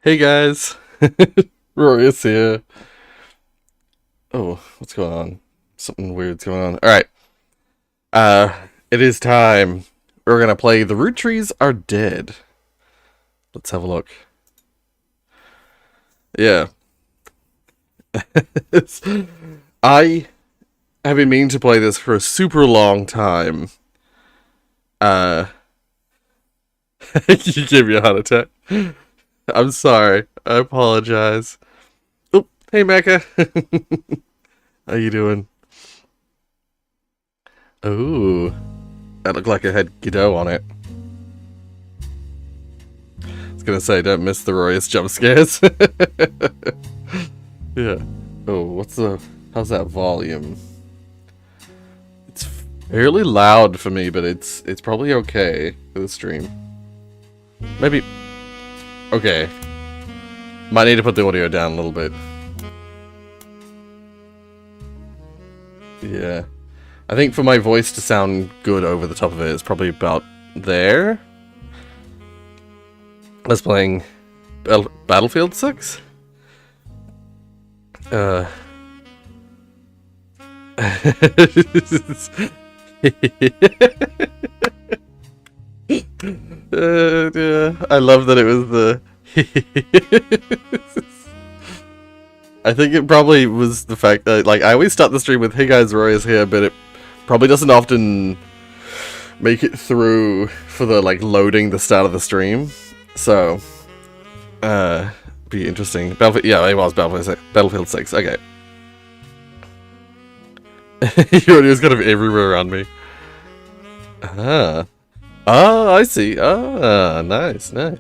Hey guys, Rorius here. Oh, what's going on? Something weird's going on. Alright, it is time. We're gonna play The Roottrees Are Dead. Let's have a look. Yeah. I have been meaning to play this for a super long time. Uh, you gave me a heart attack. I'm sorry. I apologize. Oh, hey Mecca. How you doing? Ooh, that looked like it had Godot on it. I was gonna say, don't miss the Royous jump scares. Yeah. Oh, how's that volume? It's fairly loud for me, but it's probably okay for the stream. Maybe. Okay. Might need to put the audio down a little bit. Yeah. I think for my voice to sound good over the top of it, it's probably about there. I was playing Battlefield 6? Yeah, I love that it was the I think it probably was the fact that, like, I always start the stream with, hey guys, Roy is here, but it probably doesn't often make it through for the, like, loading the start of the stream. So, be interesting. Battlefield, yeah, it was Battlefield 6, okay. Your audio's kind of everywhere around me. Ah. Oh, I see. Ah, nice, yeah.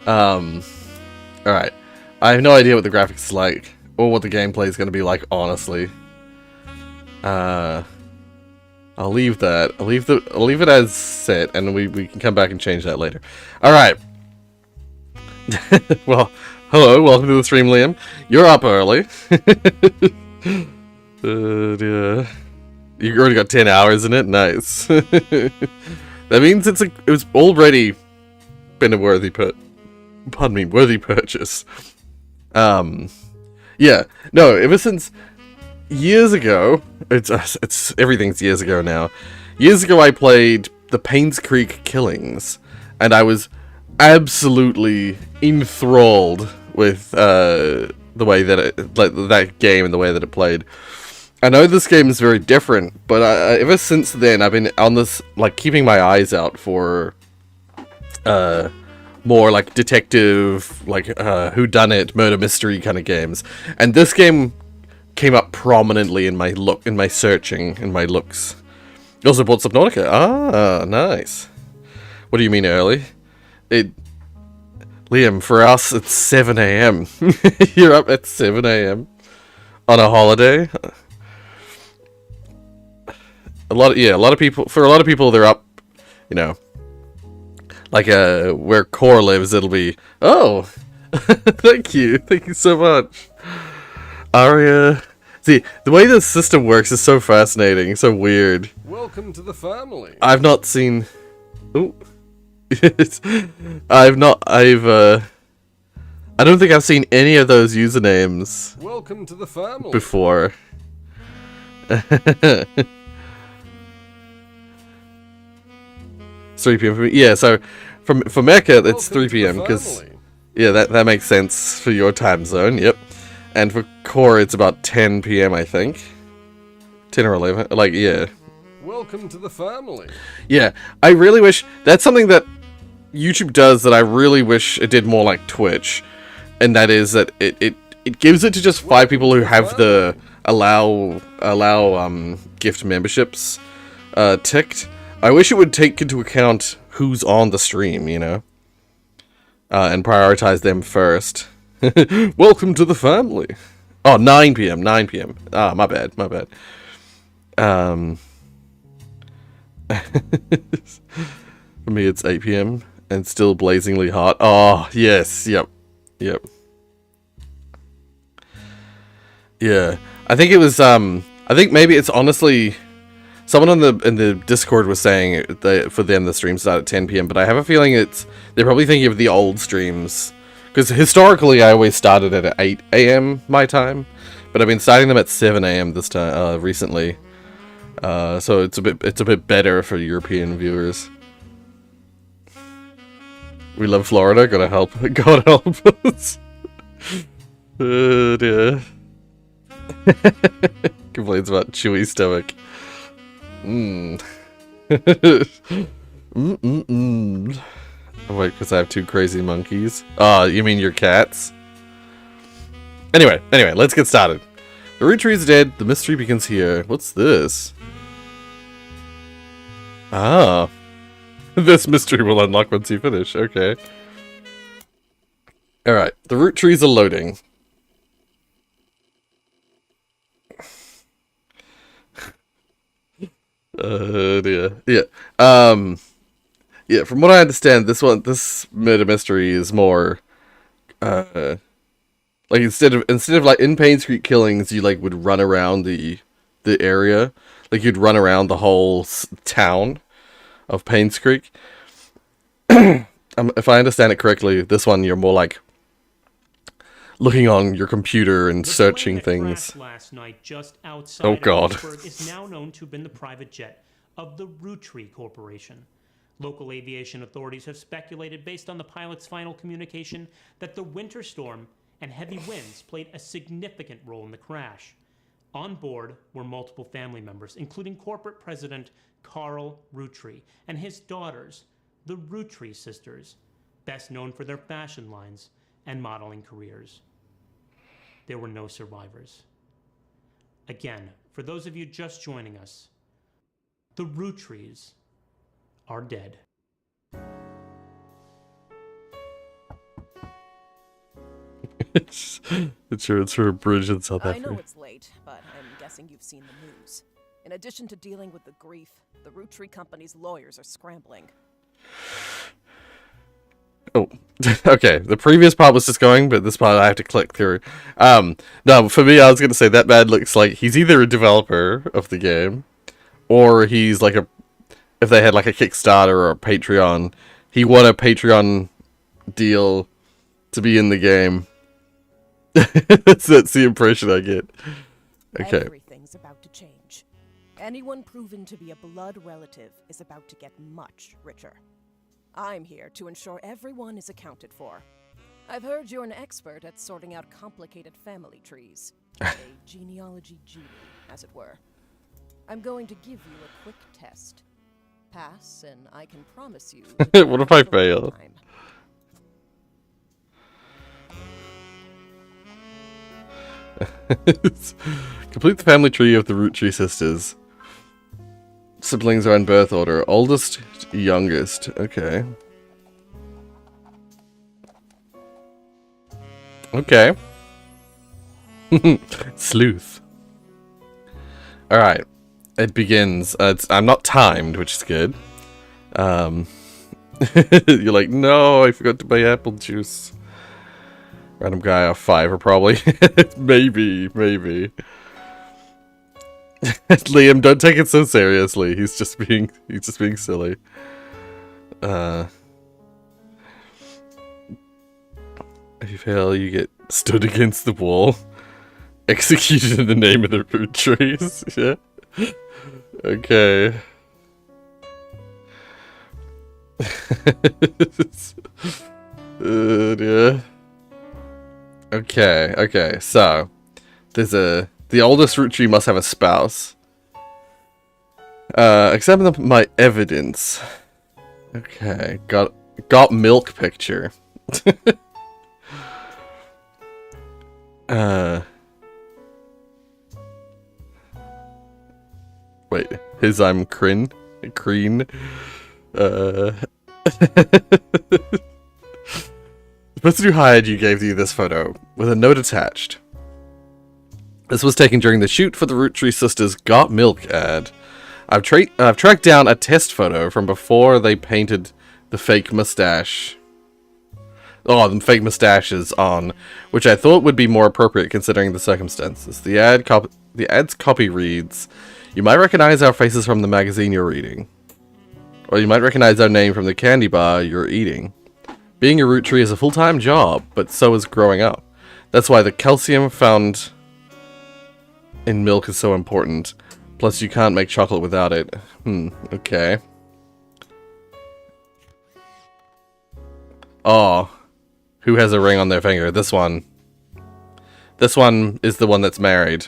Alright. I have no idea what the graphics is like, or what the gameplay is going to be like, honestly. I'll leave that. I'll leave it as set, and we can come back and change that later. Alright. Well, hello, welcome to the stream, Liam. You're up early. Yeah. You already got 10 hours in it? Nice. That means it was already been a worthy purchase. Yeah, no, ever since years ago, it's everything's years ago now. Years ago I played the Painscreek Killings, and I was absolutely enthralled with the way that that game and the way that it played. I know this game is very different, but ever since then I've been on this, like, keeping my eyes out for more like detective, like whodunit, murder mystery kind of games. And this game came up prominently in my searching, in my looks. You also bought Subnautica. Ah, nice. What do you mean early? Liam, for us it's 7 AM. You're up at 7 AM on a holiday. For a lot of people they're up, you know, like where Core lives, it'll be, oh, thank you so much. Aria, see, the way this system works is so fascinating, so weird. Welcome to the family. I've not seen, oh, I don't think I've seen any of those usernames. Welcome to the family. Before. 3 PM for me. Yeah, so for Mecca it's 3 PM because yeah, that makes sense for your time zone. Yep. And for Core it's about 10 PM, I think. 10 or 11. Like, yeah. Welcome to the family. Yeah, I really wish that's something that YouTube does that I really wish it did more like Twitch, and that is that it gives it to just 5 people who have the allow gift memberships ticked. I wish it would take into account who's on the stream, you know, and prioritize them first. Welcome to the family. Oh, 9 PM. Ah, my bad. For me, it's 8 PM and still blazingly hot. Oh, yes, yep. Yeah, I think it was. I think maybe it's honestly. Someone in the Discord was saying that for them the stream started at 10 PM, but I have a feeling they're probably thinking of the old streams, Because historically, I always started at 8 a.m. my time, but I've been starting them at 7 a.m. this time recently. So it's a bit better for European viewers. We love Florida. Gotta help. God help us. Dear. Complains about chewy stomach. Oh, wait, because I have two crazy monkeys. You mean your cats? Anyway, let's get started. The Roottrees is dead. The mystery begins here. What's this? Ah. This mystery will unlock once you finish. Okay. Alright, the Roottrees are loading. Dear. Yeah. Yeah, from what I understand, this murder mystery is more, like instead of like in Painscreek killings, you like would run around the area, like you'd run around the whole town of Painscreek. If I understand it correctly, this one you're more like looking on your computer and searching things. Last night, just outside oh God! is now known to have been the private jet of the Roottrees Corporation. Local aviation authorities have speculated, based on the pilot's final communication, that the winter storm and heavy winds played a significant role in the crash. On board were multiple family members, including corporate president Carl Roottrees and his daughters, the Roottrees sisters, best known for their fashion lines and modeling careers. There were no survivors. Again, for those of you just joining us, the Roottrees are dead. It's for a bridge in South Africa. I know it's late, but I'm guessing you've seen the news. In addition to dealing with the grief, the Roottrees company's lawyers are scrambling. Oh, okay. The previous part was just going, but this part I have to click through. No, for me, I was going to say that man looks like he's either a developer of the game, or he's like if they had like a Kickstarter or a Patreon, he won a Patreon deal to be in the game. That's the impression I get. Okay. Everything's about to change. Anyone proven to be a blood relative is about to get much richer. I'm here to ensure everyone is accounted for. I've heard you're an expert at sorting out complicated family trees. A genealogy genie, as it were. I'm going to give you a quick test. Pass, and I can promise you... What if I fail? Complete the family tree of the Roottrees sisters. Siblings are in birth order. Oldest, youngest. Okay. Okay. Sleuth. Alright. It begins. I'm not timed, which is good. You're like, no, I forgot to buy apple juice. Random guy off 5 or probably. maybe. Liam, don't take it so seriously. He's just being silly. If you fail, you get stood against the wall. Executed in the name of the Roottrees. Yeah. Okay. Dear. Okay, so the oldest Roottrees must have a spouse. Examine my evidence. Okay, got milk picture. Wait, his I'm Kreen. The person who hired you gave you this photo, with a note attached. This was taken during the shoot for the Roottrees sisters' Got Milk ad. I've tracked down a test photo from before they painted the fake mustache. Oh, the fake mustaches on, which I thought would be more appropriate considering the circumstances. The ad's copy reads, "You might recognize our faces from the magazine you're reading. Or you might recognize our name from the candy bar you're eating. Being a root tree is a full-time job, but so is growing up. That's why the calcium found in milk is so important. Plus, you can't make chocolate without it. Okay. Oh. Who has a ring on their finger? This one. This one is the one that's married.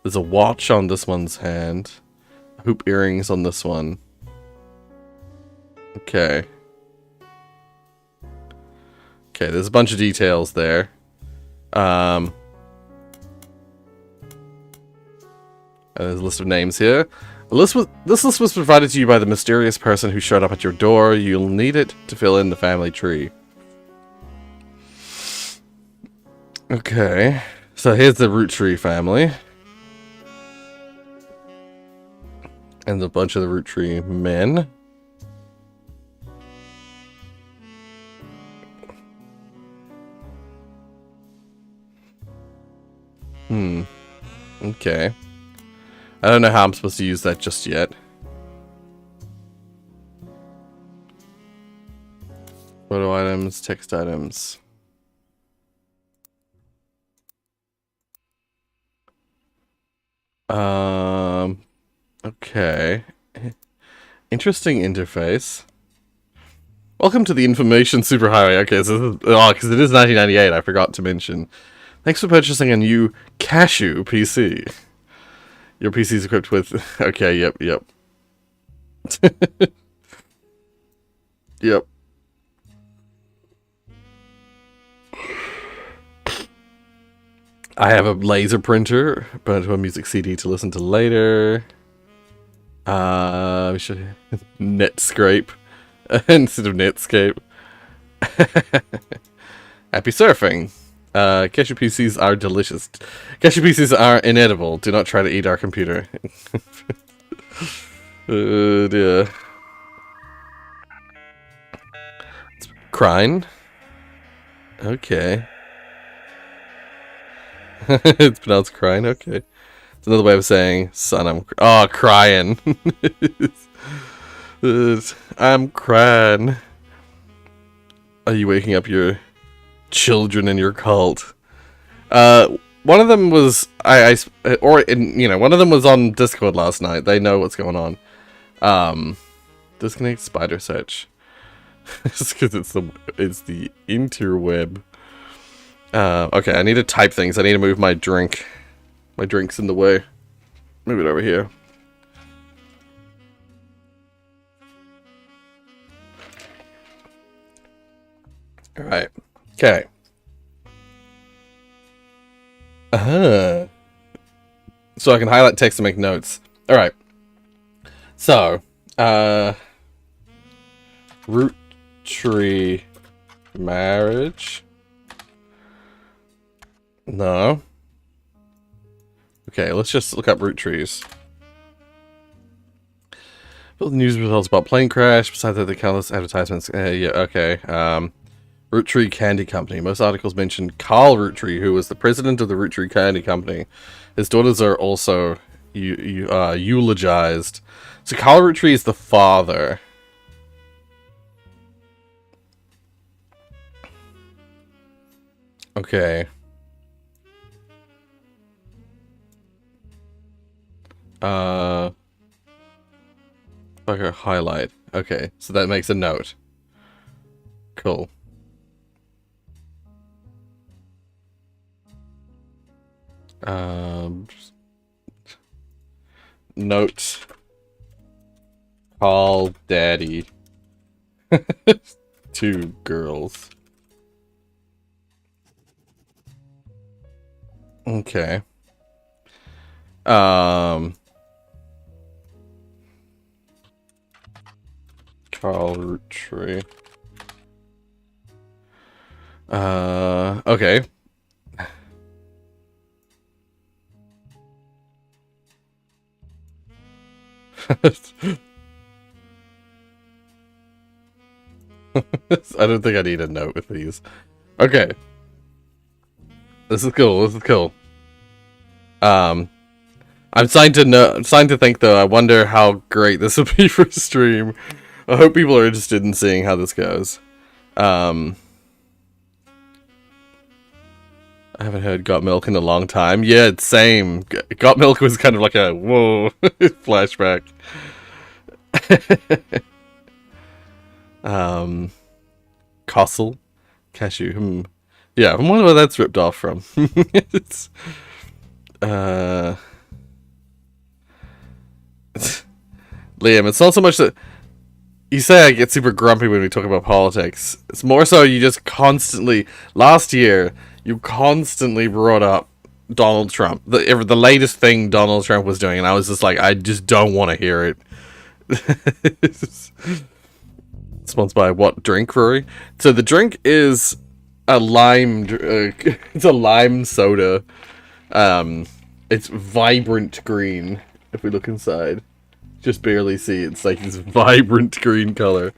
There's a watch on this one's hand. Hoop earrings on this one. Okay. Okay, there's a bunch of details there. And there's a list of names here. This list was provided to you by the mysterious person who showed up at your door. You'll need it to fill in the family tree. Okay, so here's the root tree family. And a bunch of the root tree men. Okay. I don't know how I'm supposed to use that just yet. Photo items, text items. Okay. Interesting interface. Welcome to the information superhighway. Okay, so this is, because it is 1998, I forgot to mention. Thanks for purchasing a new Cashew PC. Your PC is equipped with... Okay, yep. Yep. I have a laser printer, burn to a music CD to listen to later. We should... Netscape. Instead of Netscape. Happy surfing. Cashew PCs are delicious. Cashew PCs are inedible. Do not try to eat our computer. Dear. It's crying. Okay. It's pronounced crying. Okay. It's another way of saying, son, I'm crying. I'm crying. Are you waking up your children in your cult? One of them was one of them was on Discord last night. They know what's going on. Disconnect spider search. Just because it's the interweb. Okay, I need to type things. I need to move my drink. My drink's in the way. Move it over here. Alright. Okay. So I can highlight text and make notes. Alright. So, root tree marriage. No. Okay, let's just look up root trees. Build news results about plane crash. Besides that, the countless advertisements. Yeah, okay. Roottrees Candy Company. Most articles mention Carl Roottrees, who was the president of the Roottrees Candy Company. His daughters are also eulogized. So Carl Roottrees is the father. Okay. Like a highlight. Okay, so that makes a note. Cool. Note. Call daddy. 2 girls. Okay. Carl Roottrees. Okay. I don't think I need a note with these. Okay. This is cool. This is cool. I'm starting to think though, I wonder how great this will be for stream. I hope people are interested in seeing how this goes. I haven't heard Got Milk in a long time. Yeah, it's same. Got Milk was kind of like a whoa flashback. Castle, cashew. Yeah, I wonder where that's ripped off from. It's, Liam, it's not so much that you say I get super grumpy when we talk about politics. It's more so you just constantly. Last year, you constantly brought up Donald Trump, the latest thing Donald Trump was doing, and I was just like, I just don't want to hear it. Sponsored by what drink, Rory? So the drink is a lime. It's a lime soda. It's vibrant green. If we look inside, just barely see. It's like this vibrant green color.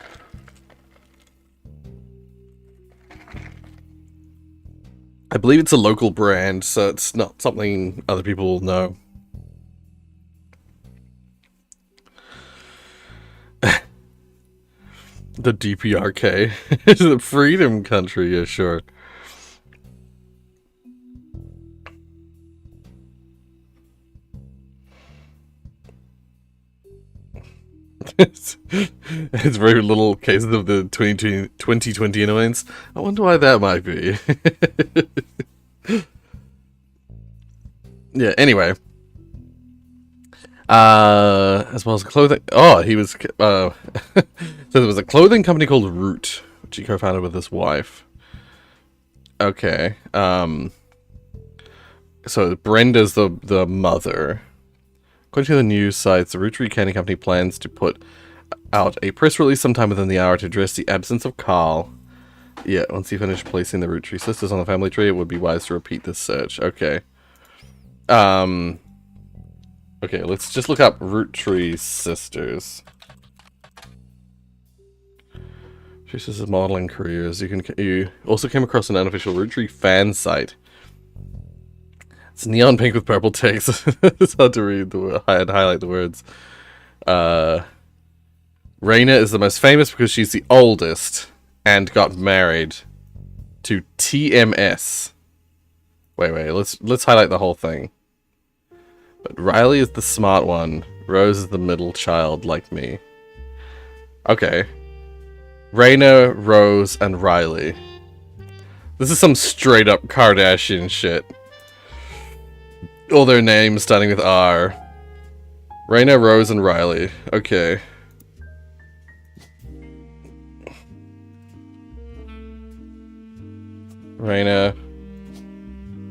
I believe it's a local brand, so it's not something other people will know. The DPRK. Is it Freedom Country? Yeah, sure. It's very little cases of the 2020 annoyance. I wonder why that might be. Yeah, anyway. As well as clothing. Oh, he was. So there was a clothing company called Root, which he co-founded with his wife. Okay. So Brenda's the mother. According to the news sites, the Roottrees Candy Company plans to put out a press release sometime within the hour to address the absence of Carl. Yeah, once you finish placing the Roottrees sisters on the family tree, it would be wise to repeat this search. Okay. Okay, let's just look up Roottrees sisters. This is modeling careers. You also came across an unofficial Roottrees fan site. It's neon pink with purple text. It's hard to read and highlight the words. Raina is the most famous because she's the oldest and got married to TMS. Wait, let's highlight the whole thing. But Riley is the smart one. Rose is the middle child, like me. Okay. Raina, Rose, and Riley. This is some straight up Kardashian shit. All their names starting with R. Raina, Rose, and Riley. Okay. Raina.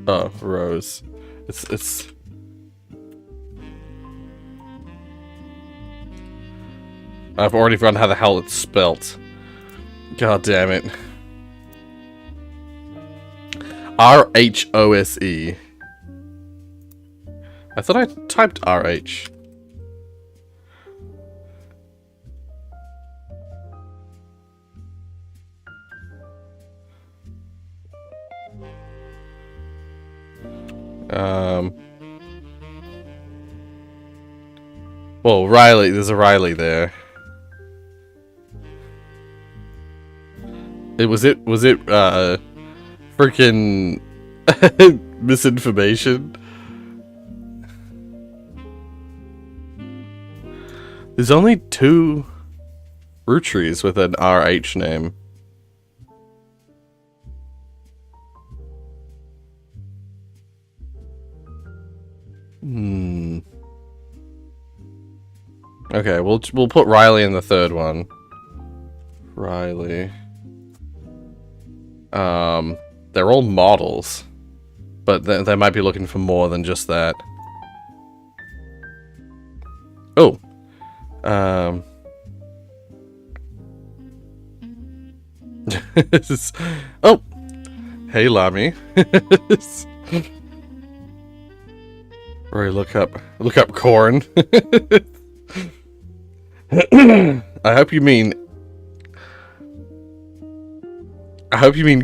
Oh, Rose. It's... I've already forgotten how the hell it's spelt. God damn it. R-H-O-S-E. I thought I typed RH. Well, Riley, there's a Riley there. Was it freaking misinformation? There's only 2 Roottrees with an RH name. Okay, we'll put Riley in the third one. Riley. They're all models, but they might be looking for more than just that. Oh. Oh. Hey, Lami. Rory, look up corn. I hope you mean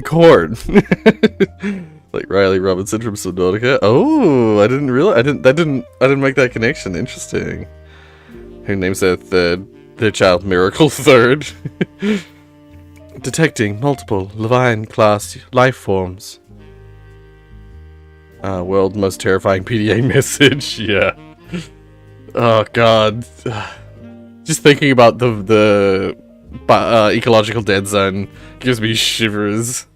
corn. Like Riley Robinson from Subnautica. Oh, I didn't make that connection. Interesting. Who names their child Miracle Third? Detecting multiple Levine class life forms. World most terrifying PDA message. Yeah. Oh god. Just thinking about the ecological dead zone gives me shivers.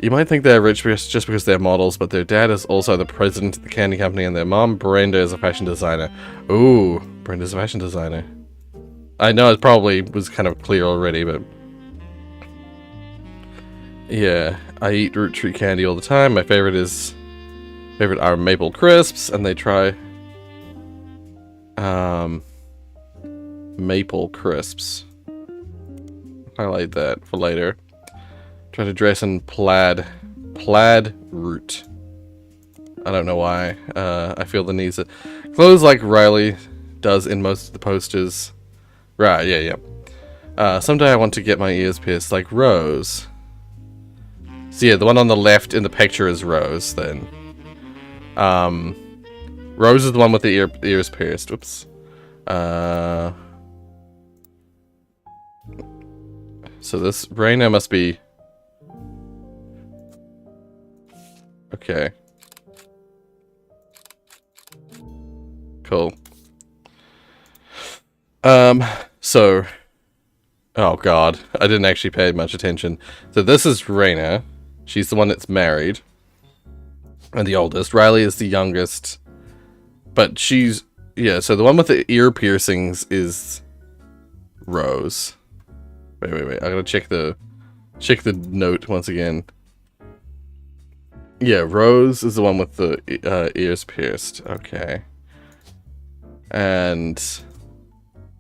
You might think they're rich just because they're models, but their dad is also the president of the candy company, and their mom, Brenda, is a fashion designer. Ooh, Brenda's a fashion designer. I know it probably was kind of clear already, but... yeah, I eat root tree candy all the time. My favorite are maple crisps, and they try... maple crisps. Highlight that for later. Try to dress in plaid root. I don't know why. I feel the need to clothes like Riley does in most of the posters. Right, yeah. Someday I want to get my ears pierced like Rose. So yeah, the one on the left in the picture is Rose then. Rose is the one with the ears pierced. Oops. So this Raina must be... okay. Cool. So... oh god, I didn't actually pay much attention. So this is Raina. She's the one that's married. And the oldest. Riley is the youngest. But she's... yeah, so the one with the ear piercings is... Rose. Wait. I gotta check the note once again. Yeah, Rose is the one with the ears pierced. Okay. And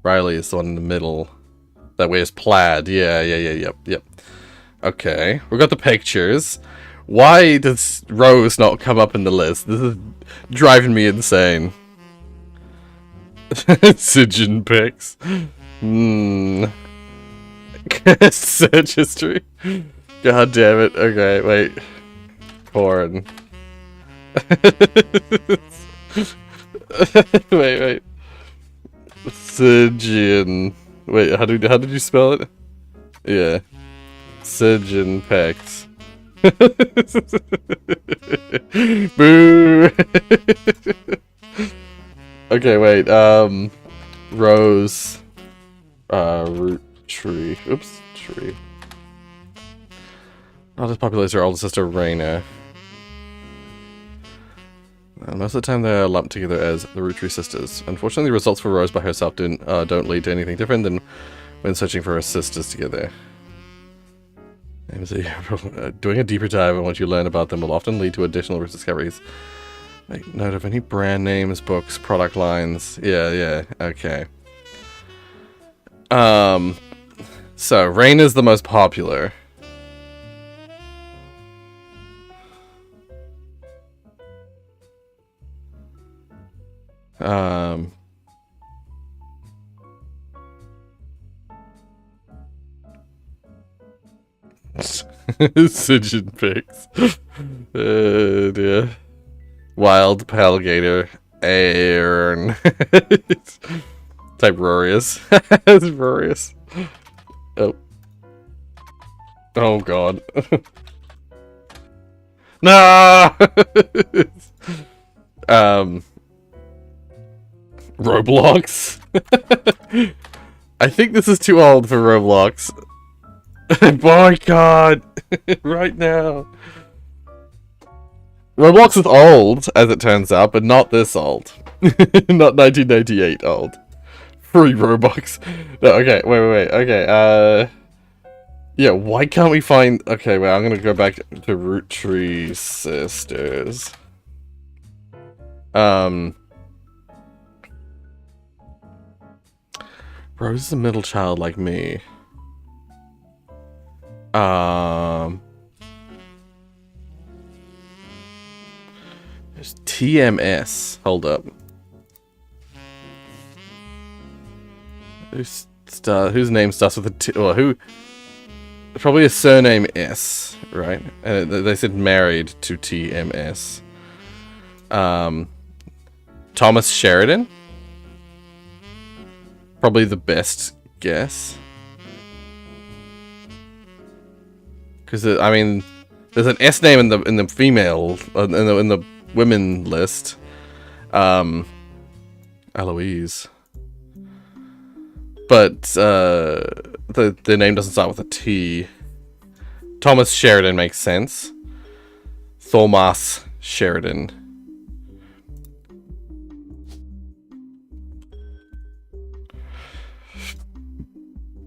Riley is the one in the middle that wears plaid. Yep. Okay, we got the pictures. Why does Rose not come up in the list? This is driving me insane. Sigin pics. Search history. God damn it. Okay, wait. Porn. wait. Sigin. Wait, how did you spell it? Yeah. Sigin pics. Boo. Okay, wait. Rose. Root tree. Oops, tree. Not as popular as her older sister, Raina. Most of the time they're lumped together as the Roottrees sisters. Unfortunately, the results for Rose by herself don't lead to anything different than when searching for her sisters together. Doing a deeper dive on what you learn about them will often lead to additional risk discoveries. Make note of any brand names, books, product lines. Yeah, okay. So, Rain is the most popular. Sigin pics. Dear. Wild Palgator. Aaron. Type Rorius. It's Rorius. Oh. Oh god. No! Roblox? I think this is too old for Roblox. Boycott! Right now. Roblox is old, as it turns out, but not this old. Not 1998 old. Free Robux. No, okay, wait. Okay, yeah, why can't we find... okay, wait, I'm gonna go back to Roottrees sisters. Rose is a middle child like me. There's TMS. Hold up. Whose name starts with a T? Well, who? Probably a surname S, right? And they said married to TMS. Thomas Sheridan? Probably the best guess. Because I mean, there's an S name in the female in the women list. Eloise. But the name doesn't start with a T. Thomas Sheridan makes sense. Thomas Sheridan.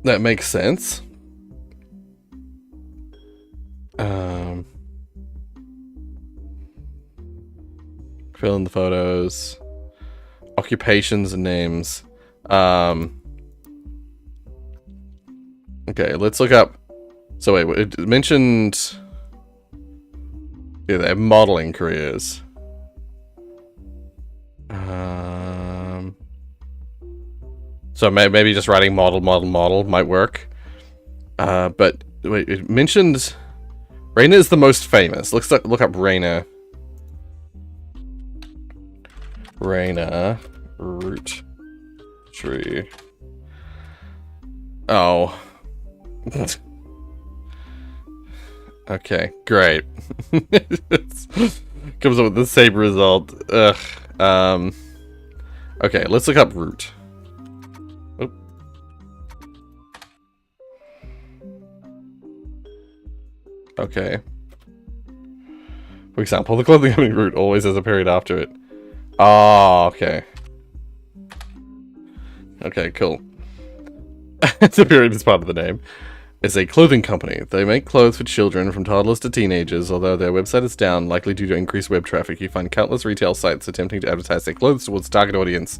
That makes sense. Fill in the photos. Occupations and names. Okay, let's look up. So wait, it mentioned... Yeah, they have modeling careers. So maybe just writing model might work. But wait, it mentioned... Raina is the most famous. Look up Raina. Raina Roottrees. Oh. Okay, great. Comes up with the same result. Ugh. Okay, let's look up Root. Oop. Okay. For example, the clothing company Root always has a period after it. Oh, okay. Okay, cool. The period is part of the name. It's a clothing company. They make clothes for children from toddlers to teenagers, although their website is down, likely due to increased web traffic. You find countless retail sites attempting to advertise their clothes towards target audience.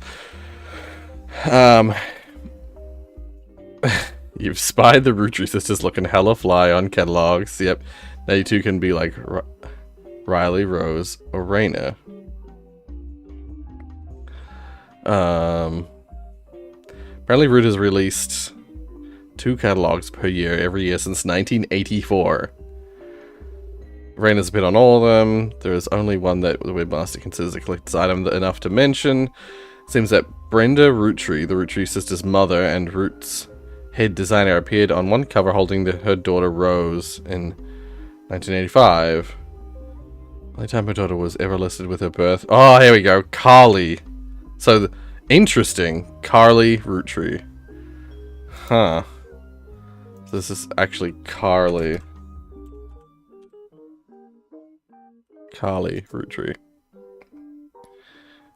You've spied the Roottrees sisters looking hella fly on catalogs. Yep. Now you two can be like Riley, Rose, or Raina. Apparently Root has released 2 catalogs per year every year since 1984. Raina's been on all of them. There is only one that the webmaster considers a collector's item enough to mention. Seems that Brenda Roottree, the Roottree sisters' mother and Root's head designer, appeared on one cover holding her daughter Rose in 1985. Only time her daughter was ever listed with her birth. Oh, here we go. Carly. So, interesting. Carly Roottree. Huh. So this is actually Carly. Carly Roottree.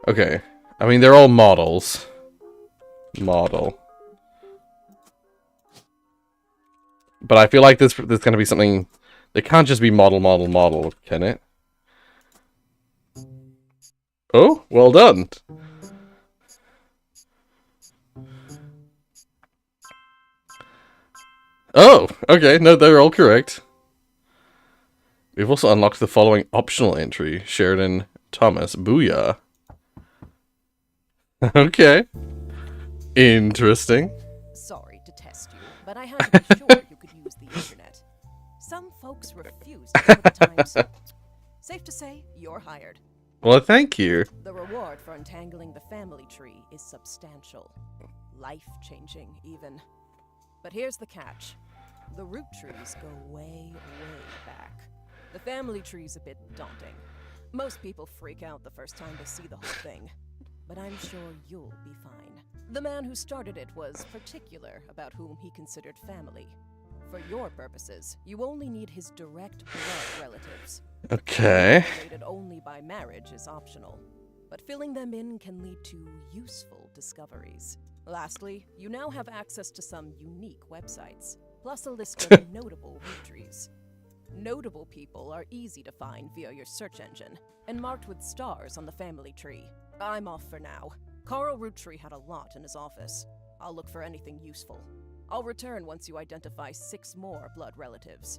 Okay. I mean, they're all models. Model. But I feel like there's going to be something... It can't just be model, can it? Oh, well done. Oh, okay. No, they're all correct. We've also unlocked the following optional entry. Sheridan Thomas. Booyah. Okay. Interesting. Sorry to test you, but I had to be sure you could use the internet. Some folks refuse to go with the times. Safe to say, you're hired. Well, thank you. The reward for untangling the family tree is substantial. Life-changing, even. But here's the catch. The Roottrees go way, way back. The family tree's a bit daunting. Most people freak out the first time they see the whole thing. But I'm sure you'll be fine. The man who started it was particular about whom he considered family. For your purposes, you only need his direct blood relatives. Okay. Related only by marriage is optional, but filling them in can lead to useful discoveries. Lastly, you now have access to some unique websites, plus a list of notable Roottrees. Notable people are easy to find via your search engine, and marked with stars on the family tree. I'm off for now. Carl Roottree had a lot in his office. I'll look for anything useful. I'll return once you identify 6 more blood relatives.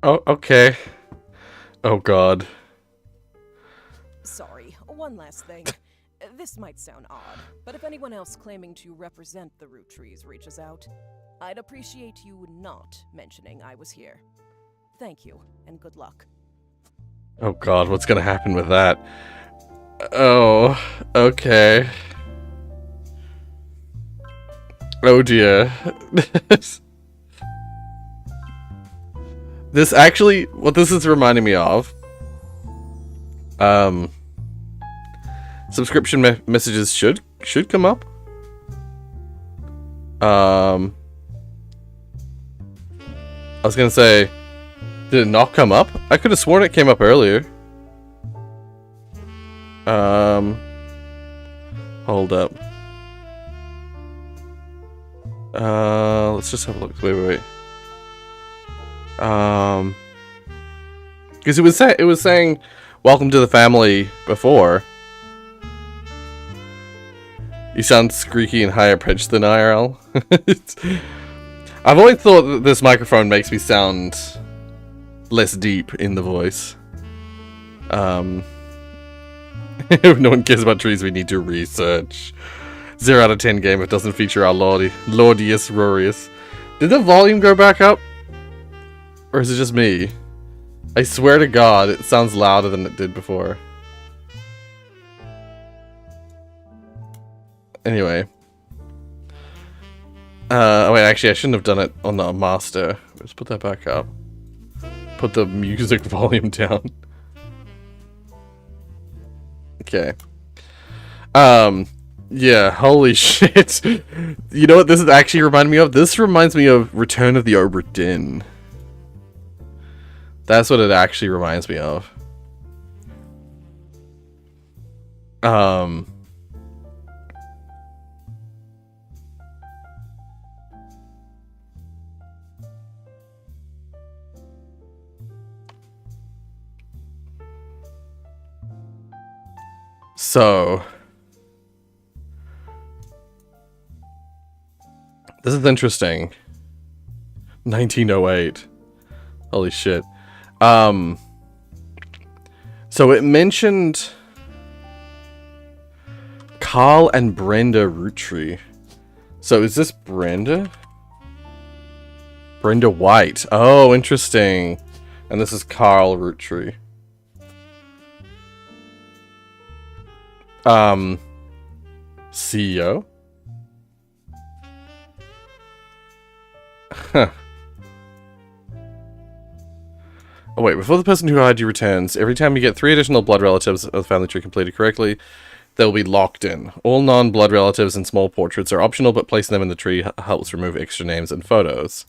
Oh, okay. Oh, God. Sorry, one last thing. This might sound odd, but if anyone else claiming to represent the Roottrees reaches out, I'd appreciate you not mentioning I was here. Thank you, and good luck. Oh, God, what's gonna happen with that? Oh, okay. Oh, dear. This actually, what this is reminding me of, subscription messages should come up. I was gonna say, did it not come up? I could have sworn it came up earlier. Hold up. Let's just have a look. Wait. Because it was saying, "Welcome to the family" before. You sound squeaky and higher pitched than IRL. I've always thought that this microphone makes me sound less deep in the voice. If no one cares about trees, we need to research. 0 out of 10 game if it doesn't feature our Lordius Rorius. Did the volume go back up? Or is it just me? I swear to God, it sounds louder than it did before. Anyway. Wait, actually, I shouldn't have done it on the master. Let's put that back up. Put the music volume down. Okay. Yeah, holy shit. You know what this is actually reminding me of? This reminds me of Return of the Obra Dinn. That's what it actually reminds me of. So, this is interesting. 1908. Holy shit. So it mentioned Carl and Brenda Roottrees. So is this Brenda? Brenda White. Oh, interesting. And this is Carl Roottrees. CEO? Huh. Oh wait, before the person who hired you returns, every time you get 3 additional blood relatives of the family tree completed correctly, they'll be locked in. All non-blood relatives and small portraits are optional, but placing them in the tree helps remove extra names and photos.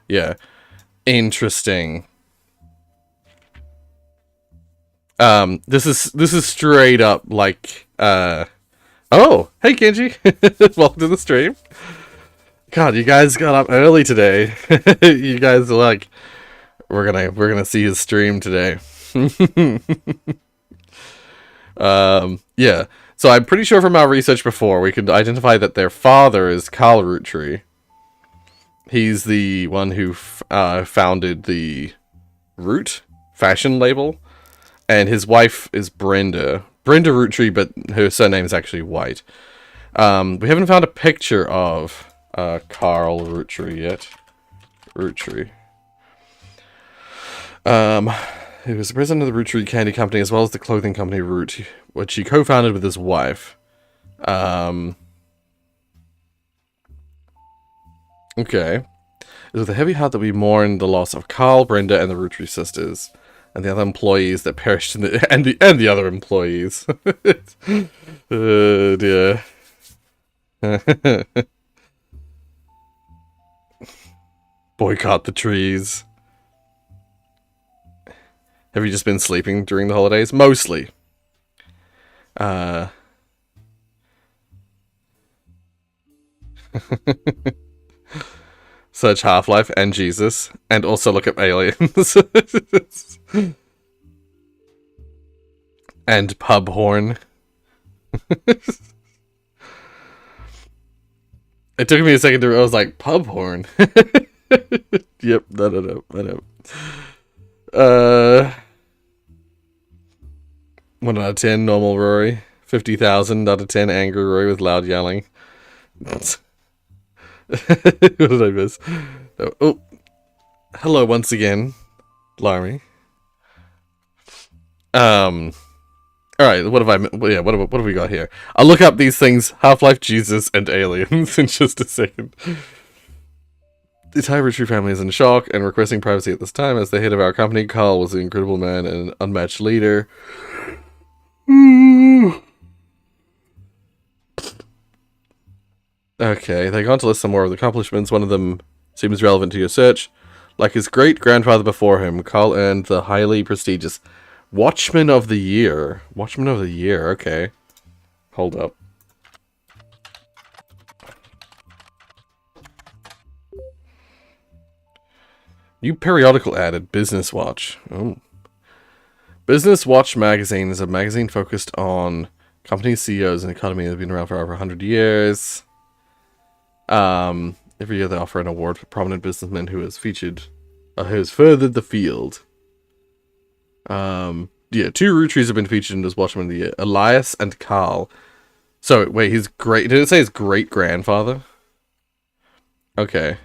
Yeah. Interesting. This is straight up like, oh, hey Kenji! Welcome to the stream. God, you guys got up early today. You guys are like, we're gonna see his stream today. Yeah. So I'm pretty sure from our research before, we could identify that their father is Carl Roottrees. He's the one who founded the Root fashion label. And his wife is Brenda Roottrees, but her surname is actually White. We haven't found a picture of Carl Roottrees yet. Roottrees. He was the president of the Roottrees Candy Company as well as the clothing company Root, which he co-founded with his wife. Okay. It was with a heavy heart that we mourn the loss of Carl, Brenda, and the Roottrees sisters. And the other employees that perished in the and the other employees. Oh dear. Boycott the trees. Have you just been sleeping during the holidays? Mostly. Search Half-Life and Jesus, and also look up Aliens. And pub horn. It took me a second to, I was like, pub horn? Yep, no. 1 out of 10, normal Rory. 50,000 out of 10, angry Rory with loud yelling. What did I miss? Oh, hello once again, Larmy. All right. What have we got here? I'll look up these things: Half-Life, Jesus, and Aliens in just a second. The entire Roottrees family is in shock and requesting privacy at this time. As the head of our company, Carl was an incredible man and an unmatched leader. Okay, they go on to list some more of the accomplishments. One of them seems relevant to your search. Like his great-grandfather before him, Carl earned the highly prestigious Watchman of the Year. Watchman of the Year, okay. Hold up. New periodical added, Business Watch. Oh. Business Watch magazine is a magazine focused on companies, CEOs, and economy that have been around for over 100 years. Every year they offer an award for prominent businessman who has furthered the field. Yeah, 2 Roottrees have been featured in this Watchman of the Year. Elias and Carl. So, wait, did it say his great-grandfather? Okay,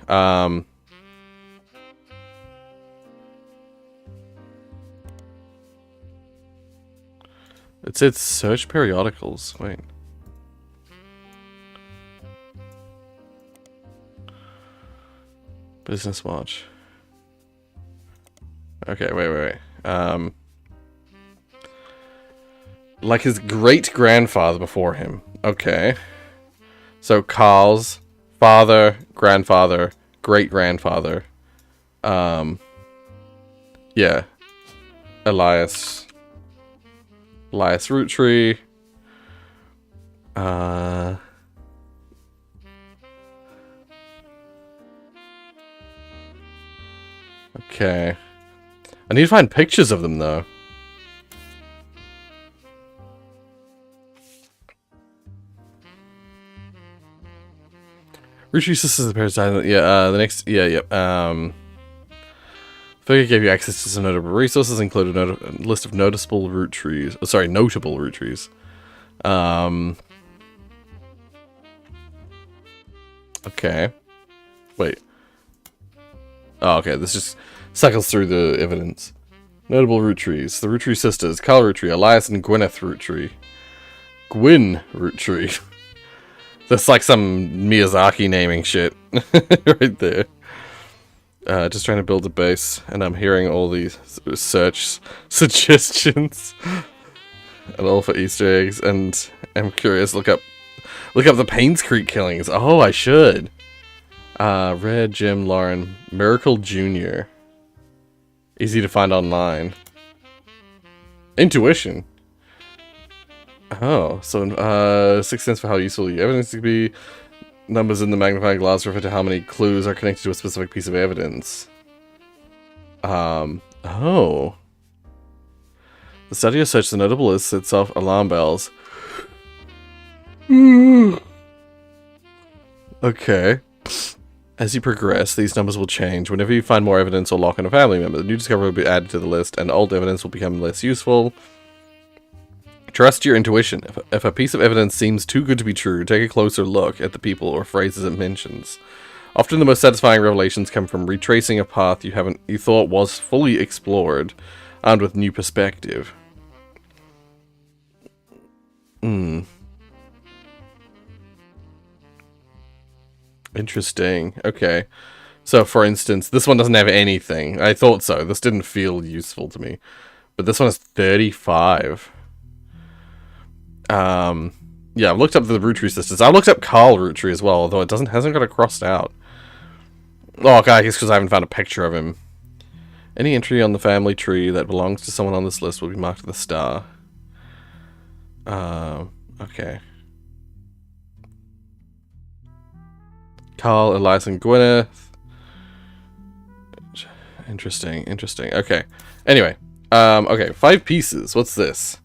it said search periodicals. Wait. Business Watch. Okay, wait. Like his great-grandfather before him. Okay. So Carl's father, grandfather, great-grandfather. Yeah. Elias Roottree. Okay. I need to find pictures of them, though. Roottrees sisters of Parasite. Yeah, the next. Yeah. Figure gave you access to some notable resources, including a list of noticeable Roottrees. Oh, sorry, notable Roottrees. Okay. Wait. Oh, okay. This just cycles through the evidence. Notable Roottrees. The Roottree sisters. Carl Roottree, Elias and Gwyneth Roottree. Gwyn Roottree. That's like some Miyazaki naming shit. Right there. Just trying to build a base, and I'm hearing all these search suggestions. And all for Easter eggs, and I'm curious. Look up the Painscreek killings. Oh, I should. Red, Jim, Lauren, Miracle Jr. Easy to find online. Intuition. Oh, so 6 cents for how useful the evidence could be. Numbers in the magnifying glass refer to how many clues are connected to a specific piece of evidence. Oh. The study of such the notable list sets off alarm bells. Okay. As you progress, these numbers will change. Whenever you find more evidence or lock in a family member, the new discovery will be added to the list, and old evidence will become less useful. Trust your intuition. If a piece of evidence seems too good to be true, take a closer look at the people or phrases it mentions. Often the most satisfying revelations come from retracing a path you thought was fully explored, and with new perspective. Interesting. Okay. So, for instance, this one doesn't have anything. I thought so. This didn't feel useful to me. But this one is 35. Yeah, I've looked up the Roottrees sisters. I looked up Carl Roottree as well, although hasn't got it crossed out. Oh, okay, I guess because I haven't found a picture of him. Any entry on the family tree that belongs to someone on this list will be marked with a star. Okay. Carl, Elias, and Gwyneth. Interesting. Okay. Anyway. Okay, 5 pieces. What's this?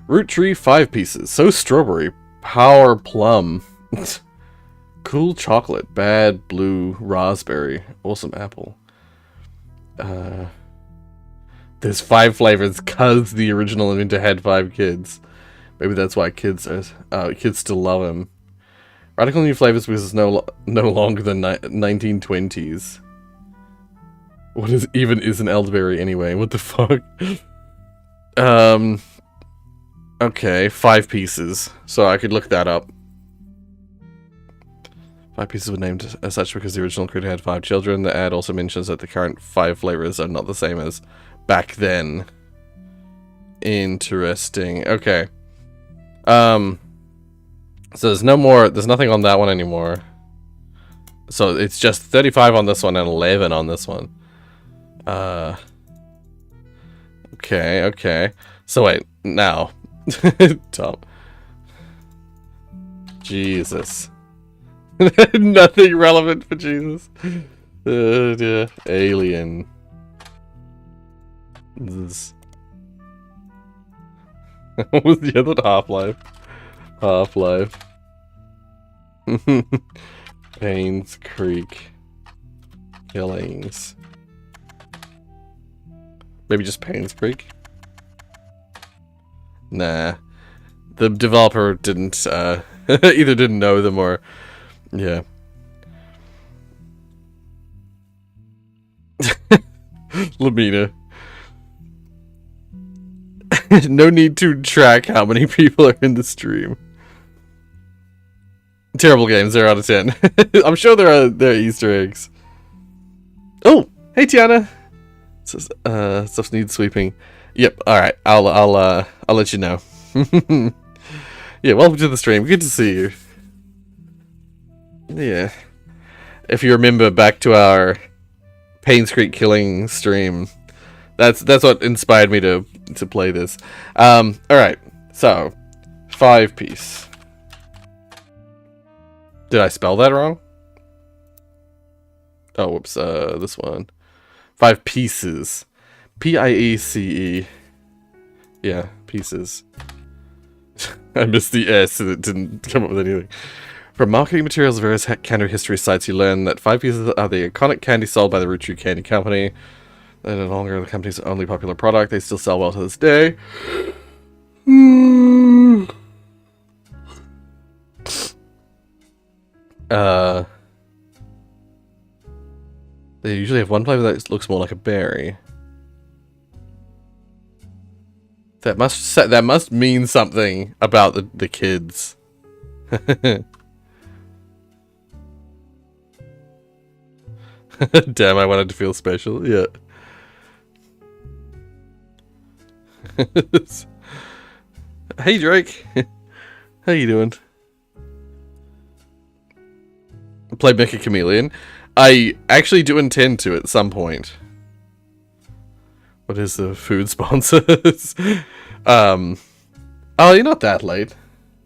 Roottree 5 pieces. So strawberry. Power plum. Cool chocolate. Bad blue raspberry. Awesome apple. There's 5 flavors because the original inventor had 5 kids. Maybe that's why kids still love him. Radical new flavors because it's no longer the 1920s. What is an elderberry anyway? What the fuck? Okay, 5 pieces. So I could look that up. 5 pieces were named as such because the original creator had 5 children. The ad also mentions that the current 5 flavors are not the same as back then. Interesting. Okay. So there's nothing on that one anymore. So it's just 35 on this one and 11 on this one. Okay. So wait, now. Tom. Jesus. Nothing relevant for Jesus. Dear. Alien. What was the other? Half-Life. Half-Life. Painscreek. Killings. Maybe just Painscreek? Nah. The developer didn't, either didn't know them or... Yeah. Lamina. No need to track how many people are in the stream. Terrible game, 0 out of 10. I'm sure there are Easter eggs. Oh, hey Tiana. Stuff needs sweeping. Yep. All right. I'll let you know. Yeah. Welcome to the stream. Good to see you. Yeah. If you remember back to our Painscreek killing stream, that's what inspired me to play this. All right. So, 5 piece. Did I spell that wrong? Oh, whoops. This one. 5 pieces. P-I-E-C-E. Yeah, pieces. I missed the S and it didn't come up with anything. From marketing materials of various candy history sites, you learn that 5 pieces are the iconic candy sold by the Roottrees Candy Company. They're no longer the company's only popular product. They still sell well to this day. They usually have one flavor that looks more like a berry. That must mean something about the kids. Damn, I wanted to feel special. Yeah. Hey Drake. How you doing? Play Mecha Chameleon. I actually do intend to at some point. What is the food sponsors? Oh, you're not that late.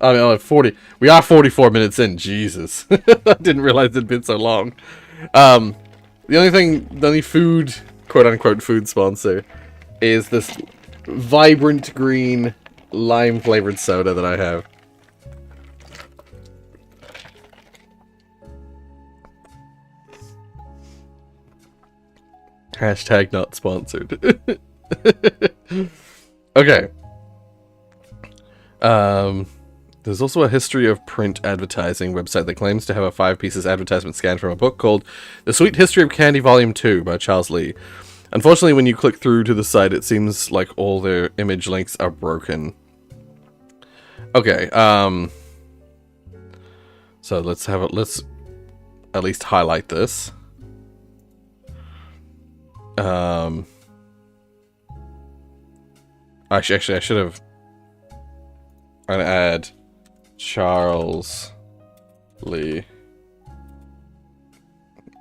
I mean, 40. We are 44 minutes in. Jesus. I didn't realize it'd been so long. The only food, quote unquote, food sponsor is this vibrant green lime flavored soda that I have. Hashtag not sponsored. Okay. There's also a history of print advertising website that claims to have a 5 pieces advertisement scanned from a book called The Sweet History of Candy Volume 2 by Charles Lee. Unfortunately, when you click through to the site, it seems like all their image links are broken. Okay, so let's at least highlight this. Actually, I should have. I'm gonna add Charles Lee.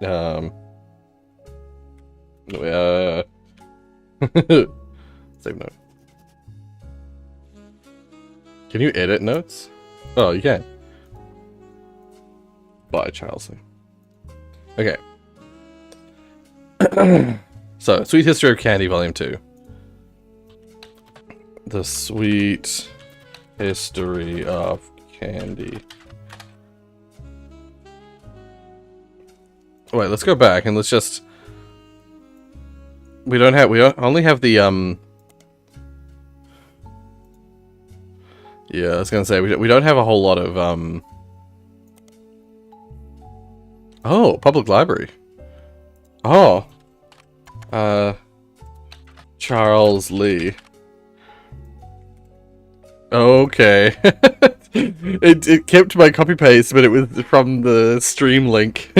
Save note. Can you edit notes? Oh, you can. By Charles Lee. Okay. So, Sweet History of Candy, Volume 2. The Sweet History of Candy. Wait, let's go back and let's just... We only have the, Yeah, I was gonna say, we don't have a whole lot of, Oh, public library. Oh. Charles Lee. Okay. it kept my copy paste, but it was from the stream link.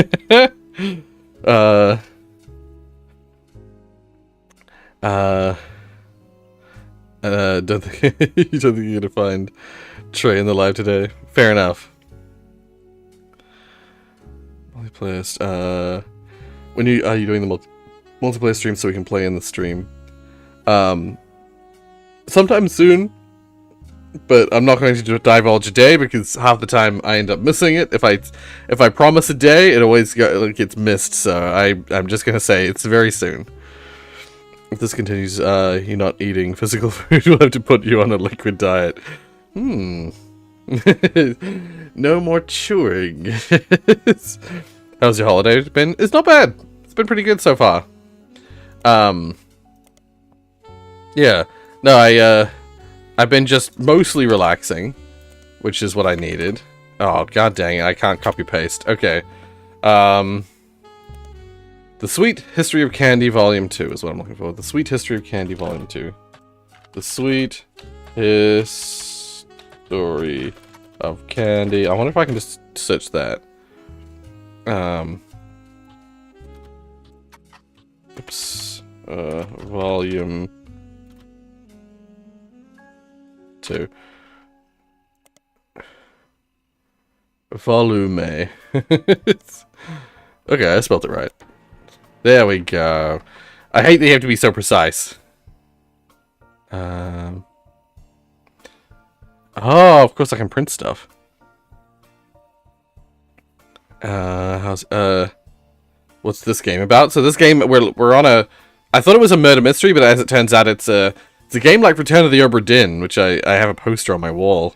Don't think you don't think you're gonna find Trey in the live today. Fair enough. Multiplayer. When are you doing the multiplayer stream so we can play in the stream? Sometime soon. But I'm not going to divulge a day because half the time I end up missing it. If I promise a day, it always gets missed. So I'm just gonna say it's very soon. If this continues, you're not eating physical food, we'll have to put you on a liquid diet. No more chewing. How's your holiday been? It's not bad. It's been pretty good so far. Yeah. No, I've been just mostly relaxing, which is what I needed. Oh, god dang it, I can't copy paste. Okay. The Sweet History of Candy Volume 2 is what I'm looking for. The Sweet History of Candy Volume 2. The Sweet History of Candy. I wonder if I can just search that. Oops. Volume 2. Volume. Okay, I spelled it right. There we go. I hate that you have to be so precise. Oh, of course I can print stuff. What's this game about? So this game, we're on a... I thought it was a murder mystery, but as it turns out, it's a game like Return of the Obra Dinn, which I have a poster on my wall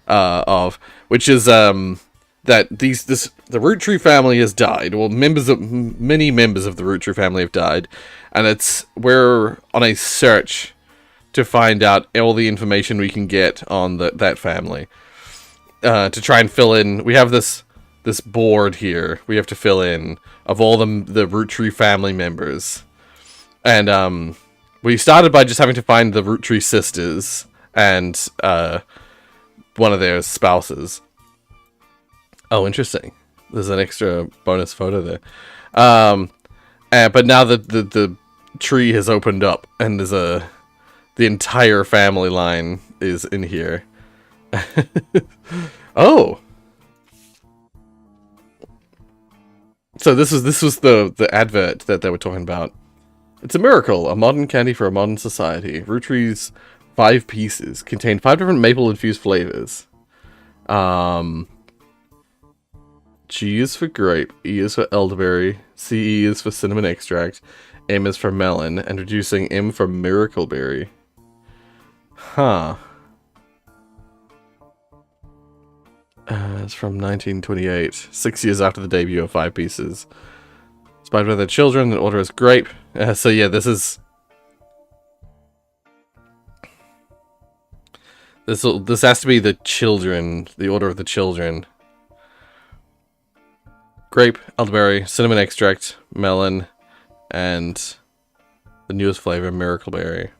of, which is that the Roottrees family has died. Well, many members of the Roottrees family have died, and we're on a search to find out all the information we can get on that family to try and fill in. We have this board here we have to fill in of all the Roottrees family members, and we started by just having to find the Roottrees sisters and one of their spouses. Oh, interesting. There's an extra bonus photo there. But now the tree has opened up and the entire family line is in here. Oh. So this was the advert that they were talking about. It's a miracle, a modern candy for a modern society. Roottrees 5 pieces contain 5 different maple infused flavors. G is for grape, E is for elderberry, C is for cinnamon extract, M is for melon, and reducing M for miracleberry. Huh. It's from 1928, 6 years after the debut of 5 pieces. Inspired by their children, the order is grape. So yeah, this has to be the children, the order of the children. Grape, elderberry, cinnamon extract, melon, and the newest flavor, miracleberry.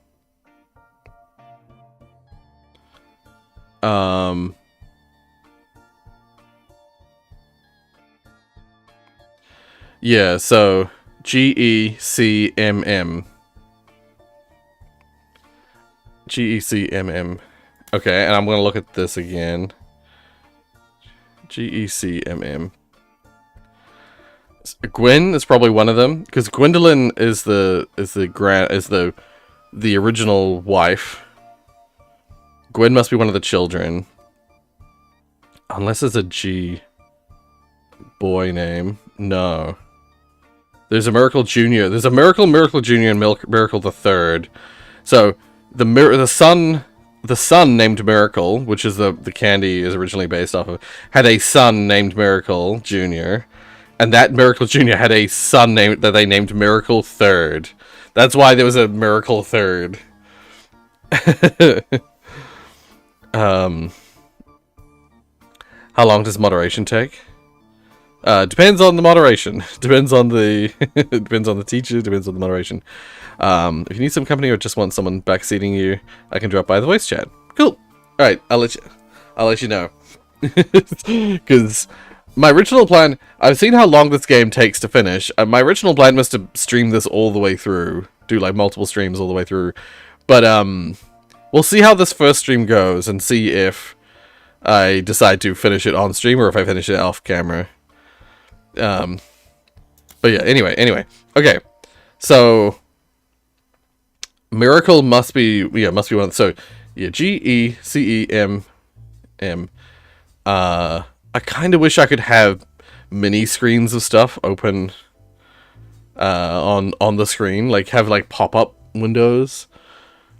Yeah, so GECMM. GECMM. Okay, and I'm gonna look at this again. GECMM. Gwen is probably one of them, because Gwendolyn is the original wife. Gwen must be one of the children, unless it's a G boy name. No, there's a Miracle Junior. There's a Miracle Junior, and Miracle the Third. So the son named Miracle, which is the candy is originally based off of, had a son named Miracle Junior. And that Miracle Jr. had a son that they named Miracle Third. That's why there was a Miracle Third. How long does moderation take? Depends on the moderation. Depends on the depends on the teacher. Depends on the moderation. If you need some company or just want someone backseating you, I can drop by the voice chat. Cool. All right, I'll let you know. Because my original plan, I've seen how long this game takes to finish. My original plan was to stream this all the way through, do like multiple streams all the way through. But we'll see how this first stream goes and see if I decide to finish it on stream or if I finish it off camera. But yeah, anyway. Okay, so Miracle must be one of the, so yeah, GECEMM. I kind of wish I could have mini screens of stuff open on the screen, like have like pop-up windows,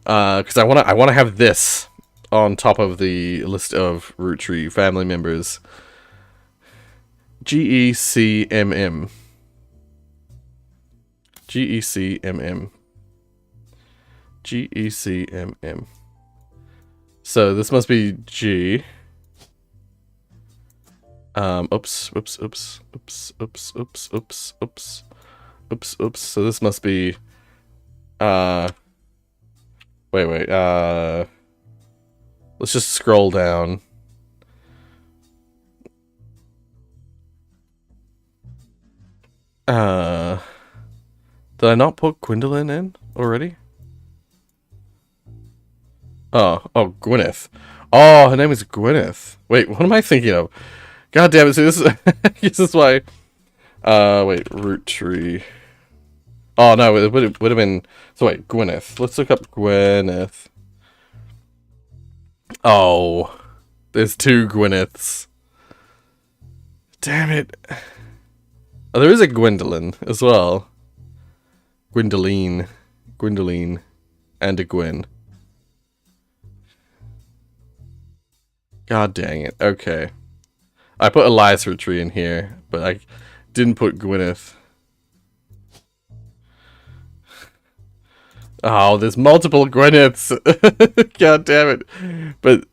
because I want to have this on top of the list of Roottrees family members. GECMM. GECMM. So this must be G. Oops. So this must be, wait. Let's just scroll down. Did I not put Gwendolyn in already? Oh, Gwyneth. Oh, her name is Gwyneth. Wait, what am I thinking of? God damn it, see, this is why... wait, Roottree. Oh, no, it would have been... So wait, Gwyneth. Let's look up Gwyneth. Oh, there's two Gwyneths. Damn it. Oh, there is a Gwendolyn as well. Gwendoline, and a Gwen. God dang it. Okay. I put Elias Roottree in here, but I didn't put Gwyneth. Oh, there's multiple Gwyneths. God damn it. But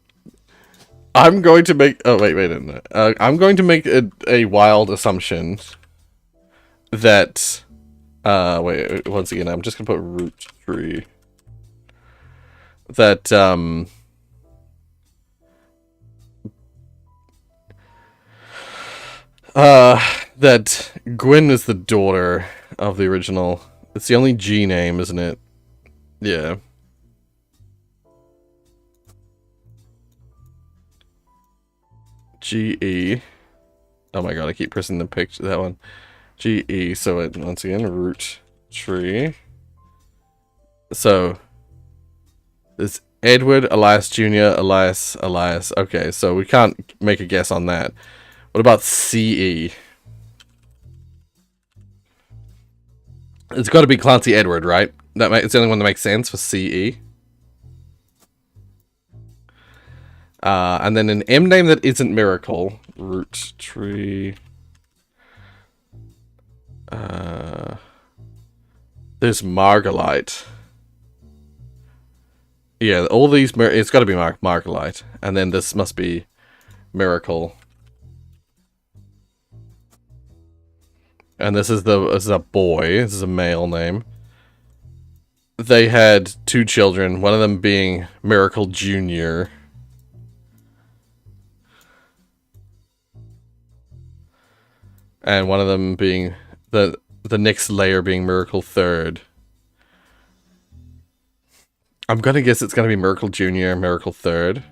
I'm going to make... Oh, wait. No. I'm going to make a wild assumption that... wait, once again, I'm just going to put Roottree. That, that Gwen is the daughter of the original. It's the only G name, isn't it? Yeah. GE. Oh my god, I keep pressing the picture, that one. GE, so it, once again, Roottree. So, there's Edward, Elias Jr., Elias. Okay, so we can't make a guess on that. What about CE? It's got to be Clancy Edward, right? It's the only one that makes sense for CE. And then an M name that isn't Miracle. Roottree. There's Margalite. Yeah, all these... It's got to be Margalite. And then this must be Miracle. And this is a boy. This is a male name. They had two children. One of them being Miracle Jr. And one of them being the next layer being Miracle Third. I'm gonna guess it's gonna be Miracle Jr. and Miracle Third.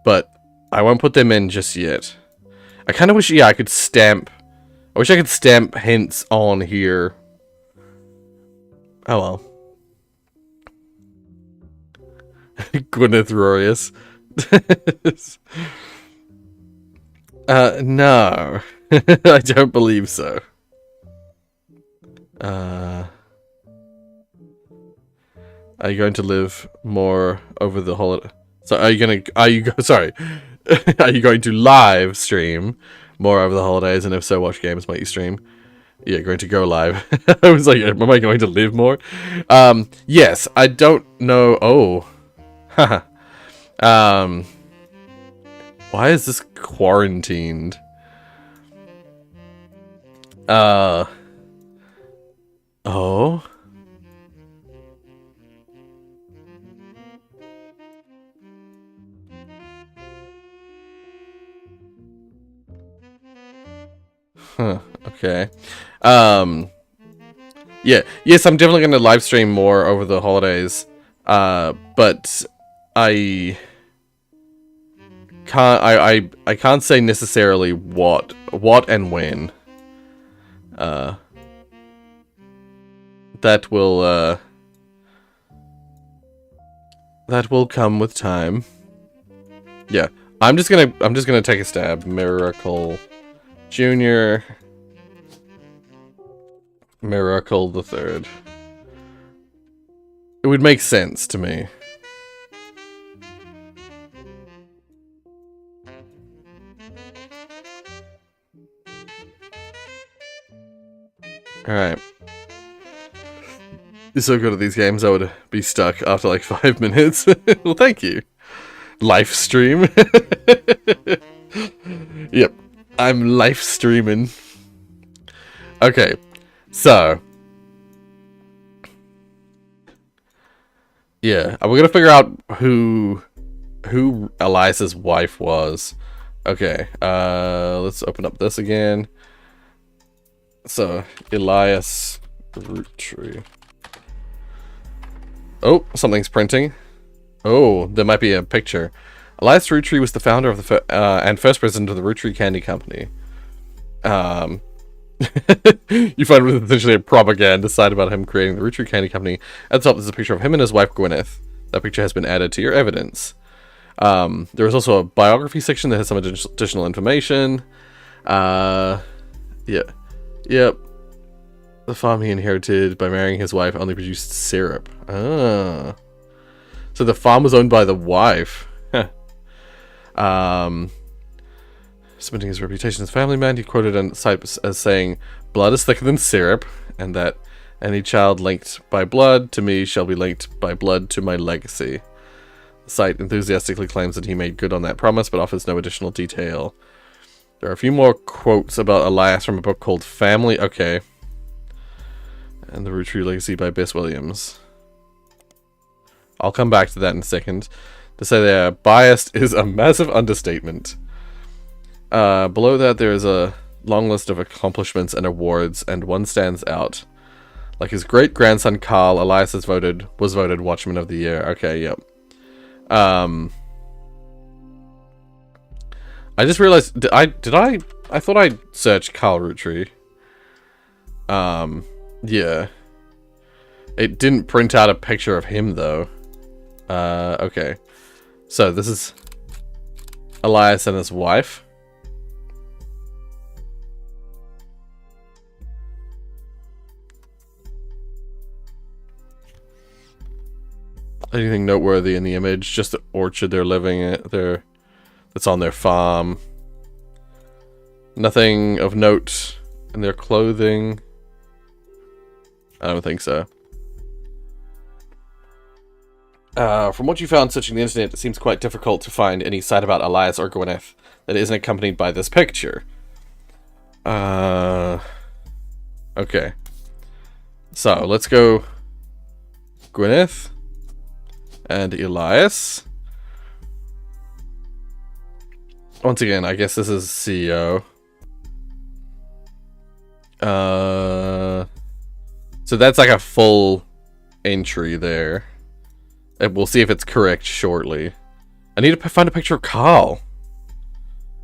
But I won't put them in just yet. I kind of wish, yeah, I could stamp... I wish I could stamp hints on here. Oh well. Gwyneth Rorius. No. I don't believe so. Are you going to live more over the holiday? So are you going to live stream more over the holidays, and if so, what games might you stream? Yeah, going to go live. I was like, am I going to live more? Yes, I don't know. Oh. Haha. Why is this quarantined? Oh. Yeah, yes, I'm definitely gonna live stream more over the holidays. But I can't I can't say necessarily what and when. That will come with time. Yeah, I'm just gonna take a stab. Miracle Junior, Miracle the Third. It would make sense to me. Alright. You're so good at these games, I would be stuck after like 5 minutes. Well, thank you. Live stream. Yep. I'm live streaming. Okay. So. Yeah. We're gonna figure out who Elias's wife was. Okay. Let's open up this again. So, Elias Roottrees. Oh, something's printing. Oh, there might be a picture. Elias Roottrees was the founder of the and first president of the Roottrees Candy Company. You find it essentially a propaganda site about him creating the Roottrees Candy Company. At the top, there's a picture of him and his wife Gwyneth. That picture has been added to your evidence. There is also a biography section that has some additional information. Yeah. Yep. The farm he inherited by marrying his wife only produced syrup. Ah. So the farm was owned by the wife. Cementing his reputation as a family man, he quoted on the site as saying, "Blood is thicker than syrup, and that any child linked by blood to me shall be linked by blood to my legacy." The site enthusiastically claims that he made good on that promise, but offers no additional detail. There are a few more quotes about Elias from a book called Family. Okay. And The Roottrees Legacy by Bess Williams. I'll come back to that in a second. To say they are biased is a massive understatement. Below that there is a long list of accomplishments and awards, and one stands out. Like his great-grandson Carl, Elias was voted Watchman of the Year. Okay, yep. I just realized, I thought I searched Carl Roottrees. Yeah. It didn't print out a picture of him, though. Okay. So, this is Elias and his wife. Anything noteworthy in the image? Just the orchard they're living at. That's on their farm. Nothing of note in their clothing. I don't think so. From what you found searching the internet, it seems quite difficult to find any site about Elias or Gwyneth that isn't accompanied by this picture. Okay. So, let's go Gwyneth and Elias. Once again, I guess this is CEO. So that's like a full entry there. And we'll see if it's correct shortly. I need to find a picture of Carl.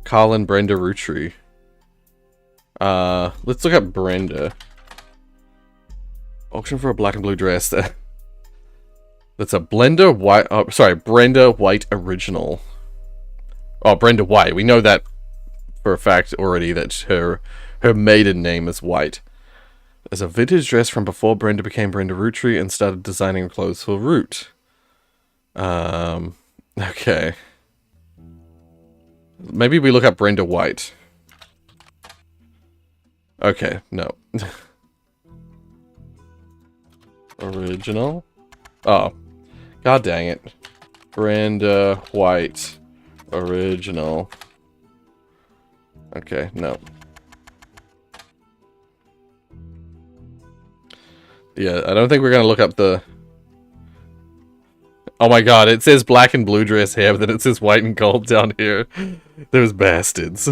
Carl and Brenda Roottrees. Let's look up Brenda. Auction for a black and blue dress. That's a Brenda White original. Oh, Brenda White. We know that for a fact already, that her maiden name is White. There's a vintage dress from before Brenda became Brenda Roottrees and started designing clothes for Root. Okay. Maybe we look up Brenda White. Okay, no. Original? Oh. God dang it. Brenda White. Original. Okay, no. Yeah, I don't think we're gonna look up the... Oh my god, it says black and blue dress here, but then it says white and gold down here. Those bastards.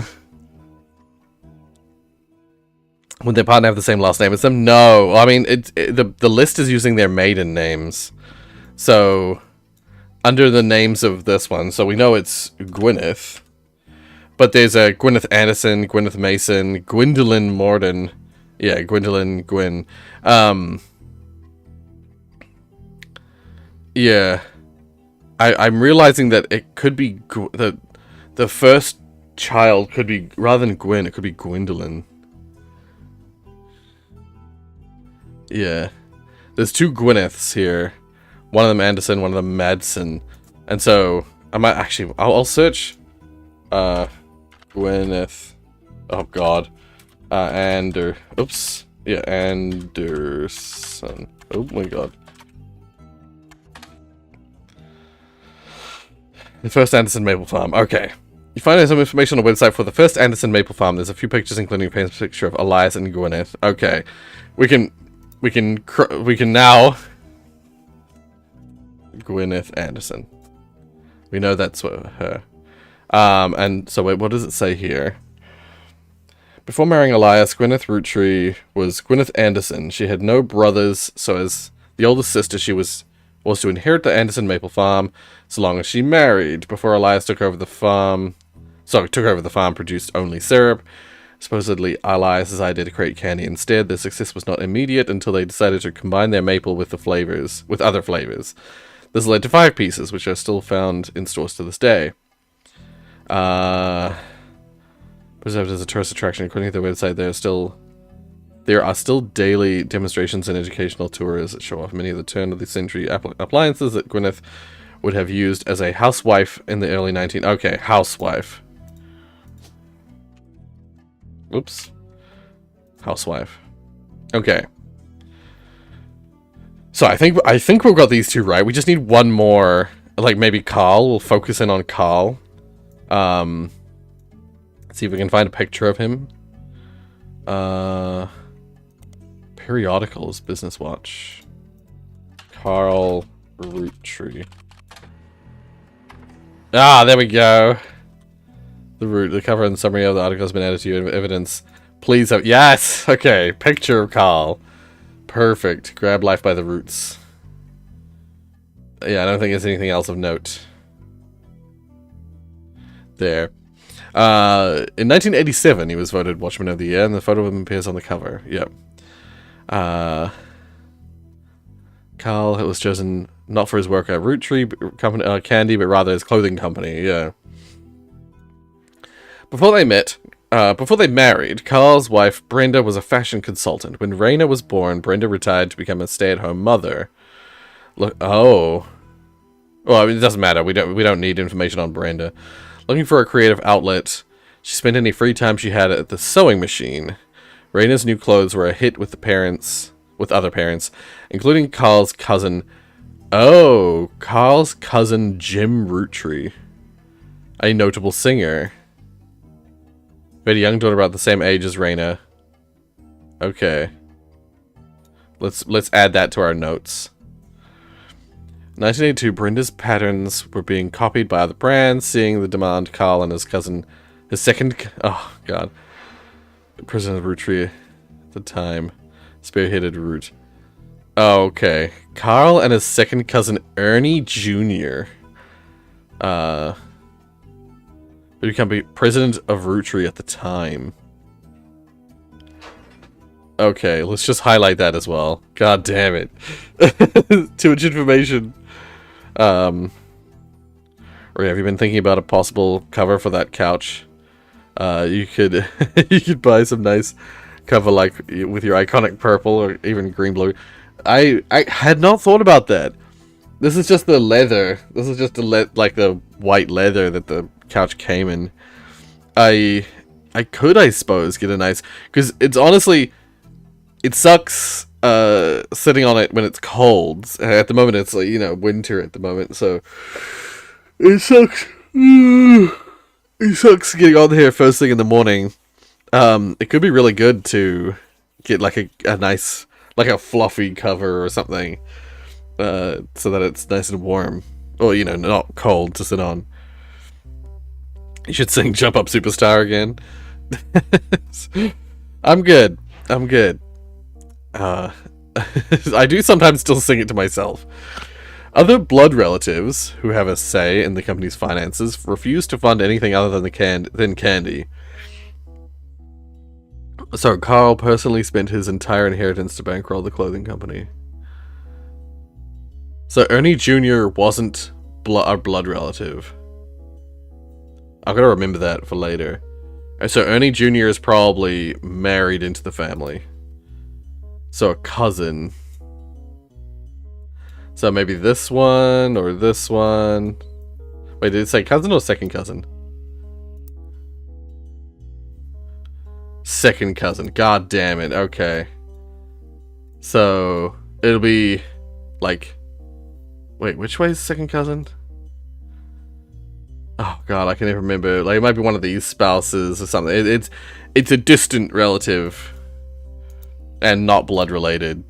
Would their partner have the same last name as them? No. I mean, the list is using their maiden names. So, under the names of this one, so we know it's Gwyneth. But there's a Gwyneth Anderson, Gwyneth Mason, Gwendolyn Morden. Yeah, Gwendolyn Gwyn. Yeah. I'm realizing that it could be... The first child could be... Rather than Gwen, it could be Gwendolyn. Yeah. There's two Gwyneths here. One of them Anderson, one of them Madsen. And so... I might actually... I'll search... Gwyneth... Oh, God. Oops. Yeah, Anderson. Oh, my God. The first Anderson Maple Farm. Okay. You find some information on the website for the first Anderson Maple Farm. There's a few pictures, including a picture of Elias and Gwyneth. Okay. We can now... Gwyneth Anderson. We know that's her. And so wait, what does it say here? Before marrying Elias, Gwyneth Roottrees was Gwyneth Anderson. She had no brothers, so as the oldest sister, she was to inherit the Anderson Maple Farm so long as she married. Before Elias took over the farm, produced only syrup. Supposedly, Elias's idea to create candy instead. Their success was not immediate until they decided to combine their maple with other flavors. This led to 5 pieces, which are still found in stores to this day. Preserved as a tourist attraction, according to their website, there are still daily demonstrations and educational tours that show off many of the turn-of-the-century appliances that Gwyneth would have used as a housewife in the early 19... Okay, housewife. Oops. Housewife. Okay. So I think we've got these two right. We just need one more. Like maybe Carl. We'll focus in on Carl. See if we can find a picture of him. Periodicals, Business Watch. Carl Roottrees. Ah, there we go. The cover and summary of the article has been added to your evidence. Please have... Yes! Okay, picture of Carl. Perfect. Grab life by the roots. Yeah, I don't think there's anything else of note. There. In 1987, he was voted Watchman of the Year, and the photo of him appears on the cover. Yep. Carl was chosen not for his work at Roottrees company, Candy, but rather his clothing company. Yeah. Before they married, Carl's wife Brenda was a fashion consultant. When Raina was born, Brenda retired to become a stay-at-home mother. Look, oh. Well, I mean, it doesn't matter. We don't need information on Brenda. Looking for a creative outlet, she spent any free time she had at the sewing machine. Raina's new clothes were a hit with other parents, including Carl's cousin. Oh, Carl's cousin Jim Roottrees, a notable singer. We had a young daughter about the same age as Raina. Okay. Let's add that to our notes. 1982, Brenda's patterns were being copied by other brands. Seeing the demand, Carl and his second... Oh, God. President of Roottrees at the time. Spearheaded Root. Oh, okay. Carl and his second cousin, Ernie Jr. Would become president of Roottrees at the time. Okay, let's just highlight that as well. God damn it. Too much information. Or have you been thinking about a possible cover for that couch? You could you could buy some nice cover like with your iconic purple or even green blue. I had not thought about that. This is just the leather. This is just like the white leather that the couch came in. I could, I suppose, get a nice, because it's honestly, it sucks sitting on it when it's cold. At the moment it's like, you know, winter at the moment, so it sucks. It sucks getting on here first thing in the morning. It could be really good to get like a nice, like a fluffy cover or something, so that it's nice and warm, or you know, not cold to sit on. You should sing "Jump Up Superstar" again. I'm good. I'm good. I do sometimes still sing it to myself. Other blood relatives who have a say in the company's finances refuse to fund anything other than candy. So Carl personally spent his entire inheritance to bankroll the clothing company. So Ernie Jr. wasn't a blood relative. I've got to remember that for later. So Ernie Jr. is probably married into the family. So a cousin. So maybe this one or this one. Wait, did it say cousin or second cousin? Second cousin. God damn it. Okay. So it'll be like... Wait, which way is second cousin? Oh god, I can never remember. Like, it might be one of these spouses or something. It's a distant relative. And not blood related.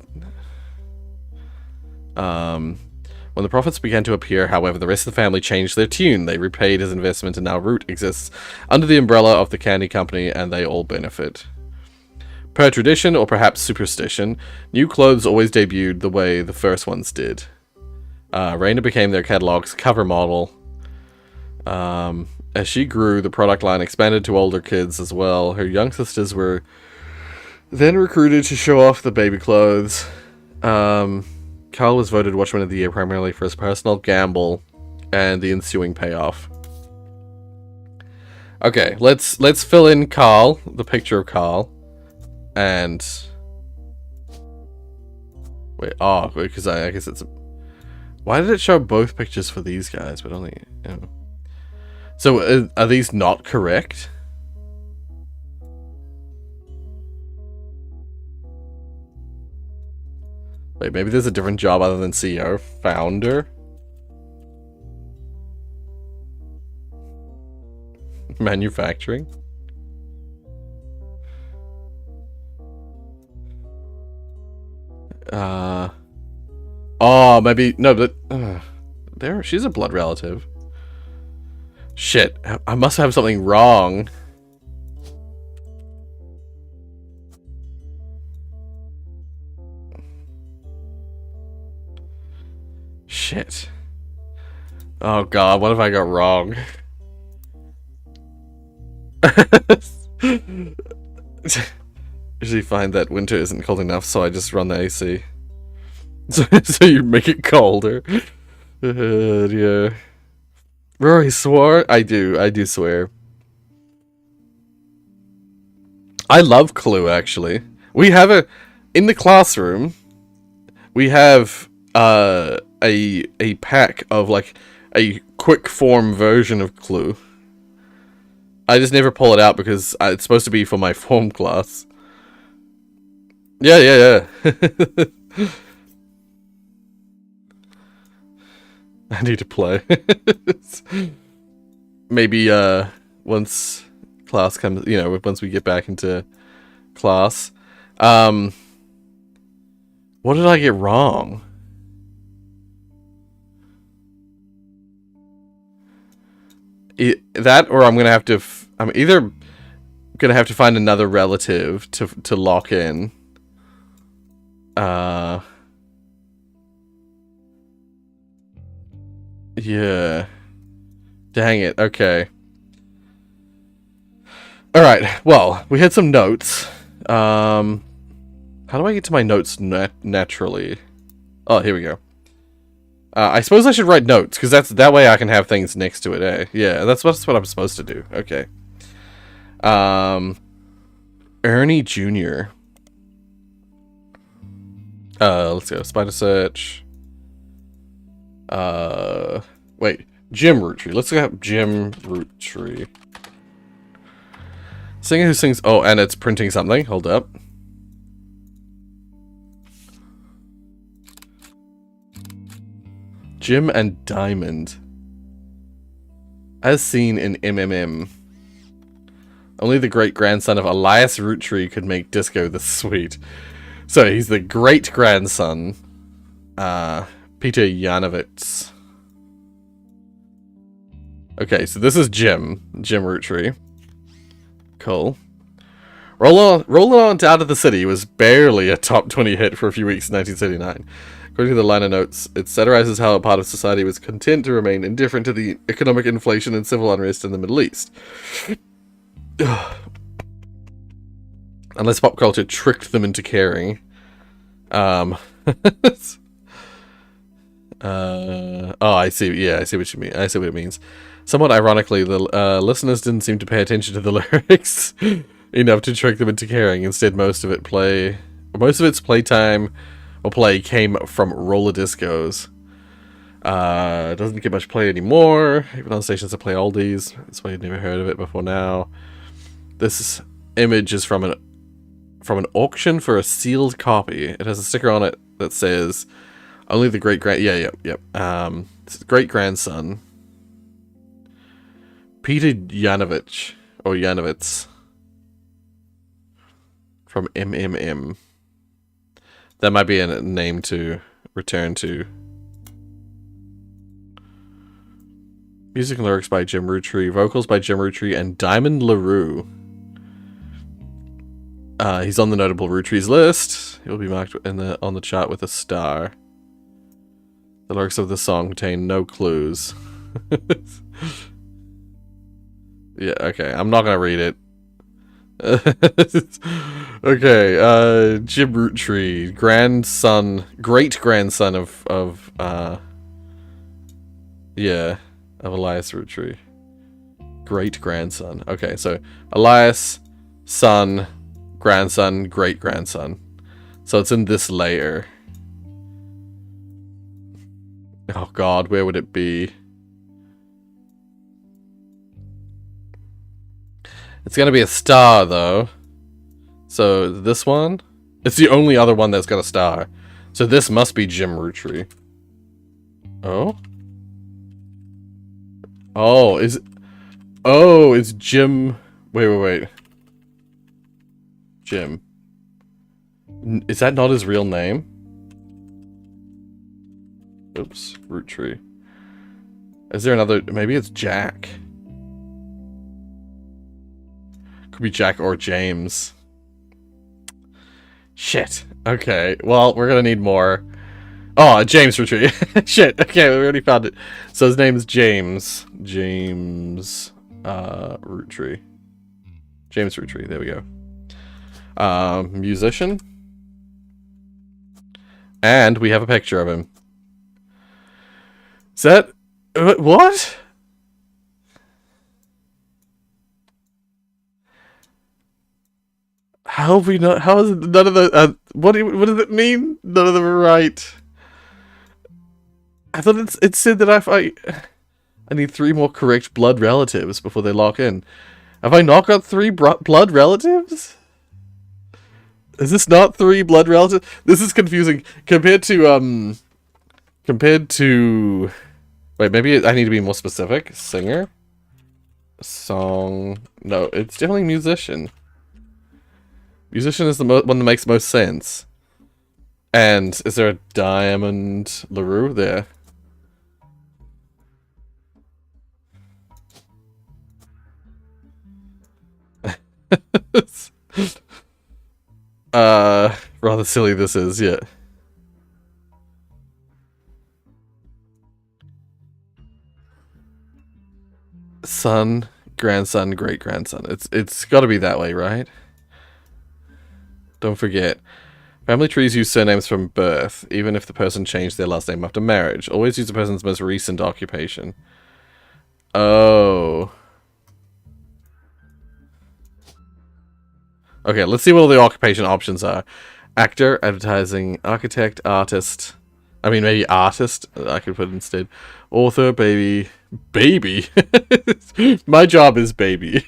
When the profits began to appear, however, the rest of the family changed their tune. They repaid his investment and now Root exists under the umbrella of the candy company and they all benefit. Per tradition, or perhaps superstition, new clothes always debuted the way the first ones did. Raina became their catalog's cover model. As she grew, the product line expanded to older kids as well. Her young sisters were then recruited to show off the baby clothes. Carl was voted Watchman of the Year primarily for his personal gamble and the ensuing payoff. Okay, let's fill in Carl, the picture of Carl, and wait, because I guess it's. Why did it show both pictures for these guys, but only? You know. So are these not correct? Wait, maybe there's a different job other than CEO. Founder? Manufacturing? Oh, maybe... No, but... there, she's a blood relative. Shit, I must have something wrong. Shit. Oh god, what have I got wrong? Usually find that winter isn't cold enough, so I just run the AC. So you make it colder. Yeah. Rory swore? I do swear. I love Clue, actually. We have in the classroom, we have a pack of like a quick form version of Clue. I just never pull it out because it's supposed to be for my form class. Yeah. I need to play. Maybe once class comes, once we get back into class. What did I get wrong? That, or I'm gonna have to. I'm either gonna have to find another relative to lock in. Yeah. Dang it. Okay. All right. Well, we had some notes. How do I get to my notes naturally? Oh, here we go. I suppose I should write notes, because that way I can have things next to it, eh? Yeah, that's what I'm supposed to do. Okay. Ernie Jr. Let's go. Spider search. Wait. Jim Roottrees. Let's look up Jim Roottrees. Singer who sings... Oh, and it's printing something. Hold up. Jim and Diamond. As seen in MMM. Only the great-grandson of Elias Roottrees could make disco this sweet. So, he's the great-grandson. Peter Yanovitz. Okay, so this is Jim Roottrees. Cool. Rolling On Out of the City was barely a top 20 hit for a few weeks in 1979. According to the liner notes, it satirizes how a part of society was content to remain indifferent to the economic inflation and civil unrest in the Middle East. Unless pop culture tricked them into caring. Oh, I see. Yeah, I see what you mean. I see what it means. Somewhat ironically, the listeners didn't seem to pay attention to the lyrics enough to trick them into caring. Instead, most of its playtime or play came from roller discos. It doesn't get much play anymore, even on stations that play oldies. That's why you'd never heard of it before now. This image is from an auction for a sealed copy. It has a sticker on it that says, "Only the great-grandson, Peter Yanovitz from MMM." That might be a name to return to. Music and lyrics by Jim Roottrees, vocals by Jim Roottrees and Diamond LaRue. He's on the notable Roottrees list. He'll be marked on the chart with a star. The lyrics of the song contain no clues. Yeah, okay. I'm not gonna read it. Okay, Jim Roottrees, great-grandson of Elias Roottrees. Great-grandson. Okay, so Elias, son, grandson, great-grandson. So it's in this layer. Oh god, where would it be? It's gonna be a star, though. So, this one? It's the only other one that's got a star. So this must be Jim Roottrees. Oh? Oh, it's Jim... Wait. Jim. Is that not his real name? Oops, Roottrees. Is there another... Maybe it's Jack. Could be Jack or James. Shit. Okay, well, we're gonna need more. Oh, James Roottrees. Shit, okay, we already found it. So his name is James. Roottrees. James Roottrees, there we go. Musician. And we have a picture of him. Is that... what? How have we not... How is it none of the... what does it mean? None of them are right. I thought it said that I need 3 more correct blood relatives before they lock in. Have I not got 3 blood relatives? Is this not 3 blood relatives? This is confusing. Compared to... Wait, maybe I need to be more specific. Singer? Song... No, it's definitely musician. Musician is the one that makes most sense. And is there a Diamond LaRue there? Rather silly this is, yeah. Son, grandson, great-grandson. It's gotta be that way, right? Don't forget. Family trees use surnames from birth, even if the person changed their last name after marriage. Always use the person's most recent occupation. Oh. Okay, let's see what all the occupation options are. Actor, advertising, architect, artist. I mean, maybe artist, I could put instead. Author, baby. Baby? My job is baby.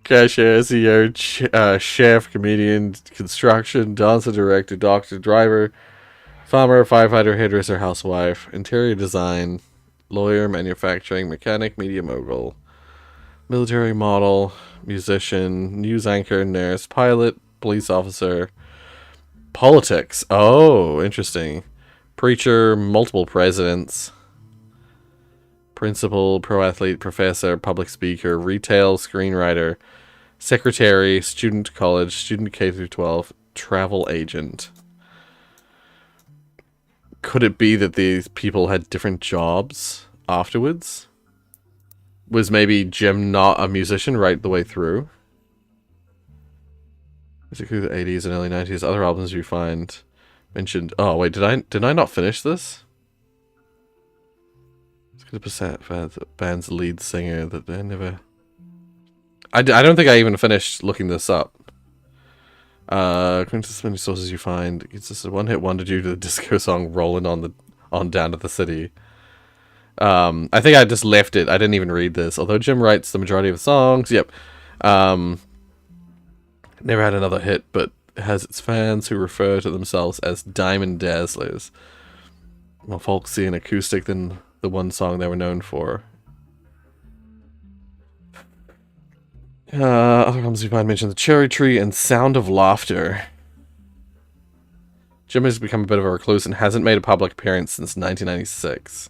Cashier, SEO, chef, comedian, construction, dancer, director, doctor, driver, farmer, firefighter, hairdresser, housewife, interior design, lawyer, manufacturing, mechanic, media mogul, military model, musician, news anchor, nurse, pilot, police officer, politics. Oh, interesting. Preacher, multiple presidents. principal, pro athlete, professor, public speaker, retail, screenwriter, secretary, student college, student K through 12, travel agent. Could it be that these people had different jobs afterwards? Was maybe Jim not a musician right the way through? Particularly the 80s and early 90s. Other albums you find mentioned. Oh wait, did I not finish this? It's 50% for the band's lead singer that they never. I don't think I even finished looking this up. According to so many sources you find, it's just a one-hit wonder due to the disco song "Rolling on Down to the City." I think I just left it. I didn't even read this. Although Jim writes the majority of the songs. Yep. Never had another hit, but has its fans who refer to themselves as Diamond Dazzlers. More folksy and acoustic than the one song they were known for. Other albums you find mention The Cherry Tree and Sound of Laughter. Jim has become a bit of a recluse and hasn't made a public appearance since 1996.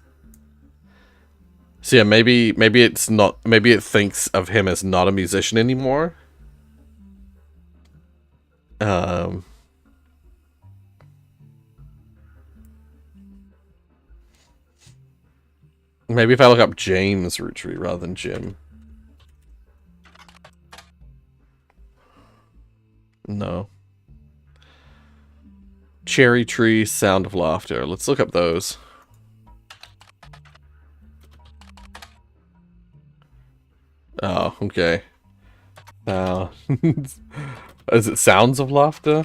So yeah, maybe it's not. Maybe it thinks of him as not a musician anymore. Maybe if I look up James Roottrees rather than Jim. No. Cherry Tree, Sound of Laughter. Let's look up those. Oh, okay. Is it Sounds of Laughter?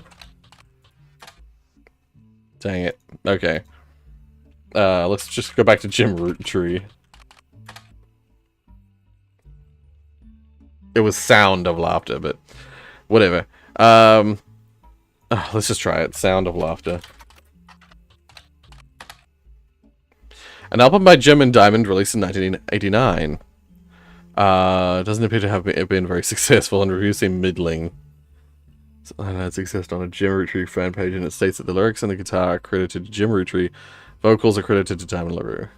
Dang it. Okay. Let's just go back to Jim Roottrees. It was Sound of Laughter, but whatever. Let's just try it. Sound of Laughter. An album by Jim and Diamond released in 1989. Doesn't appear to have been very successful, and reviews seem middling. It exists on a Jim Roottrees fan page, and it states that the lyrics and the guitar are credited to Jim Roottrees, vocals are credited to Diamond LaRue.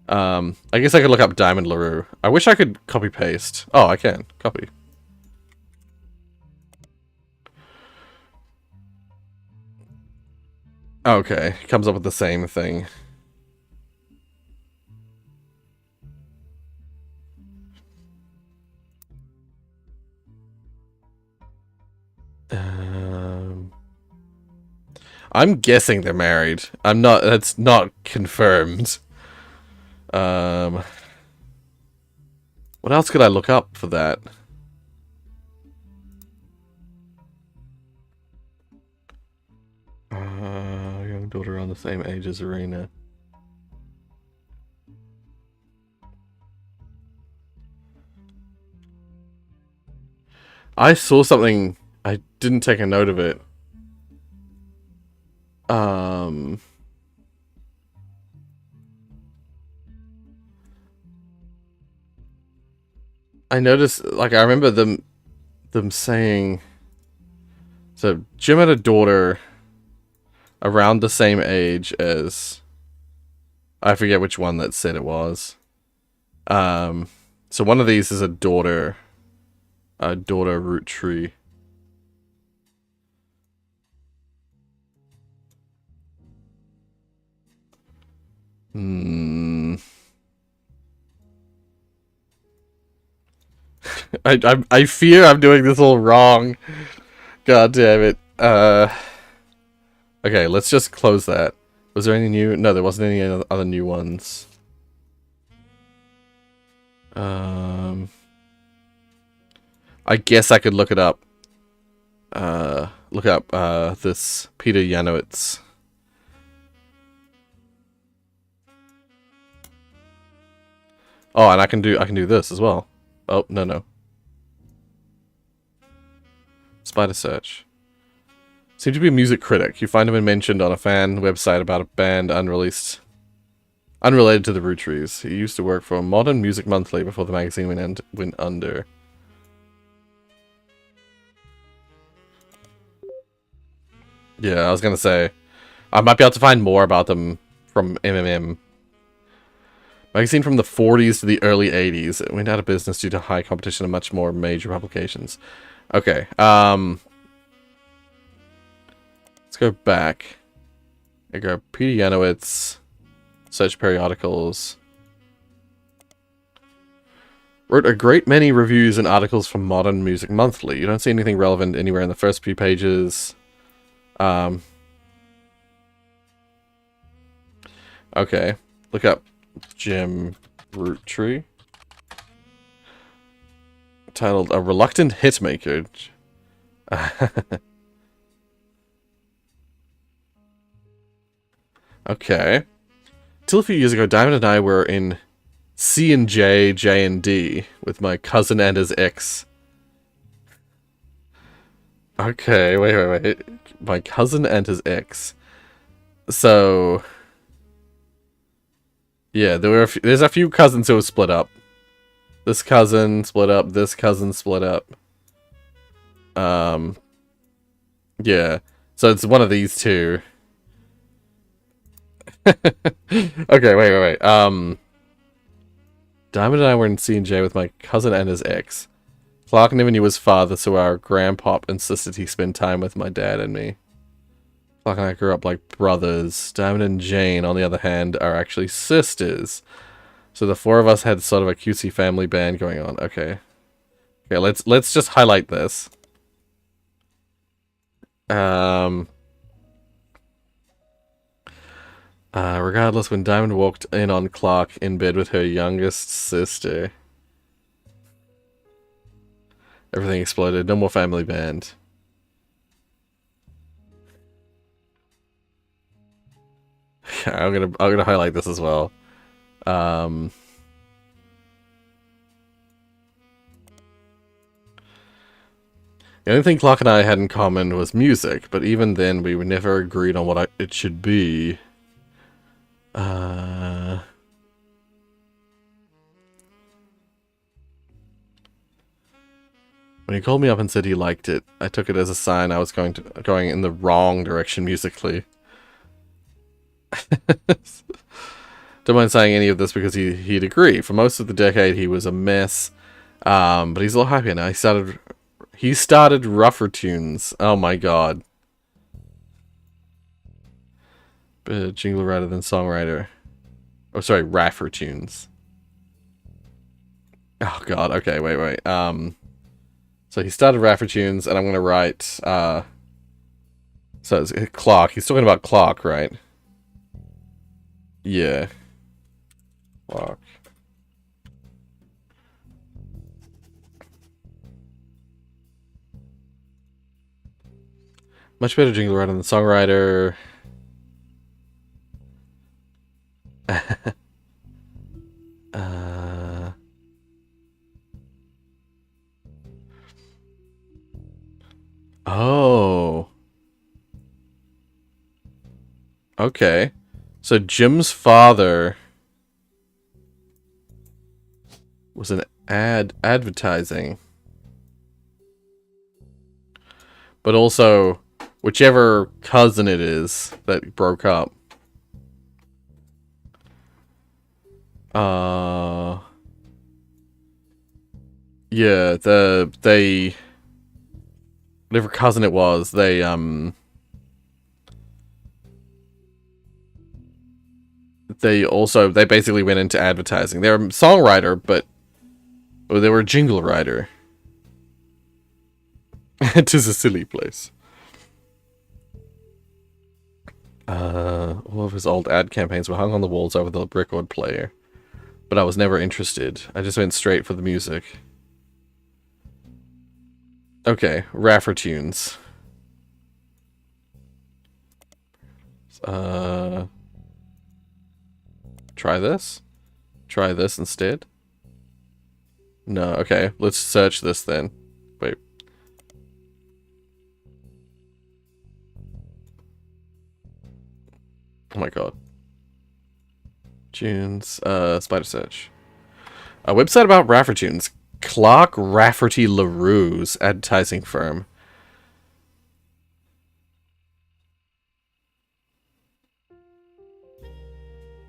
I guess I could look up Diamond LaRue. I wish I could copy paste. Oh, I can. Copy. Okay, comes up with the same thing. I'm guessing they're married. I'm not. That's not confirmed. What else could I look up for that? Young daughter around the same age as Arena. I saw something. I didn't take a note of it. I noticed, like, I remember them saying, so Jim had a daughter around the same age as, I forget which one that said it was. So one of these is a daughter Roottrees. I fear I'm doing this all wrong. God damn it. Okay, let's just close that. Was there any new? No, there wasn't any other new ones. I guess I could look it up. Look up this Peter Yanowitz. Oh, and I can do this as well. Oh, no. Spider search. Seemed to be a music critic. You find him mentioned on a fan website about a band unrelated to the Roottrees. He used to work for Modern Music Monthly before the magazine went under. Yeah, I was gonna say, I might be able to find more about them from MMM. Magazine from the 40s to the early 80s. It went out of business due to high competition and much more major publications. Okay, let's go back. I go Peter Yanowitz, search periodicals. Wrote a great many reviews and articles for Modern Music Monthly. You don't see anything relevant anywhere in the first few pages. Okay, look up Jim Roottrees. Titled A Reluctant Hitmaker. Okay. Till a few years ago, Diamond and I were in C&J, J&D with my cousin and his ex. Okay, wait. My cousin and his ex. So, yeah, there's a few cousins who have split up. This cousin split up, this cousin split up. Yeah. So it's one of these two. Okay, wait. Diamond and I were in C&J with my cousin and his ex. Clark never knew his father, so our grandpop insisted he spend time with my dad and me. Clark and I grew up like brothers. Diamond and Jane, on the other hand, are actually sisters. So the four of us had sort of a cutesy family band going on. Okay. Okay, let's just highlight this. Regardless, when Diamond walked in on Clark in bed with her youngest sister, everything exploded. No more family band. Yeah, I'm gonna highlight this as well. The only thing Clark and I had in common was music, but even then we never agreed on what it should be. When he called me up and said he liked it, I took it as a sign I was going in the wrong direction musically. Don't mind saying any of this because he'd agree. For most of the decade he was a mess, but he's a lot happier now. He started Rougher Tunes. Oh my god. Jingle rather than songwriter. Oh, sorry, Raffer Tunes. Oh god, okay, wait. So he started Raffer Tunes, and I'm gonna write, so it's Clark. He's talking about Clark, right? Yeah. Clark. Much better jingle writer than songwriter. Oh. Okay. So Jim's father was an advertising. But also, whichever cousin it is that broke up. Yeah, whatever cousin it was, they basically went into advertising. They're a songwriter, but they were a jingle writer. It is a silly place. All of his old ad campaigns were hung on the walls over the record player. But I was never interested. I just went straight for the music. Okay, Raffer Tunes. Try this? Try this instead? No, okay. Let's search this then. Wait. Oh my god. Tunes, spider search. A website about Raffer Tunes. Clark Rafferty LaRue's advertising firm.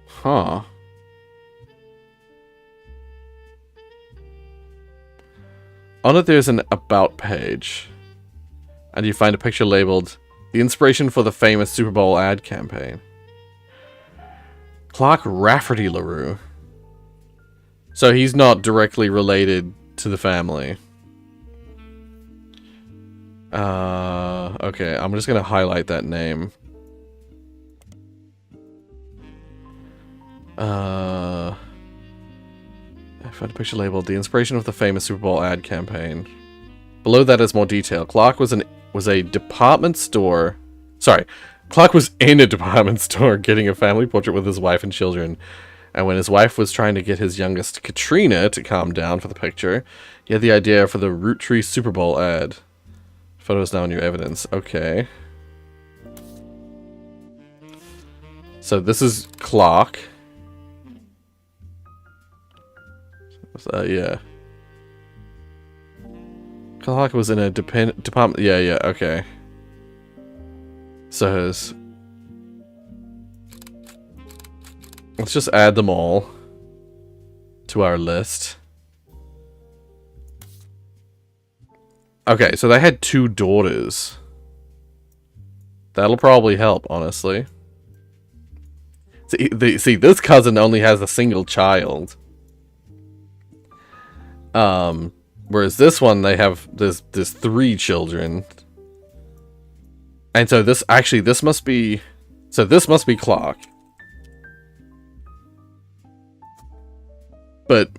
Huh. On it, there's an About page. And you find a picture labeled, the inspiration for the famous Super Bowl ad campaign. Clark Rafferty LaRue. So he's not directly related to the family. Okay, I'm just gonna highlight that name. I found a picture labeled, the inspiration of the famous Super Bowl ad campaign. Below that is more detail. Clark was a department store... Sorry. Clark was in a department store getting a family portrait with his wife and children. And when his wife was trying to get his youngest, Katrina, to calm down for the picture, he had the idea for the Roottrees Super Bowl ad. Photos now in your evidence. Okay. So this is Clark. Yeah. Clark was in a department... Yeah, okay. So his... Let's just add them all to our list. Okay, so they had 2 daughters. That'll probably help, honestly. See, this cousin only has a single child. Whereas this one, there's 3 children. And so this must be Clark. But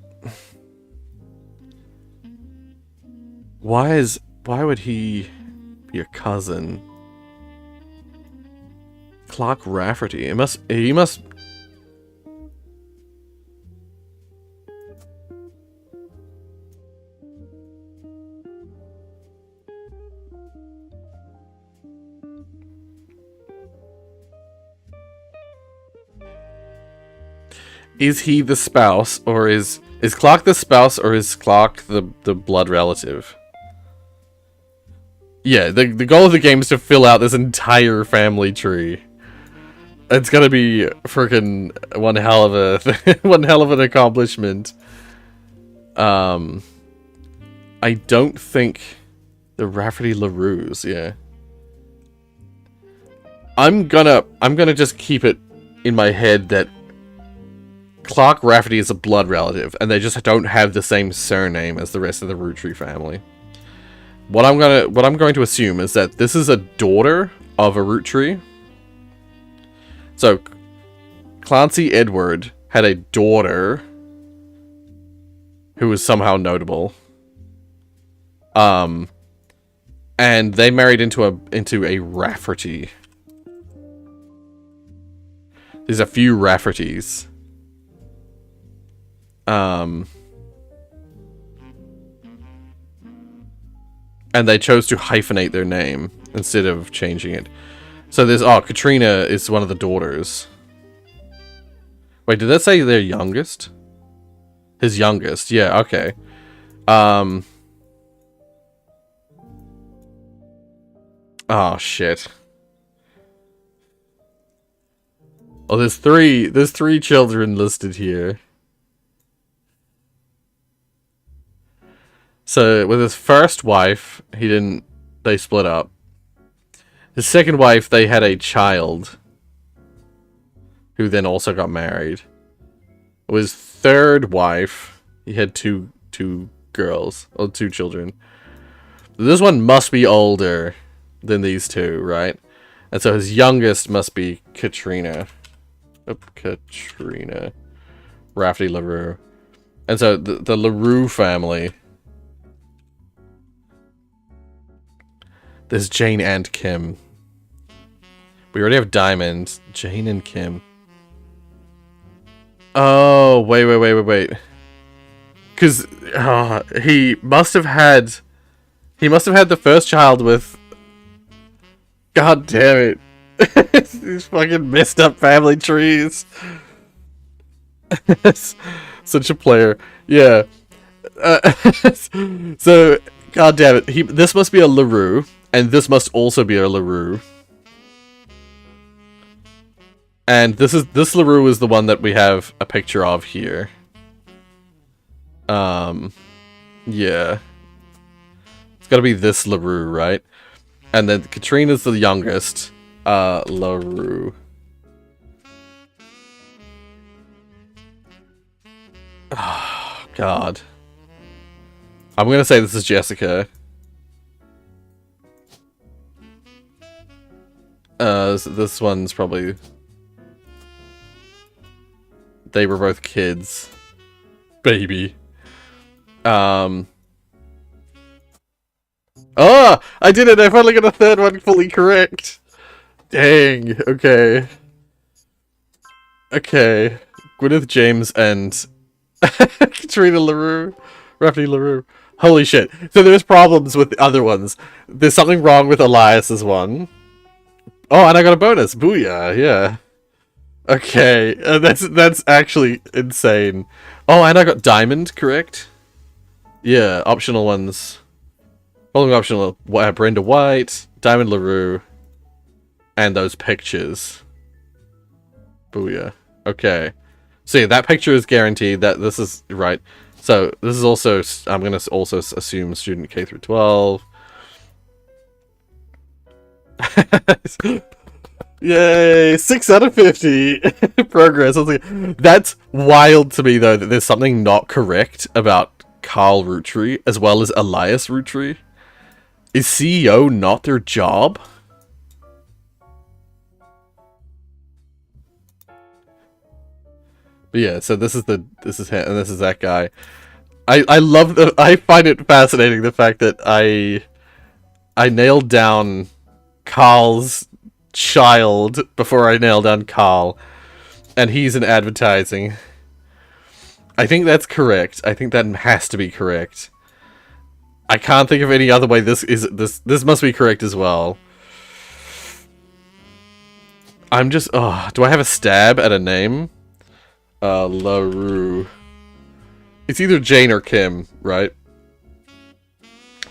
why would he be a cousin? Clark Rafferty. He must. Is he the spouse, or is Clark the spouse, or is Clark the blood relative? Yeah, the goal of the game is to fill out this entire family tree. It's gonna be freaking one hell of an accomplishment. I don't think the Rafferty LaRues, yeah. I'm gonna just keep it in my head that Clark Rafferty is a blood relative, and they just don't have the same surname as the rest of the Roottrees family. What I'm going to assume is that this is a daughter of a Roottrees. So Clancy Edward had a daughter who was somehow notable. And they married into a Rafferty. There's a few Rafferties. And they chose to hyphenate their name instead of changing it. So there's... Oh, Katrina is one of the daughters. Wait, did that say their youngest? His youngest, yeah, okay. Oh, shit. Oh, there's three children listed here. So, with his first wife, they split up. His second wife, they had a child, who then also got married. With his third wife, he had two girls, or 2 children. This one must be older than these 2, right? And so his youngest must be Katrina. Katrina Rafferty LaRue. And so the LaRue family... There's Jane and Kim. We already have Diamond. Jane and Kim. Oh, wait. Because he must have had the first child with... God damn it. These fucking messed up family trees. Such a player. Yeah. So, god damn it. This must be a LaRue. And this must also be a LaRue. And this LaRue is the one that we have a picture of here. Yeah. It's gotta be this LaRue, right? And then Katrina's the youngest. LaRue. Oh, God. I'm gonna say this is Jessica. This one's probably... They were both kids. Baby. Oh! I did it! I finally got a third one fully correct! Dang, okay. Okay. Gwyneth James and Katrina LaRue. Rafferty LaRue. Holy shit. So there's problems with the other ones. There's something wrong with Elias's one. Oh, and I got a bonus. Booyah, yeah. Okay, that's actually insane. Oh, and I got Diamond, correct? Yeah, optional ones. Following optional, Brenda White, Diamond LaRue, and those pictures. Booyah. Okay. So yeah, that picture is guaranteed. That this is right. So this is also, I'm gonna also assume student K through 12. Yay! 6 out of 50 progress. I was like, that's wild to me though that there's something not correct about Carl Roottrees as well as Elias Roottrees. Is CEO not their job? But yeah, so this is him and this is that guy. I find it fascinating the fact that I nailed down Carl's child before I nailed down Carl, and he's in advertising. I think that's correct. I think that has to be correct. I can't think of any other way. This must be correct as well. I'm just do I have a stab at a name? LaRue. It's either Jane or Kim, right?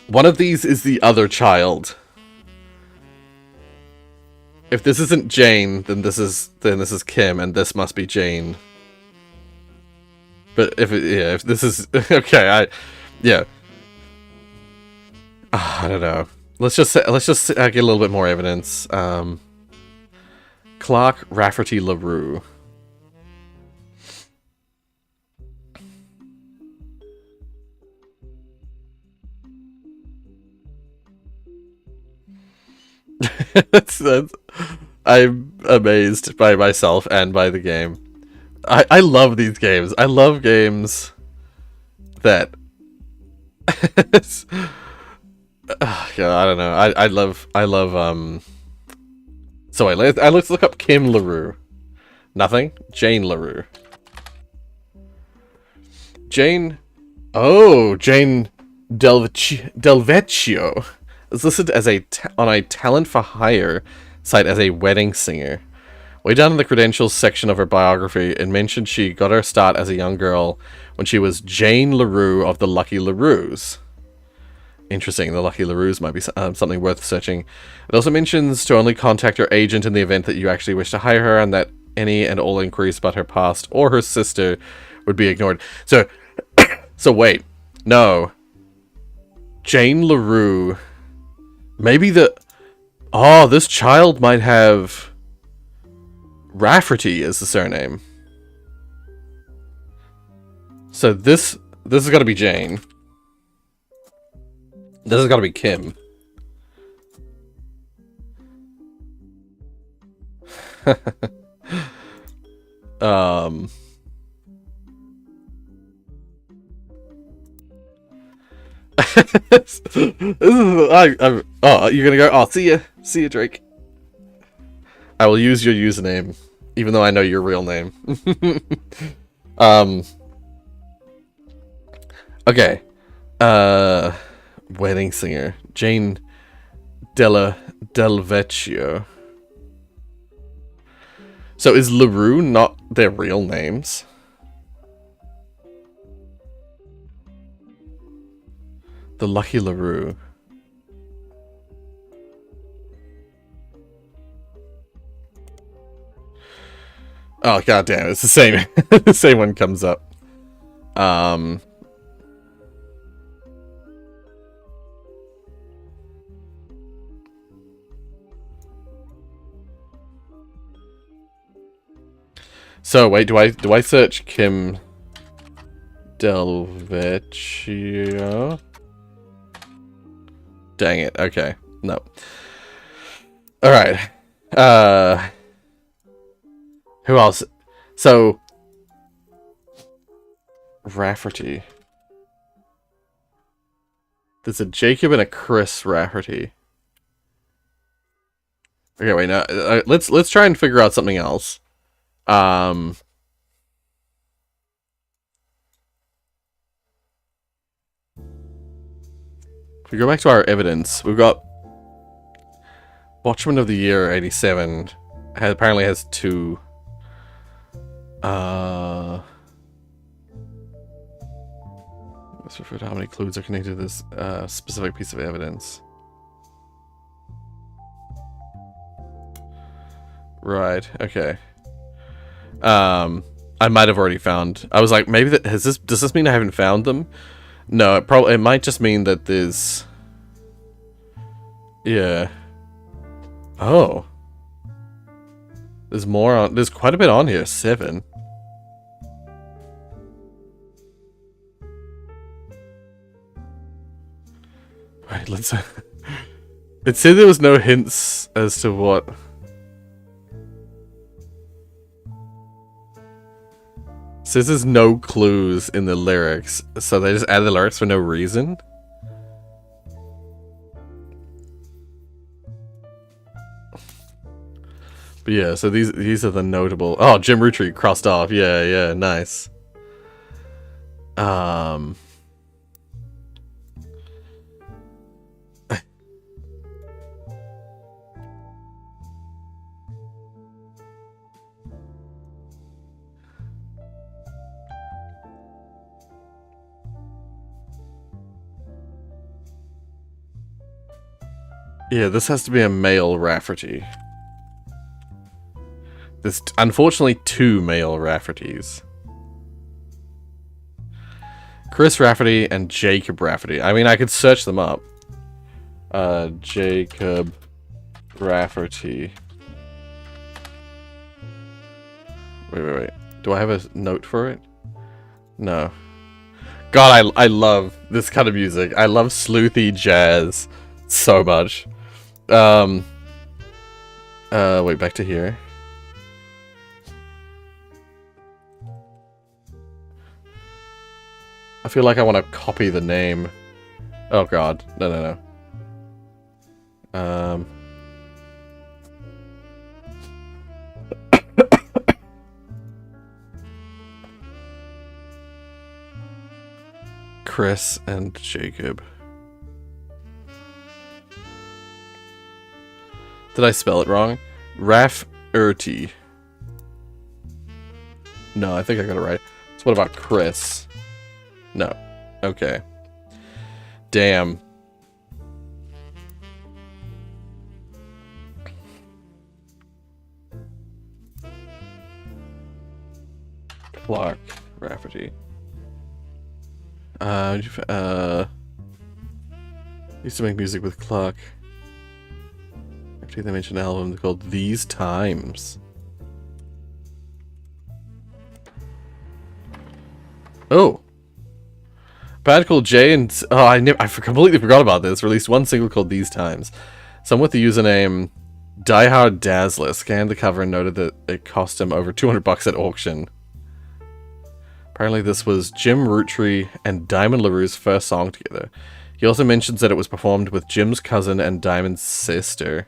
One of these is the other child. If this isn't Jane, then this is Kim, and this must be Jane. But if this is okay, yeah. I don't know. Let's just get a little bit more evidence. Clark Rafferty LaRue. I'm amazed by myself and by the game. I love these games. I love games that yeah, I don't know. I love so let's look up Kim LaRue. Nothing? Jane LaRue. Jane Delvecchio is listed as on a talent for hire site as a wedding singer. Way down in the credentials section of her biography, it mentioned she got her start as a young girl when she was Jane LaRue of the Lucky LaRues. Interesting, the Lucky LaRues might be something worth searching. It also mentions to only contact her agent in the event that you actually wish to hire her, and that any and all inquiries about her past or her sister would be ignored. So, wait. No. Jane LaRue. Maybe this child might have Rafferty as the surname. So this has got to be Jane. This has got to be Kim. This is, you're gonna go. Oh, see ya, Drake. I will use your username, even though I know your real name. Okay. Wedding singer Jane Delvecchio. So is LaRue not their real names? The Lucky LaRue. Oh god damn, it's the same. The same one comes up. So wait, do I search Kim Delvecchio? Dang it. Okay. No. All right. Who else? So Rafferty. There's a Jacob and a Chris Rafferty. Okay, wait. Now let's try and figure out something else. If we go back to our evidence, we've got Watchman of the Year 87 apparently has 2. Let's refer to how many clues are connected to this specific piece of evidence. Right. Okay. I might have already found. I was like, maybe that does this mean I haven't found them? No, it might just mean that there's. Yeah. Oh. There's more on. There's quite a bit on here. 7. Right. Let's. It said there was no hints as to what. Says there's no clues in the lyrics, so they just added the lyrics for no reason. But yeah, so these are the notable. Oh, Jim Roottrees crossed off. Yeah, yeah, nice. Yeah, this has to be a male Rafferty. There's unfortunately 2 male Raffertys. Chris Rafferty and Jacob Rafferty. I mean, I could search them up. Jacob Rafferty. Wait. Do I have a note for it? No. God, I love this kind of music. I love sleuthy jazz so much. Wait, back to here. I feel like I want to copy the name. Oh god. No. Chris and Jacob. Did I spell it wrong? Rafferty. No, I think I got it right. So what about Chris? No. Okay. Damn. Clark Rafferty. Used to make music with Clark. After they mentioned an album called These Times. Oh. Band called Jay and I completely forgot about this. Released one single called These Times. Some with the username Diehard Dazzler scanned the cover and noted that it cost him over $200 at auction. Apparently this was Jim Roottrees and Diamond LaRue's first song together. He also mentions that it was performed with Jim's cousin and Diamond's sister.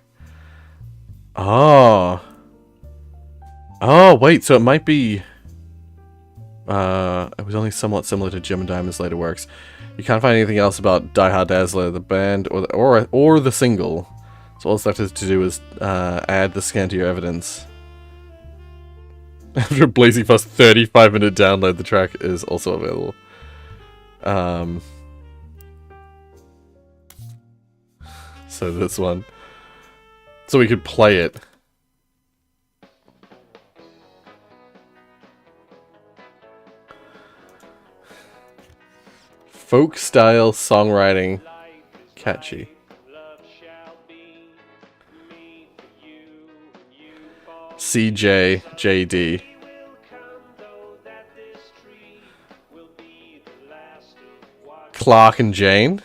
Oh. Oh, wait, so it might be... it was only somewhat similar to Jim and Diamond's later works. You can't find anything else about Die Hard Dazzler, the band, or the single. So all that's left to do is add the scan to your evidence. After a blazing fast 35-minute download, the track is also available. So this one. So we could play it. Folk style songwriting. Catchy. CJ JD. Clark and Jane.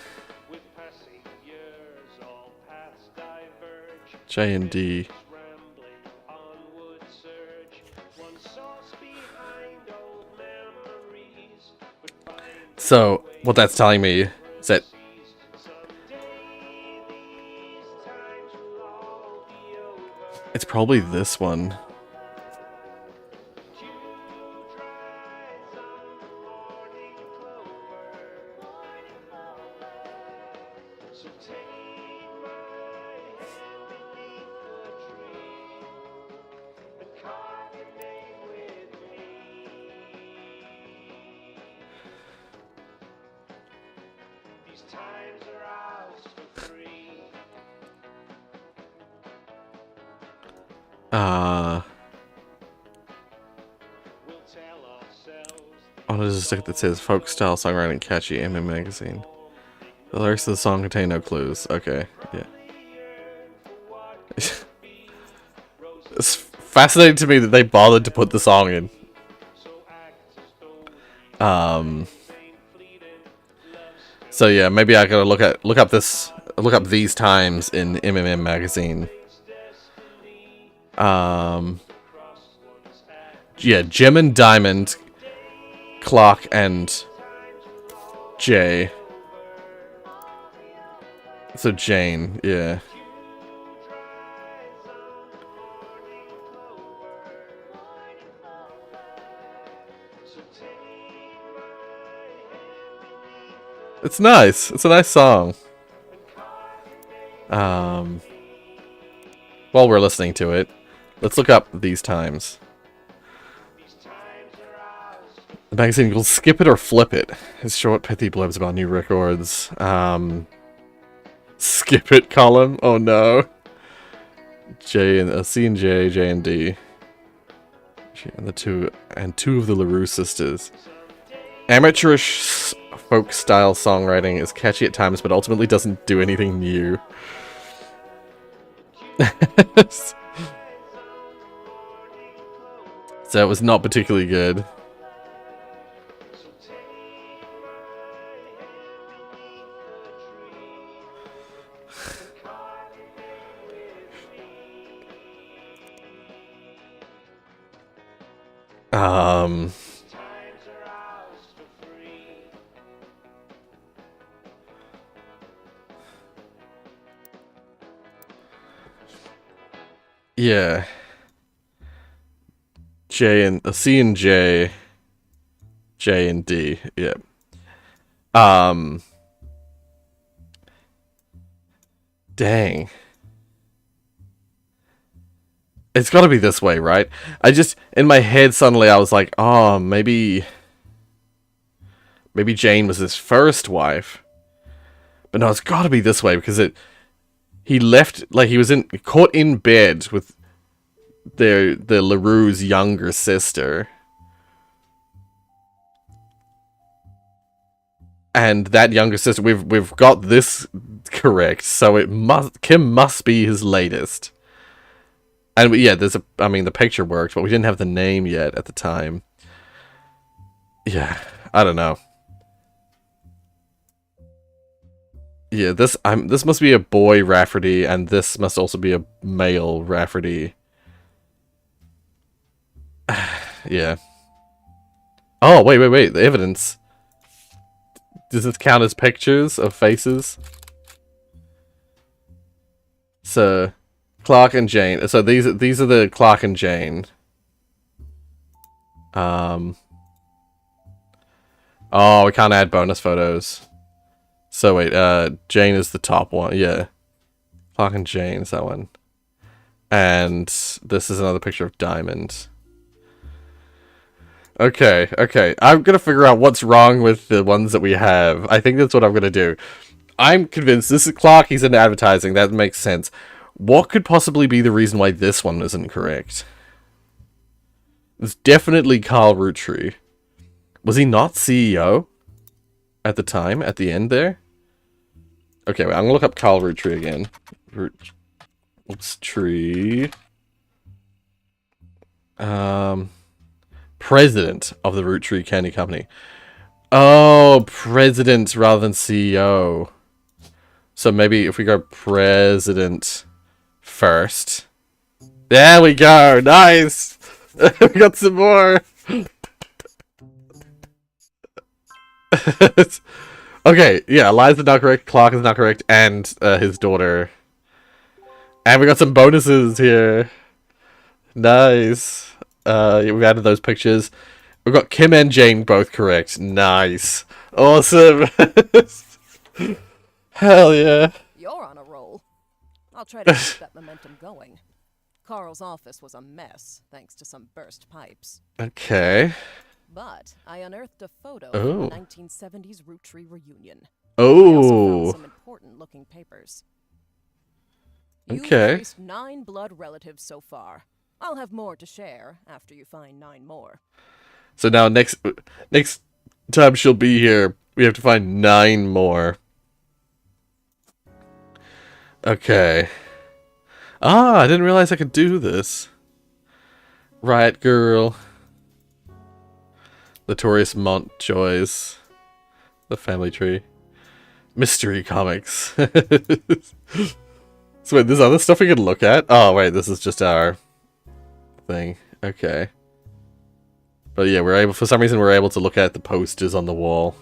J and D. So, what that's telling me is that it's probably this one. Oh, there's a stick that says folk style songwriting catchy MM magazine. The lyrics of the song contain no clues. Okay, yeah. It's fascinating to me that they bothered to put the song in. So yeah, maybe I gotta look up these times in MMM magazine. Yeah, Gem and Diamond, Clark and Jay. So Jane, yeah. It's nice. It's a nice song. While we're listening to it, let's look up these times. The magazine will skip it or flip it. It's short, pithy blurbs about new records. Skip it column. Oh no. C and J, J and D. And two of the LaRue sisters. Amateurish folk style songwriting is catchy at times, but ultimately doesn't do anything new. So it was not particularly good. Yeah. C and J, J and D. Yeah. Dang. It's got to be this way, right? In my head suddenly I was like, oh, maybe Jane was his first wife. But no, it's got to be this way because he left, like he was caught in bed with the LaRue's younger sister. And that younger sister, we've got this correct, so Kim must be his latest. And yeah, the picture worked, but we didn't have the name yet at the time. Yeah, I don't know. Yeah, this must be a boy Rafferty, and this must also be a male Rafferty. Yeah. Oh, wait, the evidence. Does this count as pictures of faces? So, Clark and Jane. So these are the Clark and Jane. Oh, we can't add bonus photos. So wait, Jane is the top one. Yeah. Clark and Jane is that one. And this is another picture of Diamond. Okay. I'm gonna figure out what's wrong with the ones that we have. I think that's what I'm gonna do. I'm convinced this is Clark, he's in advertising, that makes sense. What could possibly be the reason why this one isn't correct? It's definitely Carl Roottrees. Was he not CEO at the time, at the end there? Okay, wait, I'm gonna look up Carl Roottrees again. Roottrees. President of the Roottrees Candy Company. Oh, president rather than CEO. So maybe if we go president first. There we go. Nice. We got some more. Okay, yeah, Eliza's not correct, Clark is not correct, and his daughter. And we got some bonuses here. Nice. We've added those pictures. We've got Kim and Jane both correct. Nice. Awesome. Hell yeah. You're on a roll. I'll try to keep that momentum going. Carl's office was a mess, thanks to some burst pipes. Okay. But I unearthed a photo Oh. from the 1970s Roottrees reunion. I Oh. also found some important-looking papers. You've Okay. traced 9 blood relatives so far. I'll have more to share after you find 9 more. So now next time she'll be here, we have to find 9 more. Okay. Ah, I didn't realize I could do this. Riot Girl. Notorious Montjoys. The Family Tree. Mystery Comics. So wait, there's other stuff we could look at? Oh wait, this is just our thing. Okay. But yeah, for some reason we're able to look at the posters on the wall.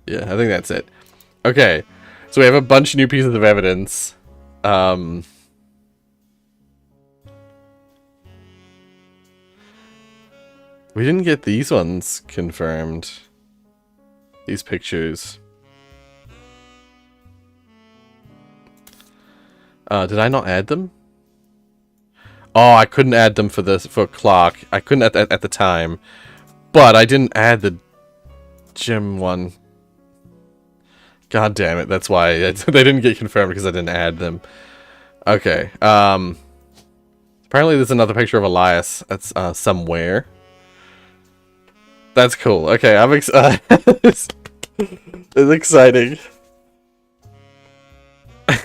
Yeah, I think that's it. Okay. So we have a bunch of new pieces of evidence. We didn't get these ones confirmed. These pictures. Did I not add them? Oh, I couldn't add them for Clark. I couldn't at the time. But I didn't add the Jim one. God damn it, that's why they didn't get confirmed because I didn't add them. Okay. Apparently there's another picture of Elias. That's somewhere. That's cool. Okay, I'm excited. It's exciting.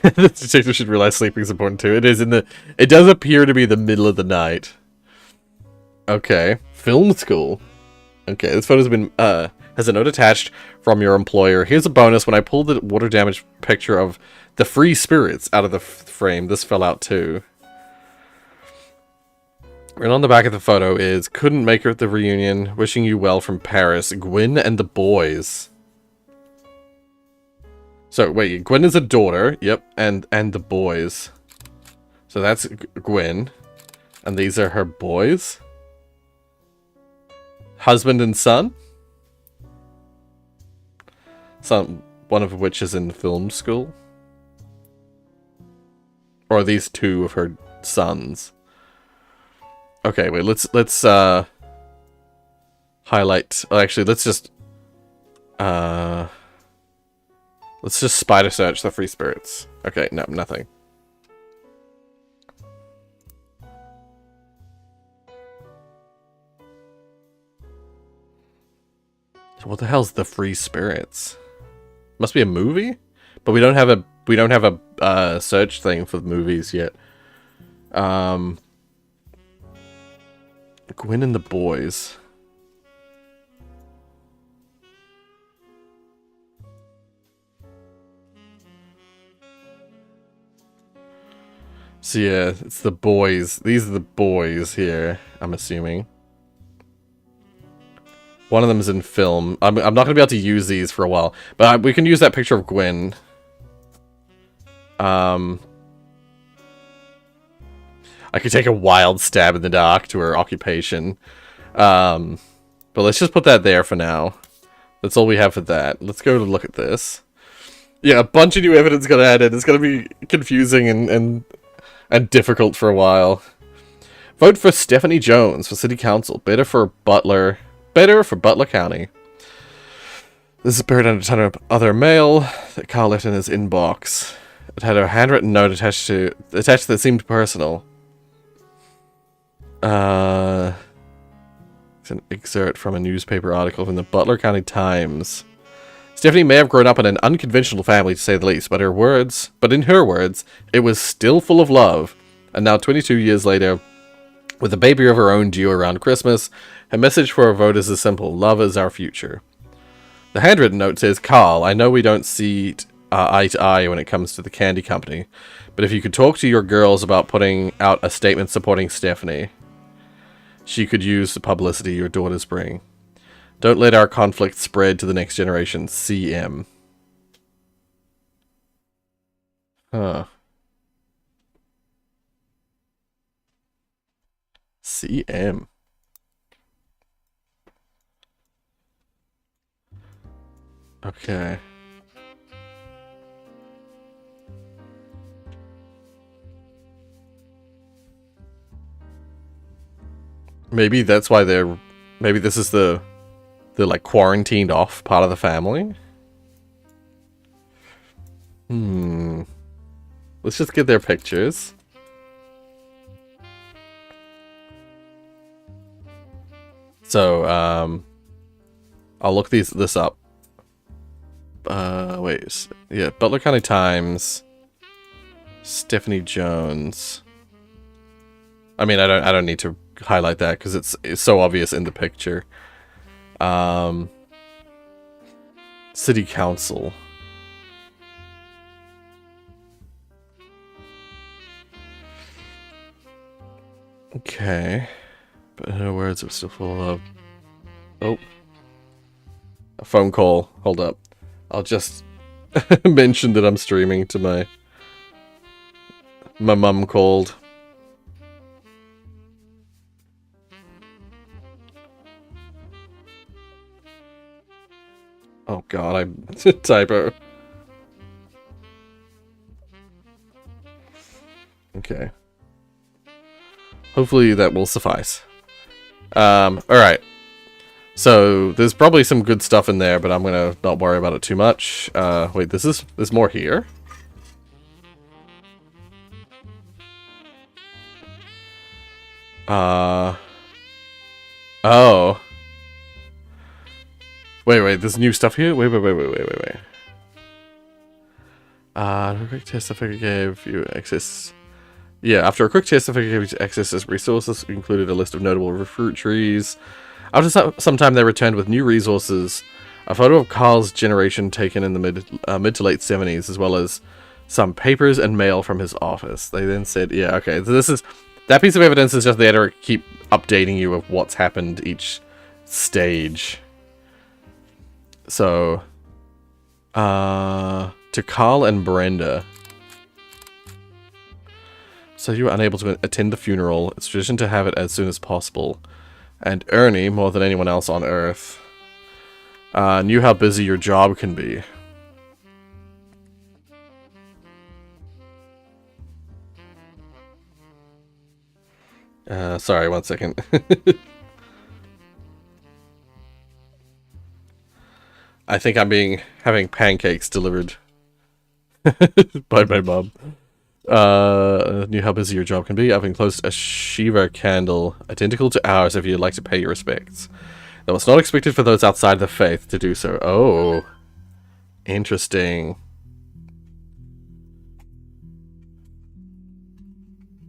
The detective should realize sleeping is important too. It is it does appear to be the middle of the night. Okay. Film school. Okay, this photo's been has a note attached from your employer. Here's a bonus. When I pulled the water damage picture of the free spirits out of the frame, this fell out too. And on the back of the photo is, couldn't make her at the reunion, wishing you well from Paris, Gwyn and the boys. So, wait, Gwyn is a daughter, yep, and the boys. So that's Gwyn, and these are her boys? Husband and son? One of which is in film school? Or are these 2 of her sons? Okay, wait, let's highlight, actually, let's just spider search the free spirits. Okay, no, nothing. So what the hell's the free spirits? Must be a movie? But we don't have a search thing for movies yet. Gwyn and the boys. So yeah, it's the boys. These are the boys here, I'm assuming. One of them is in film. I'm not going to be able to use these for a while. But we can use that picture of Gwyn. I could take a wild stab in the dark to her occupation. But let's just put that there for now. That's all we have for that. Let's go to look at this. Yeah, a bunch of new evidence got added. It's going to be confusing and difficult for a while. Vote for Stephanie Jones for City Council. Better for Butler County. This is buried under a ton of other mail that Carl left in his inbox. It had a handwritten note attached that seemed personal. It's an excerpt from a newspaper article from the Butler County Times. Stephanie may have grown up in an unconventional family, to say the least, but in her words, it was still full of love. And now, 22 years later, With a baby of her own due around Christmas, her message for her voters is simple: love is our future. The handwritten note says, Carl, I know we don't see eye to eye when it comes to the candy company, but if you could talk to your girls about putting out a statement supporting Stephanie, she could use the publicity your daughters bring. Don't let our conflict spread to the next generation. CM. Huh. CM. Okay. Maybe that's why they're... Maybe this is the like quarantined off part of the family? Let's just get their pictures. So, I'll look this up. Wait. Yeah, Butler County Times. Stephanie Jones. I mean, I don't need to highlight that because it's so obvious in the picture. City Council. Okay. But her words are still full of... Oh. A phone call. Hold up. I'll just mention that I'm streaming to my mum called. Oh god, I typo. Okay. Hopefully that will suffice. Alright. So, there's probably some good stuff in there, but I'm gonna not worry about it too much. Wait, there's more here? Oh. Wait, there's new stuff here? Wait. A quick test, I figure gave you access... Yeah, after a quick test, I figure gave you access to resources, included a list of notable Roottrees. After some time, they returned with new resources, a photo of Carl's generation taken in the mid to late 70s, as well as some papers and mail from his office. They then said, yeah, okay, so that piece of evidence is just there to keep updating you of what's happened each stage. So, to Carl and Brenda. So you were unable to attend the funeral. It's tradition to have it as soon as possible. And Ernie, more than anyone else on Earth, knew how busy your job can be. Sorry, 1 second. I think I'm having pancakes delivered by my mom. Knew how busy your job can be. I've enclosed a Shiva candle identical to ours if you'd like to pay your respects. Though it's not expected for those outside the faith to do so. Oh. Interesting.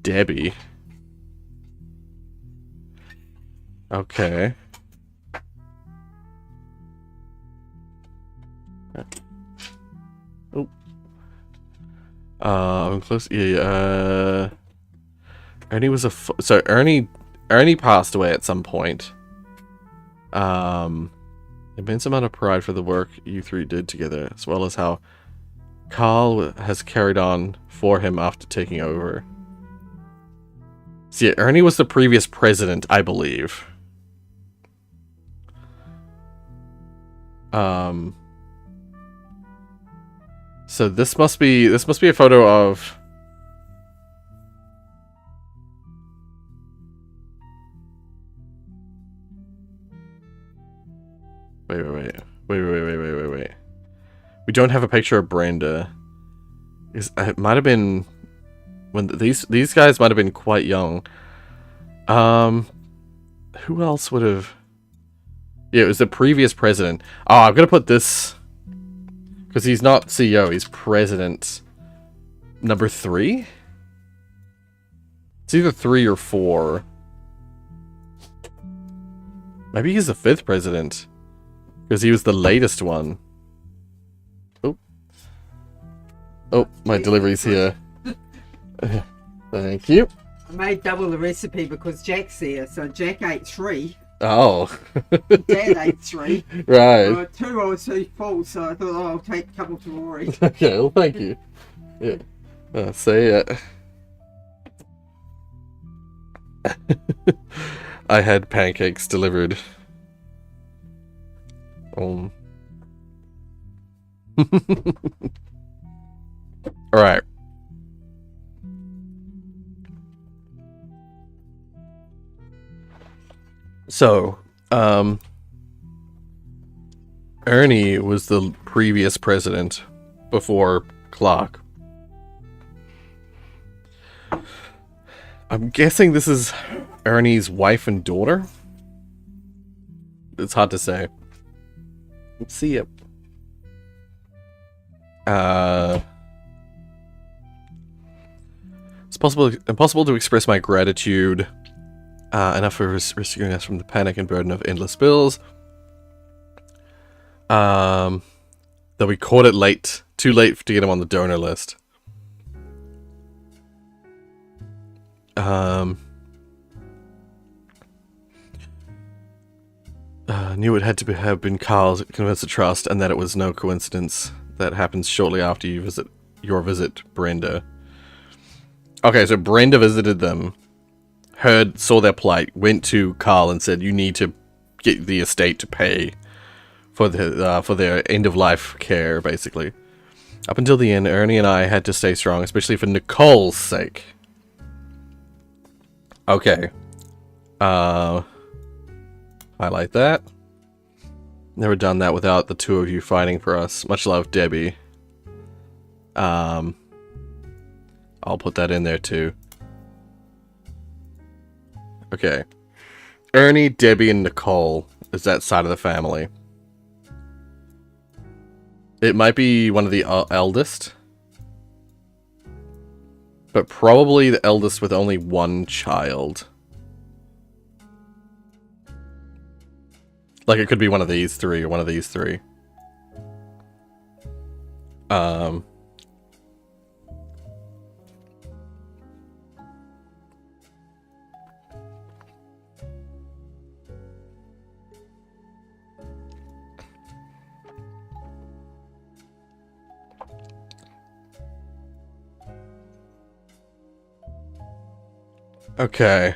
Debbie. Okay. Oh. I'm close. Yeah. Ernie was so Ernie passed away at some point. Immense amount of pride for the work you three did together, as well as how Carl has carried on for him after taking over. See, Ernie was the previous president, I believe. So this must be a photo of... Wait. We don't have a picture of Brenda. It might have been when these guys might have been quite young. Who else would have? Yeah, it was the previous president. Oh, I'm gonna put this because he's not CEO. He's president number 3. It's either 3 or 4. Maybe he's the 5th president. Because he was the latest one. Oh. Oh, my delivery's here. Thank you. I made double the recipe because Jack's here, so Jack ate 3. Oh. Dad ate 3. Right. 2 I was too full, so I thought, I'll take a couple to Rory. Okay, well, thank you. Yeah. See ya. I had pancakes delivered. Alright. So, Ernie was the previous president before Clark. I'm guessing this is Ernie's wife and daughter? It's hard to say. Let's see it. It's impossible to express my gratitude enough for rescuing us from the panic and burden of endless bills. That we caught it too late to get him on the donor list. Knew it had to have been Carl's convinced to trust, and that it was no coincidence that happens shortly after your visit, Brenda. Okay, so Brenda visited them, saw their plight, went to Carl and said, "You need to get the estate to pay for their end of life care." Basically, up until the end, Ernie and I had to stay strong, especially for Nicole's sake. Okay. Highlight that. Never done that without the two of you fighting for us. Much love, Debbie. I'll put that in there too. Okay. Ernie, Debbie, and Nicole is that side of the family. It might be one of the eldest. But probably the eldest with only one child. Like, it could be one of these three or one of these three. Okay.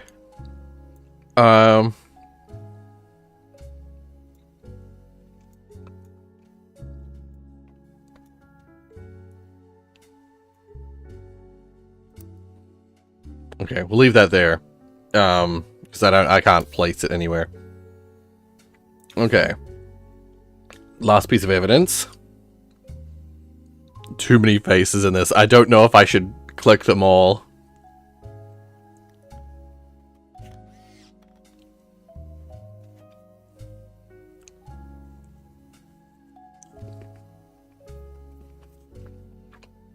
Okay, we'll leave that there. Because I can't place it anywhere. Okay. Last piece of evidence. Too many faces in this. I don't know if I should click them all.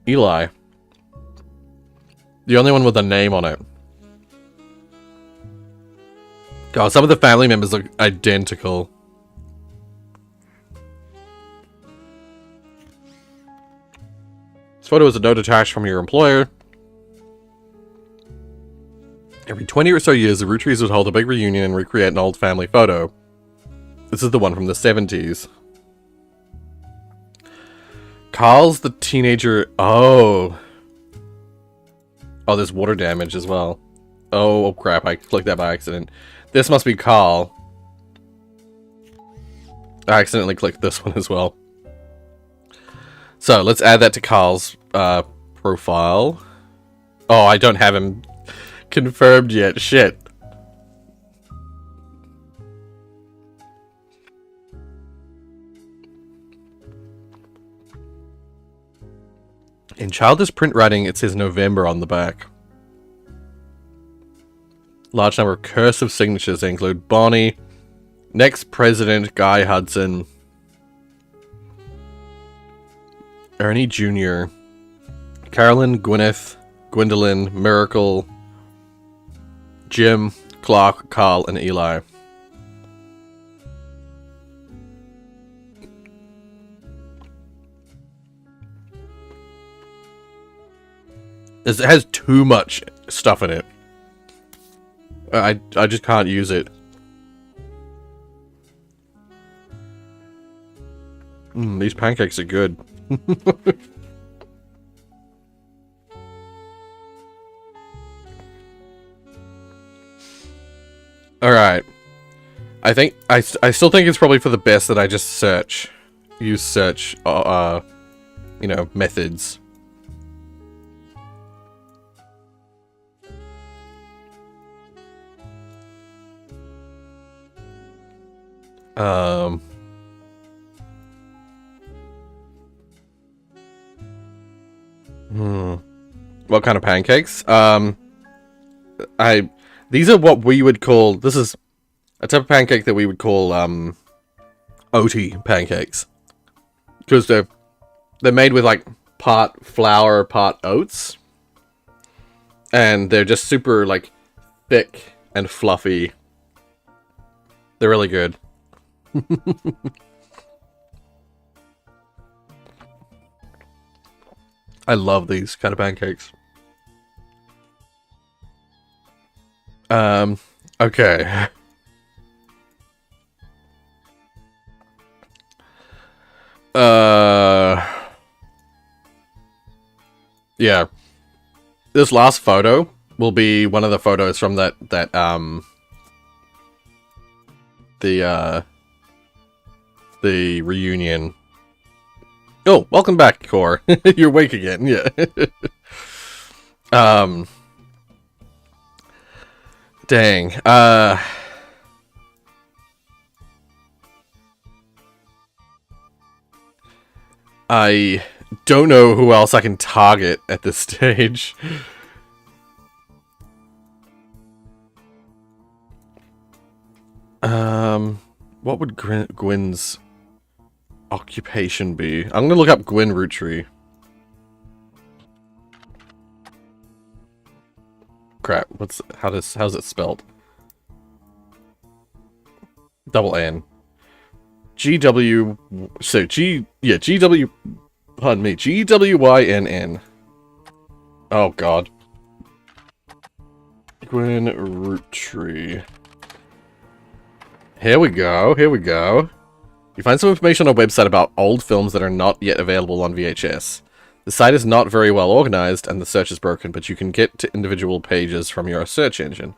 Eli. The only one with a name on it. God, some of the family members look identical. This photo is a note attached from your employer. Every 20 or so years, the Roottrees would hold a big reunion and recreate an old family photo. This is the one from the 70s. Carl's the teenager. Oh. Oh, there's water damage as well. Oh, crap. I clicked that by accident. This must be Carl. I accidentally clicked this one as well. So, let's add that to Carl's profile. Oh, I don't have him confirmed yet. Shit. In childish print writing, it says November on the back. Large number of cursive signatures. They include Bonnie, next president Guy Hudson, Ernie Jr., Carolyn, Gwyneth, Gwendolyn, Miracle, Jim, Clark, Carl, and Eli. It has too much stuff in it. I just can't use it. These pancakes are good. Alright. I think, I still think it's probably for the best that I just use search, you know, methods. What kind of pancakes? These are what we would call, this is a type of pancake that we would call, OT pancakes. Because they're made with, like, part flour, part oats. And they're just super, like, thick and fluffy. They're really good. I love these kind of pancakes. Okay. Yeah. This last photo will be one of the photos from the reunion. Oh, welcome back, Core. You're awake again, yeah. Dang. I don't know who else I can target at this stage. What would Gwyn's occupation be? I'm gonna look up Gwyn Roottrees. Crap, how's it spelled? Double N. GW, so GW, pardon me, GWYNN. Oh god. Gwyn Roottrees. Here we go, here we go. You find some information on a website about old films that are not yet available on VHS. The site is not very well organized and the search is broken, but you can get to individual pages from your search engine.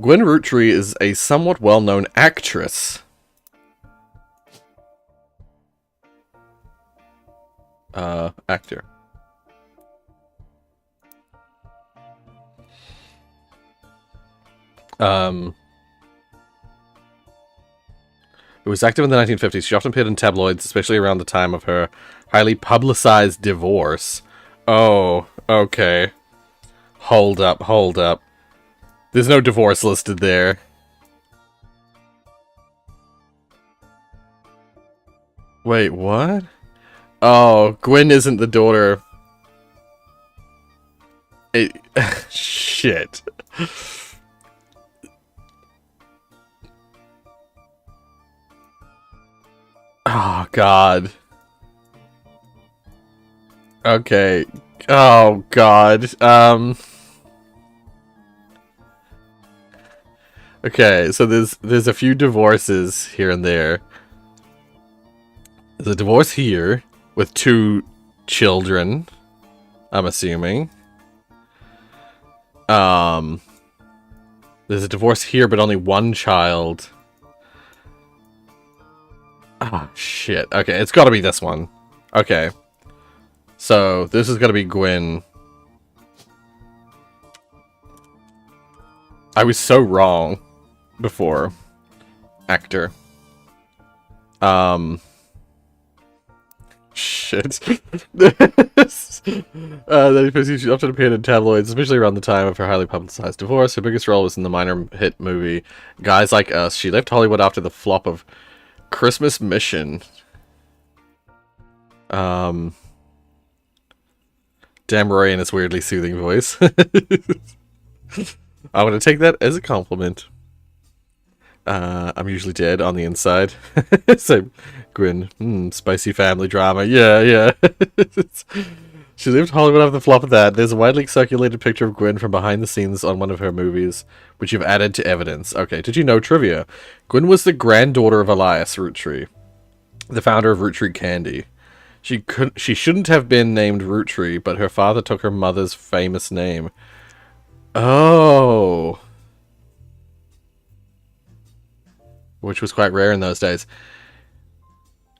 Gwyn Roottrees is a somewhat well-known actress. Actor. Who was active in the 1950s. She often appeared in tabloids, especially around the time of her highly publicized divorce. Oh, okay. Hold up, hold up. There's no divorce listed there. Wait, what? Oh, Gwyn isn't the daughter. Shit. Oh, God. Okay. Oh, God. Okay, so there's a few divorces here and there. There's a divorce here with 2 children, I'm assuming. There's a divorce here, but only 1 child. Ah, shit. Okay, it's gotta be this one. Okay. So, this is gonna be Gwyn. I was so wrong before. Actor. Shit. She often appeared in tabloids, especially around the time of her highly publicized divorce. Her biggest role was in the minor hit movie Guys Like Us. She left Hollywood after the flop of Christmas Mission. Damn Roy in his weirdly soothing voice. I'm gonna take that as a compliment. I'm usually dead on the inside. So, Gwyn, spicy family drama. Yeah, yeah. She lived Hollywood off the flop of that. There's a widely circulated picture of Gwen from behind the scenes on one of her movies, which you've added to evidence. Okay, did you know trivia? Gwen was the granddaughter of Elias Roottree, the founder of Roottrees Candy. She shouldn't have been named Roottrees, but her father took her mother's famous name. Oh. Which was quite rare in those days.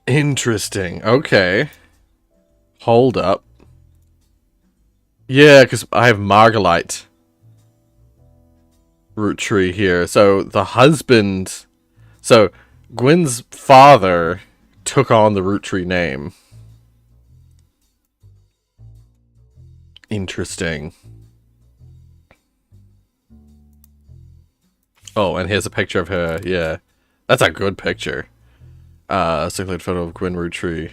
Interesting. Okay. Hold up. Yeah, because I have Margalite Roottrees here. So the husband... So Gwen's father took on the Roottrees name. Interesting. Oh, and here's a picture of her. Yeah. That's a good picture. Circulated photo of Gwen Roottrees.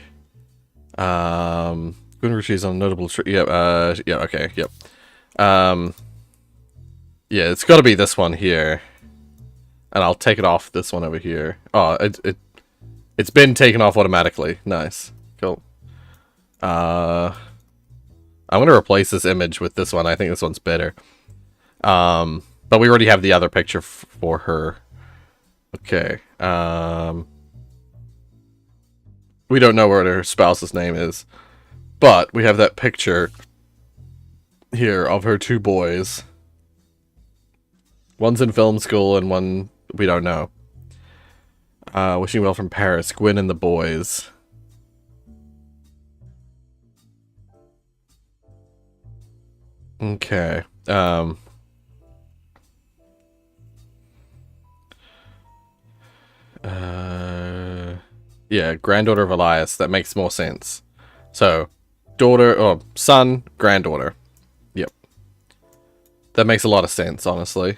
Gwen Roottrees on a notable tree. Yeah, yeah, okay, yep. Yeah, it's gotta be this one here. And I'll take it off this one over here. Oh, it's been taken off automatically. Nice. Cool. I'm gonna replace this image with this one. I think this one's better. But we already have the other picture for her. Okay. We don't know what her spouse's name is. But we have that picture here of her two boys. One's in film school and one we don't know. Wishing well from Paris. Gwen and the boys. Okay. Yeah, granddaughter of Elias. That makes more sense. So, daughter, or son, granddaughter. Yep. That makes a lot of sense, honestly.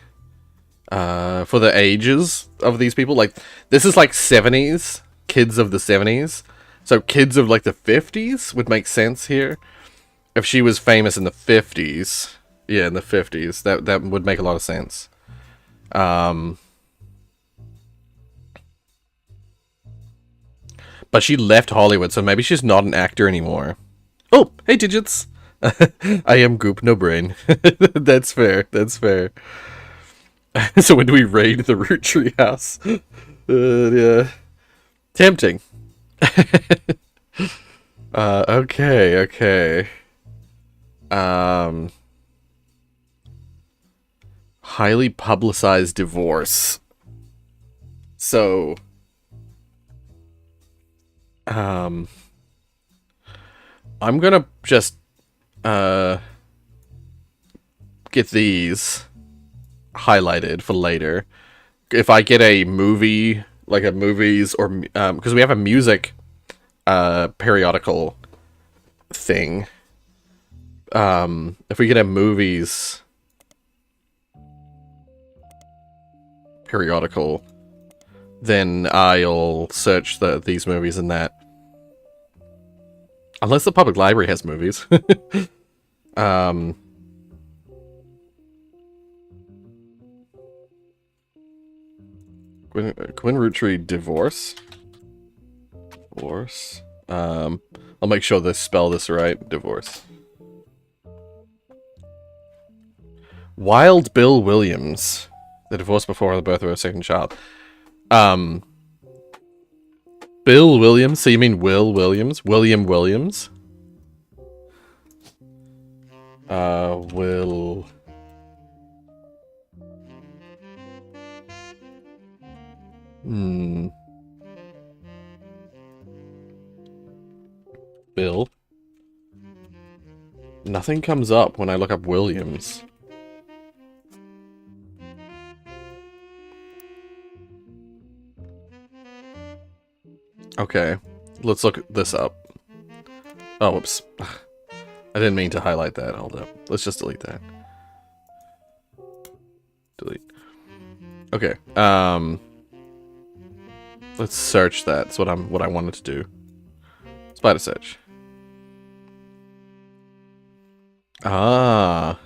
For the ages of these people, like, this is like 70s, kids of the 70s. So, kids of like the 50s would make sense here. If she was famous in the 50s, yeah, in the 50s, that would make a lot of sense. But she left Hollywood, so maybe she's not an actor anymore. Oh, hey, Digits! I am Goop, no brain. That's fair, that's fair. So when do we raid the Roottrees house? Yeah. Tempting. Okay. Highly publicized divorce. So... I'm gonna just, get these highlighted for later. If I get a movie, like a movies, or, because we have a music, periodical thing. If we get a movies periodical, then I'll search these movies and that. Unless the public library has movies. Gwen Roottrees divorce. Divorce. I'll make sure they spell this right. Divorce. Wild Bill Williams. The divorce before the birth of her second child. Bill Williams? So you mean Will Williams? William Williams? Will... Bill? Nothing comes up when I look up Williams. Okay, let's look this up. Oh, whoops. I didn't mean to highlight that. Hold up. Let's just delete that. Delete. Okay, let's search that. That's what I wanted to do. Spider search. Ah.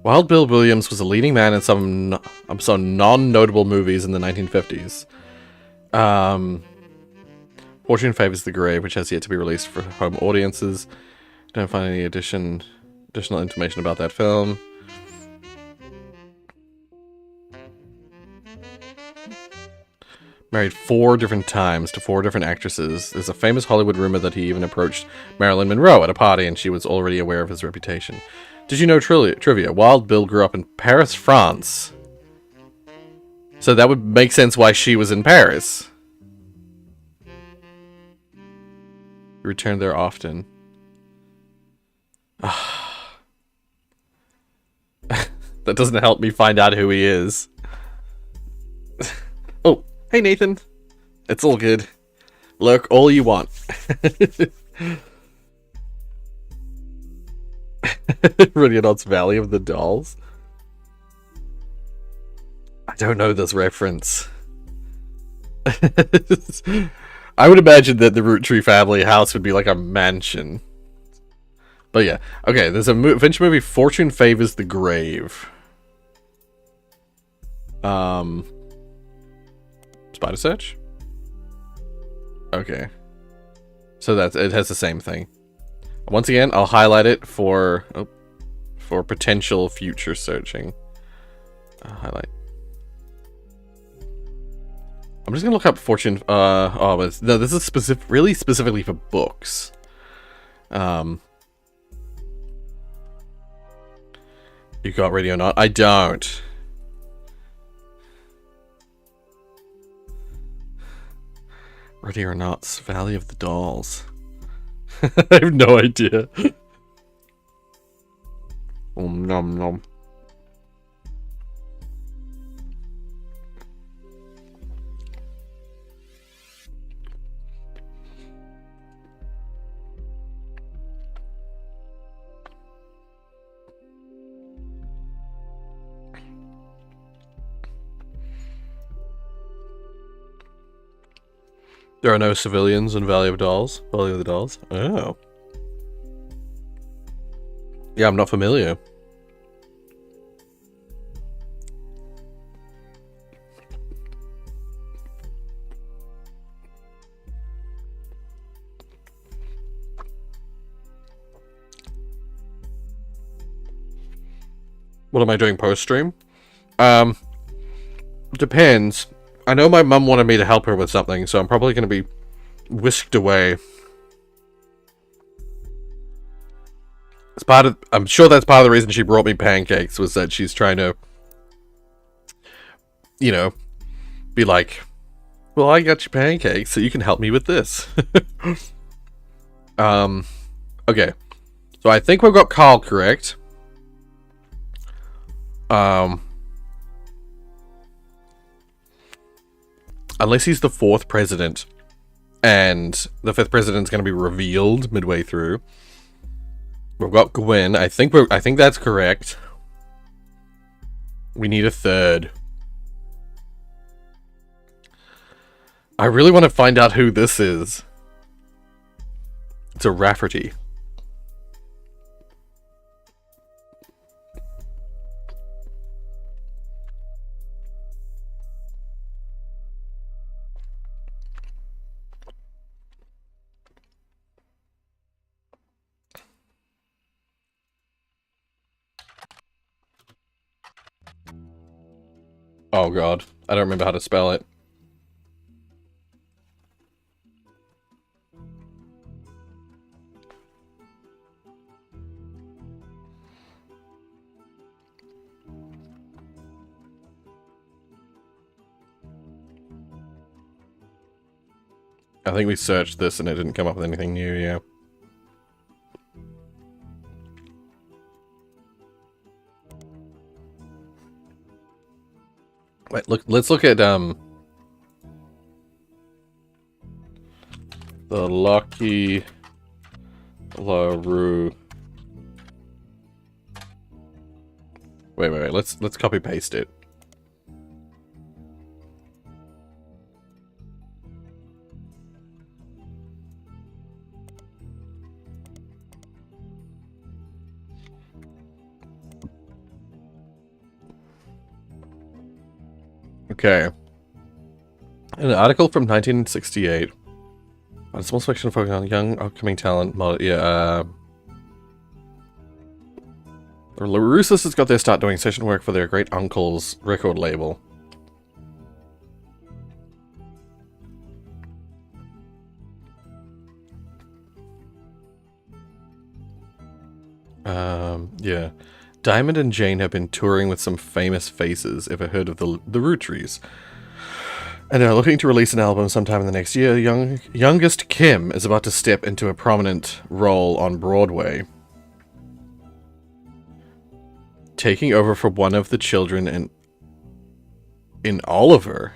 Wild Bill Williams was a leading man in some non-notable movies in the 1950s. Fortune Favors the Grave, which has yet to be released for home audiences. Don't find any additional information about that film. Married 4 different times to 4 different actresses. There's a famous Hollywood rumor that he even approached Marilyn Monroe at a party, and she was already aware of his reputation. Did you know trivia? Wild Bill grew up in Paris, France. So that would make sense why she was in Paris. He returned there often. That doesn't help me find out who he is. Oh, hey Nathan. It's all good. Look, all you want. Radiant's Valley of the Dolls. I don't know this reference. I would imagine that the Roottrees family house would be like a mansion. But yeah, okay, there's a adventure movie, Fortune Favors the Grave. Spider Search? Okay. So it has the same thing. Once again, I'll highlight it for potential future searching. Highlight. I'm just gonna look up Fortune. No, this is really specifically for books. You got Radio Not? I don't. Ready or Not's Valley of the Dolls. I have no idea. Nom nom. There are no civilians in Valley of Dolls. Valley of the Dolls. Oh. Yeah, I'm not familiar. What am I doing post-stream? Depends. I know my mum wanted me to help her with something, so I'm probably going to be whisked away. It's I'm sure that's part of the reason she brought me pancakes, was that she's trying to, you know, be like, well, I got you pancakes, so you can help me with this. Okay. So I think we've got Carl correct. Unless he's the 4th president, and the 5th president's going to be revealed midway through. We've got Gwen. I think that's correct. We need a 3rd. I really want to find out who this is. It's a Rafferty. Oh god, I don't remember how to spell it. I think we searched this and it didn't come up with anything new, yeah. Wait, let's look at the Lucky LaRue. Wait, let's copy paste it. Okay. An article from 1968. A small section focusing on young upcoming talent. The Roosters has got their start doing session work for their great uncle's record label. Yeah. Diamond and Jane have been touring with some famous faces. Ever heard of the Roottrees? And are looking to release an album sometime in the next year. Youngest Kim is about to step into a prominent role on Broadway, taking over for one of the children in Oliver.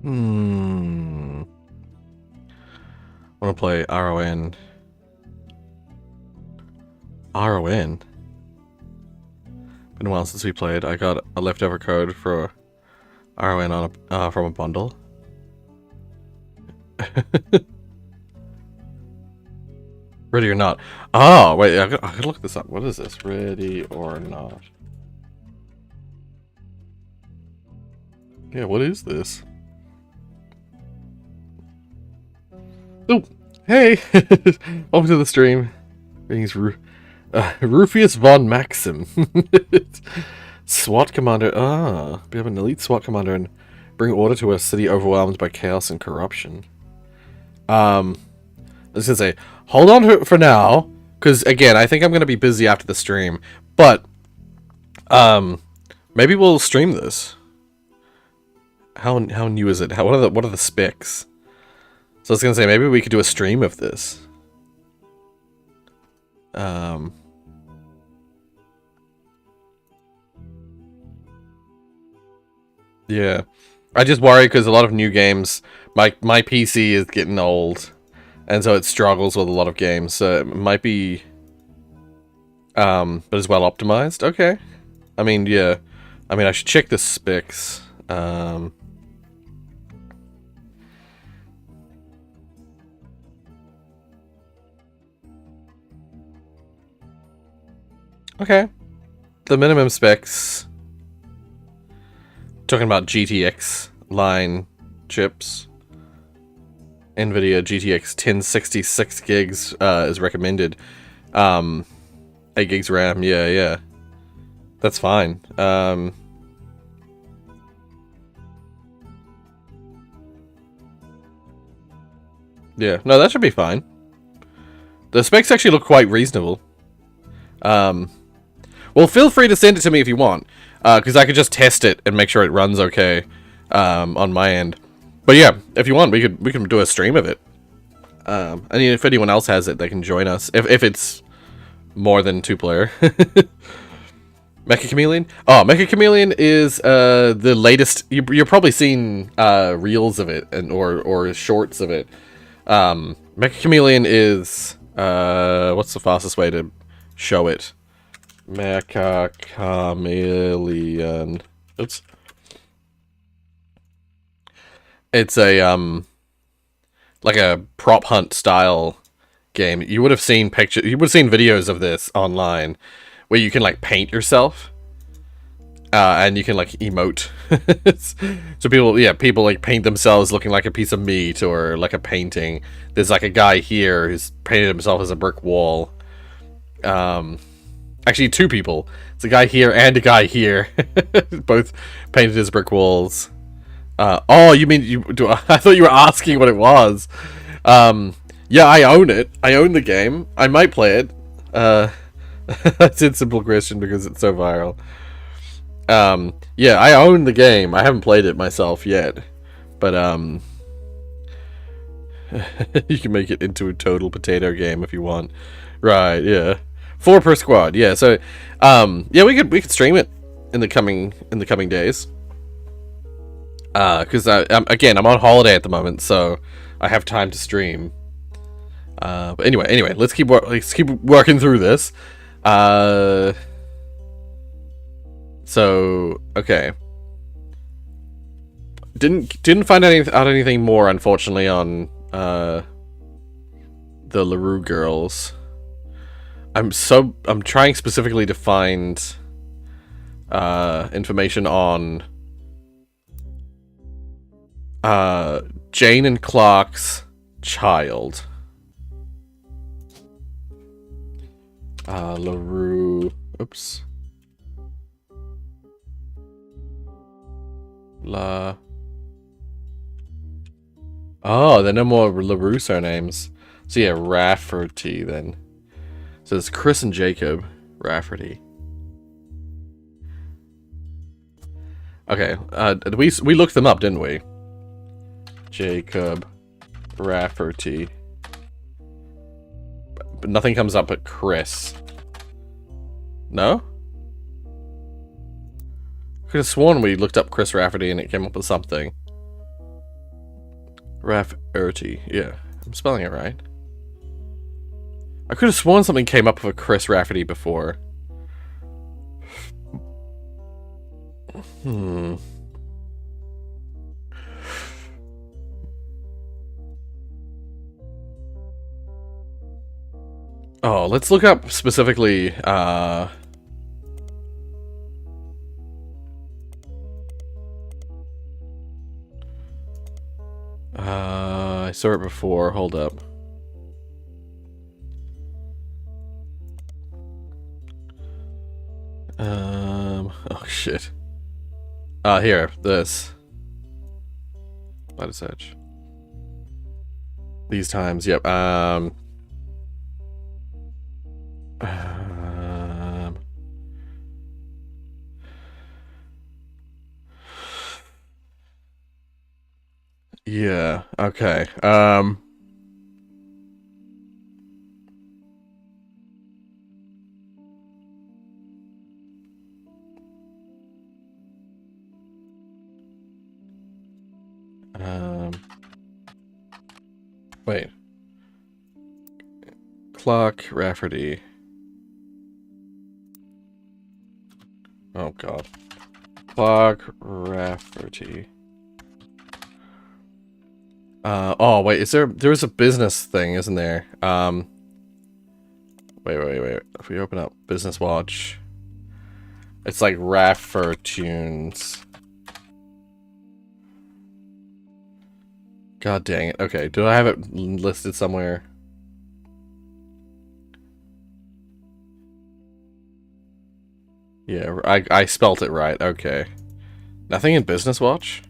I want to play RON. RON? Been a while since we played. I got a leftover code for RON on from a bundle. Ready or not? Oh, wait, I gotta look this up. What is this? Ready or not? Yeah, what is this? Oh, hey! Welcome to the stream. Greetings, Rufius von Maxim. SWAT commander. We have an elite SWAT commander and bring order to a city overwhelmed by chaos and corruption. I was gonna say, hold on for now, because again, I think I'm gonna be busy after the stream. But maybe we'll stream this. How new is it? What are the specs? So I was gonna say maybe we could do a stream of this. Yeah, I just worry because a lot of new games, my PC is getting old, and so it struggles with a lot of games. So it might be, but it's well optimized. Okay, I mean, yeah, I mean I should check the specs. Okay, the minimum specs. Talking about GTX line chips. NVIDIA GTX 1066 gigs is recommended. 8 gigs RAM, yeah. That's fine. Yeah, no, that should be fine. The specs actually look quite reasonable. Well, feel free to send it to me if you want, because I could just test it and make sure it runs okay on my end. But yeah, if you want, we can do a stream of it. And if anyone else has it, they can join us if it's more than 2-player. Mecha Chameleon? Oh, Mecha Chameleon is the latest. You're probably seen reels of it or shorts of it. Mecha Chameleon is what's the fastest way to show it? Mecha Chameleon. Oops. It's a like a prop hunt style game. You would have seen pictures. You would have seen videos of this online, where you can like paint yourself, and you can like emote. So people like paint themselves looking like a piece of meat or like a painting. There's like a guy here who's painted himself as a brick wall. Actually, 2 people. It's a guy here and a guy here, both painted as brick walls. Oh, you mean I thought you were asking what it was. Yeah, I own it. I own the game. I might play it. That's a simple question because it's so viral. Yeah, I own the game. I haven't played it myself yet, but you can make it into a total potato game if you want. Right? Yeah, 4 per squad. Yeah, so yeah, we could stream it in the coming days. Because again, I'm on holiday at the moment, so I have time to stream. But anyway, let's keep working through this. So okay, didn't find out anything more, unfortunately, on the LaRue girls. I'm trying specifically to find information on Jane and Clark's child. LaRue. Oops. Oh, there are no more LaRue surnames. So yeah, Rafferty then. So it's Chris and Jacob Rafferty. Okay, we looked them up, didn't we? Jacob Rafferty. But nothing comes up but Chris. No? Could have sworn we looked up Chris Rafferty and it came up with something. Rafferty, yeah. I'm spelling it right. I could have sworn something came up with Chris Rafferty before. Oh, let's look up specifically, I saw it before, hold up. Oh shit. Here, this. Let it search. These times, yep, yeah, okay, wait. Clark Rafferty. Oh god. Clark Rafferty. Oh wait, there is a business thing, isn't there? Wait. If we open up Business Watch, it's like Raffertunes. God dang it. Okay, do I have it listed somewhere? Yeah, I spelt it right. Okay. Nothing in Business Watch?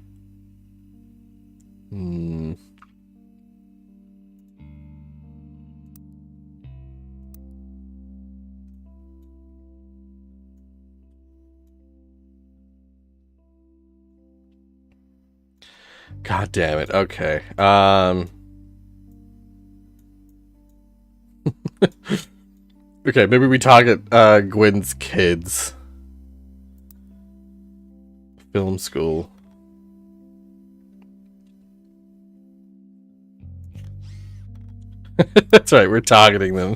God damn it. Okay. Okay, maybe we target Gwen's kids. Film school. That's right, we're targeting them.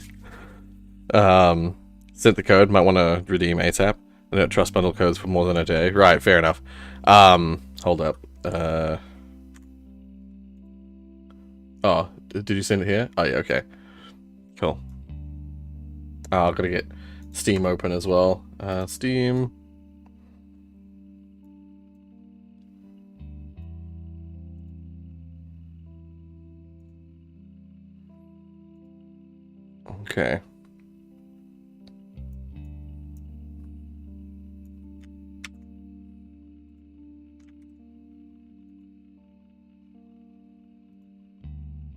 Sent the code, might want to redeem ASAP. I don't trust bundle codes for more than a day. Right, fair enough. Hold up. Oh, did you send it here? Oh yeah, okay. Cool. Oh, I've got to get Steam open as well. Steam. Okay.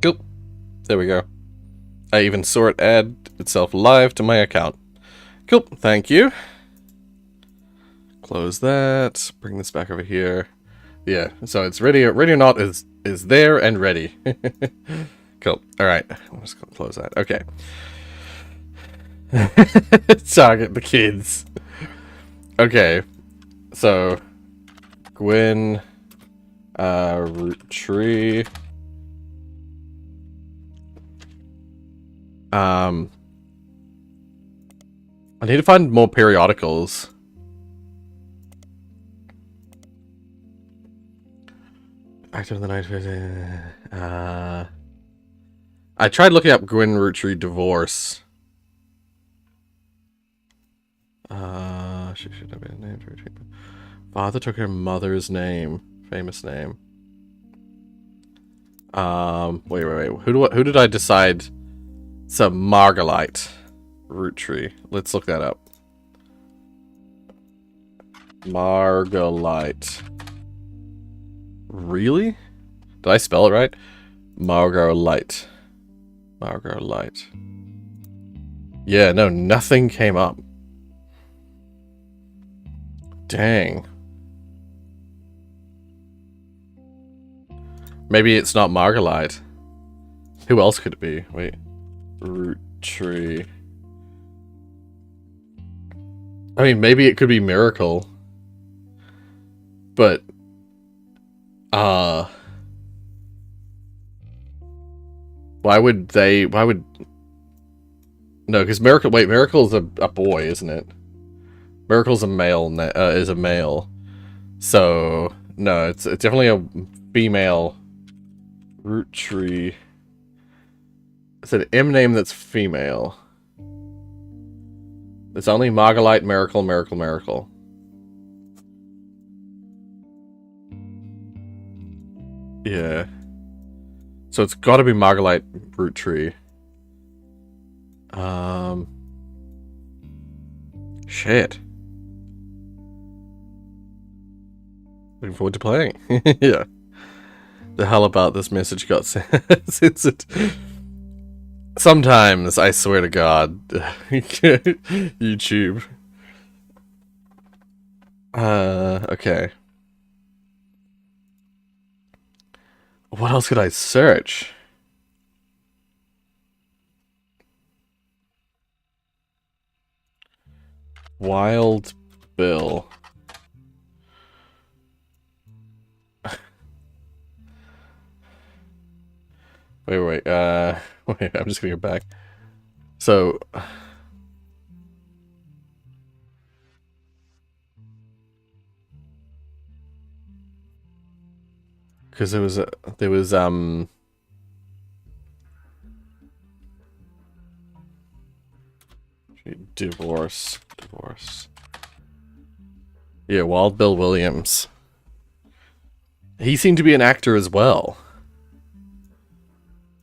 Cool. There we go. I even saw it add itself live to my account. Cool. Thank you. Close that. Bring this back over here. Yeah. So it's ready. Ready or not is there and ready. Cool. All right. I'm just gonna close that. Okay. Target the kids. Okay. So Gwen Root tree. I need to find more periodicals. Active in the night. I tried looking up Gwyn Roottrees divorce. She should have been named Roottrees. Father took her mother's name, famous name. Wait. Who did I decide? It's a Margalite Roottrees. Let's look that up. Margalite. Really? Did I spell it right? Margalite. Margalite. Yeah, no, nothing came up. Dang. Maybe it's not Margalite. Who else could it be? Wait. Roottrees. I mean, maybe it could be Miracle. But... why would... No, because Miracle... Wait, Miracle's a boy, isn't it? Miracle's a male, is a male. So, no, it's definitely a female Roottrees. It's an M name that's female. It's only Margalite, Miracle. Yeah. So it's gotta be Margalite Roottrees. Shit. Looking forward to playing. Yeah. The hell about this message got censored. Sometimes, I swear to God. YouTube. Okay. What else could I search? Wild Bill. Wait, wait, I'm just gonna go back. So... Because there was, divorce. Yeah, Wild Bill Williams. He seemed to be an actor as well.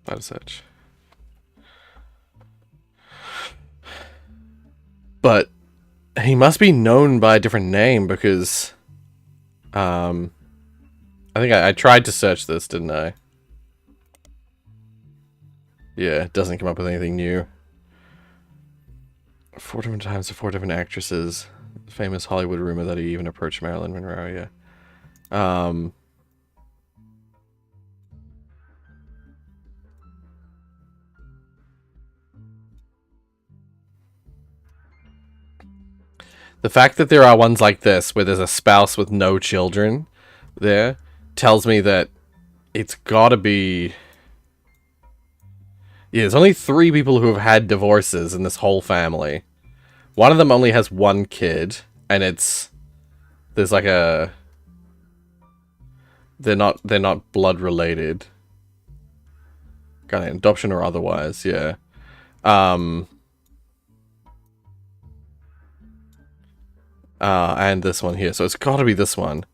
Not such. But he must be known by a different name because, I think I tried to search this, didn't I? Yeah, it doesn't come up with anything new. 4 different times to 4 different actresses. Famous Hollywood rumor that he even approached Marilyn Monroe, yeah. The fact that there are ones like this, where there's a spouse with no children there, tells me that it's gotta be... Yeah, there's only 3 people who have had divorces in this whole family. One of them only has 1 kid, and it's... There's like a... They're not blood related. Kind of adoption or otherwise, yeah. And this one here, so it's gotta be this one.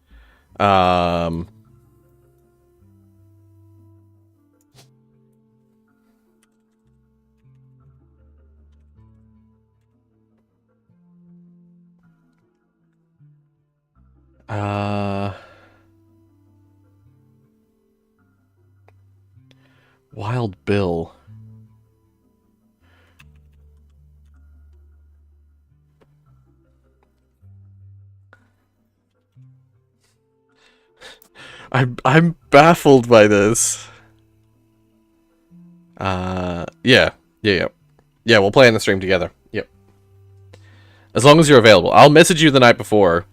Wild Bill. I'm baffled by this. Yeah, we'll play in the stream together. Yep. As long as you're available. I'll message you the night before.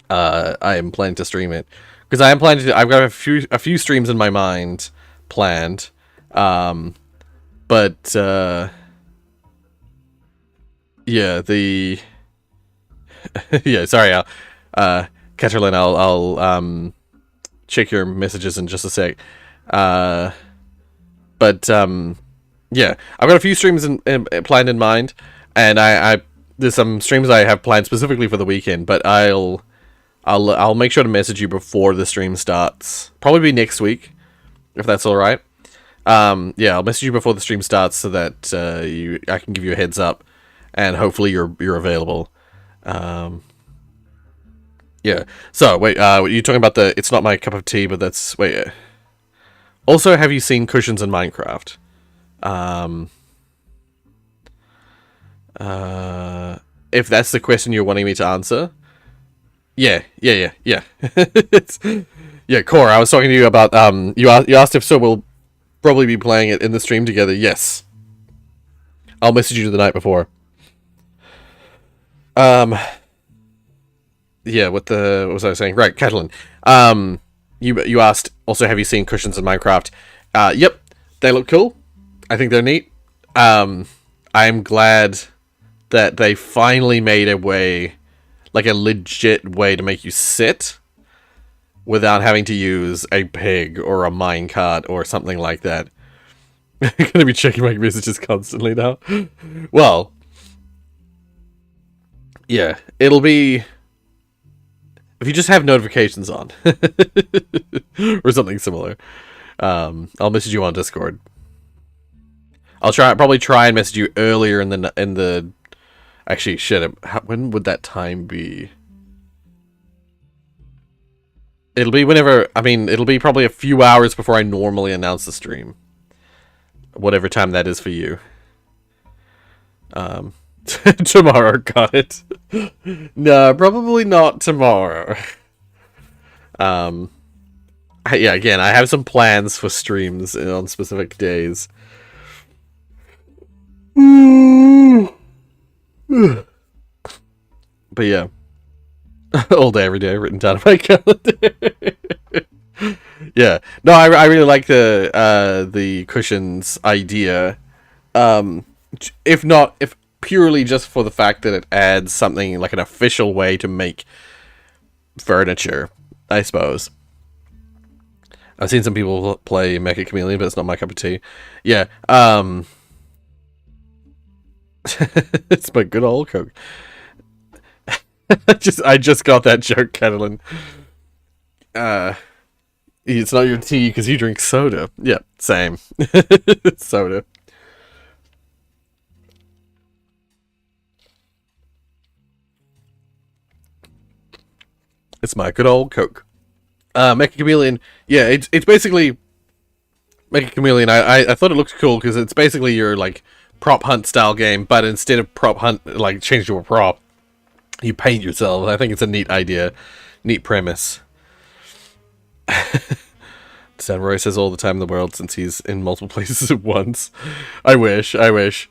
I am planning to stream it. because I am planning to. I've got a few streams in my mind planned, but yeah, the yeah. Sorry, Caterlin, I'll check your messages in just a sec. But yeah, I've got a few streams planned in mind, and there's some streams I have planned specifically for the weekend. But I'll make sure to message you before the stream starts. Probably be next week, if that's all right. Yeah, I'll message you before the stream starts so that I can give you a heads up, and hopefully you're available. Yeah. So wait, you're talking about it's not my cup of tea, but that's wait. Also, have you seen cushions in Minecraft? If that's the question you're wanting me to answer, yeah. Yeah, Cora, I was talking to you about you asked if so we'll probably be playing it in the stream together. Yes, I'll message you the night before. Yeah, what was I saying? Right, Catalan. You asked also, have you seen cushions in Minecraft? Yep, they look cool. I think they're neat. I'm glad that they finally made a way, like a legit way to make you sit without having to use a pig or a minecart or something like that. I'm gonna be checking my messages constantly now. Well, yeah, it'll be if you just have notifications on or something similar. I'll message you on Discord. I'll probably try and message you earlier in the. Actually, shit. When would that time be? It'll be whenever. I mean, it'll be probably a few hours before I normally announce the stream. Whatever time that is for you. Tomorrow, got it. No, probably not tomorrow. Yeah, again, I have some plans for streams on specific days. But yeah, all day, every day, written down on my calendar. Yeah, no, I really like the cushions idea. If purely just for the fact that it adds something like an official way to make furniture, I suppose. I've seen some people play Mecha Chameleon, but it's not my cup of tea. Yeah, it's my good old Coke. I just got that joke, Catalan. It's not your tea because you drink soda. Yeah, same. Soda. It's my good old Coke. Mecha Chameleon. Yeah, it's basically Mecha Chameleon. I thought it looked cool because it's basically your like prop hunt style game, but instead of prop hunt like change to a prop, you paint yourself. I think it's a neat idea, neat premise. Samurai says all the time in the world since he's in multiple places at once. I wish. Okay.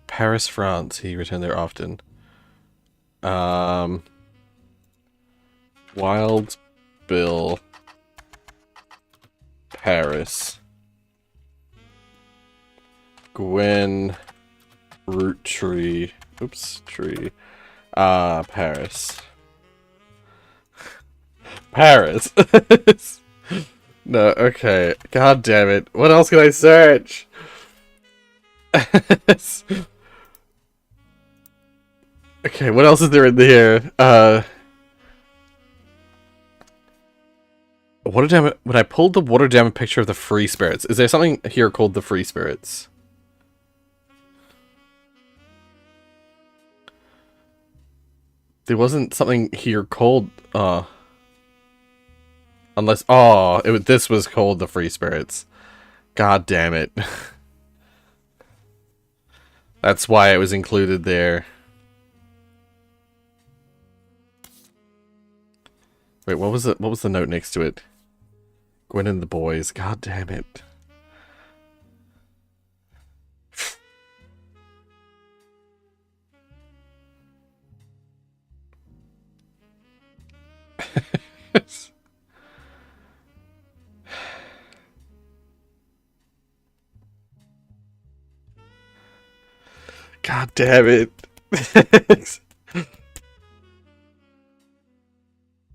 Paris, France. He returned there often. Wild Bill. Paris. Gwen. Roottrees. Oops, tree. Paris. Paris. No, okay. God damn it. What else can I search? Okay, what else is there in here? Water dam. When I pulled the water dam picture of the free spirits, is there something here called the free spirits? There wasn't something here called, unless, this was called the free spirits. God damn it. That's why it was included there. Wait, what was the note next to it? Gwen and the boys. God damn it. God damn it.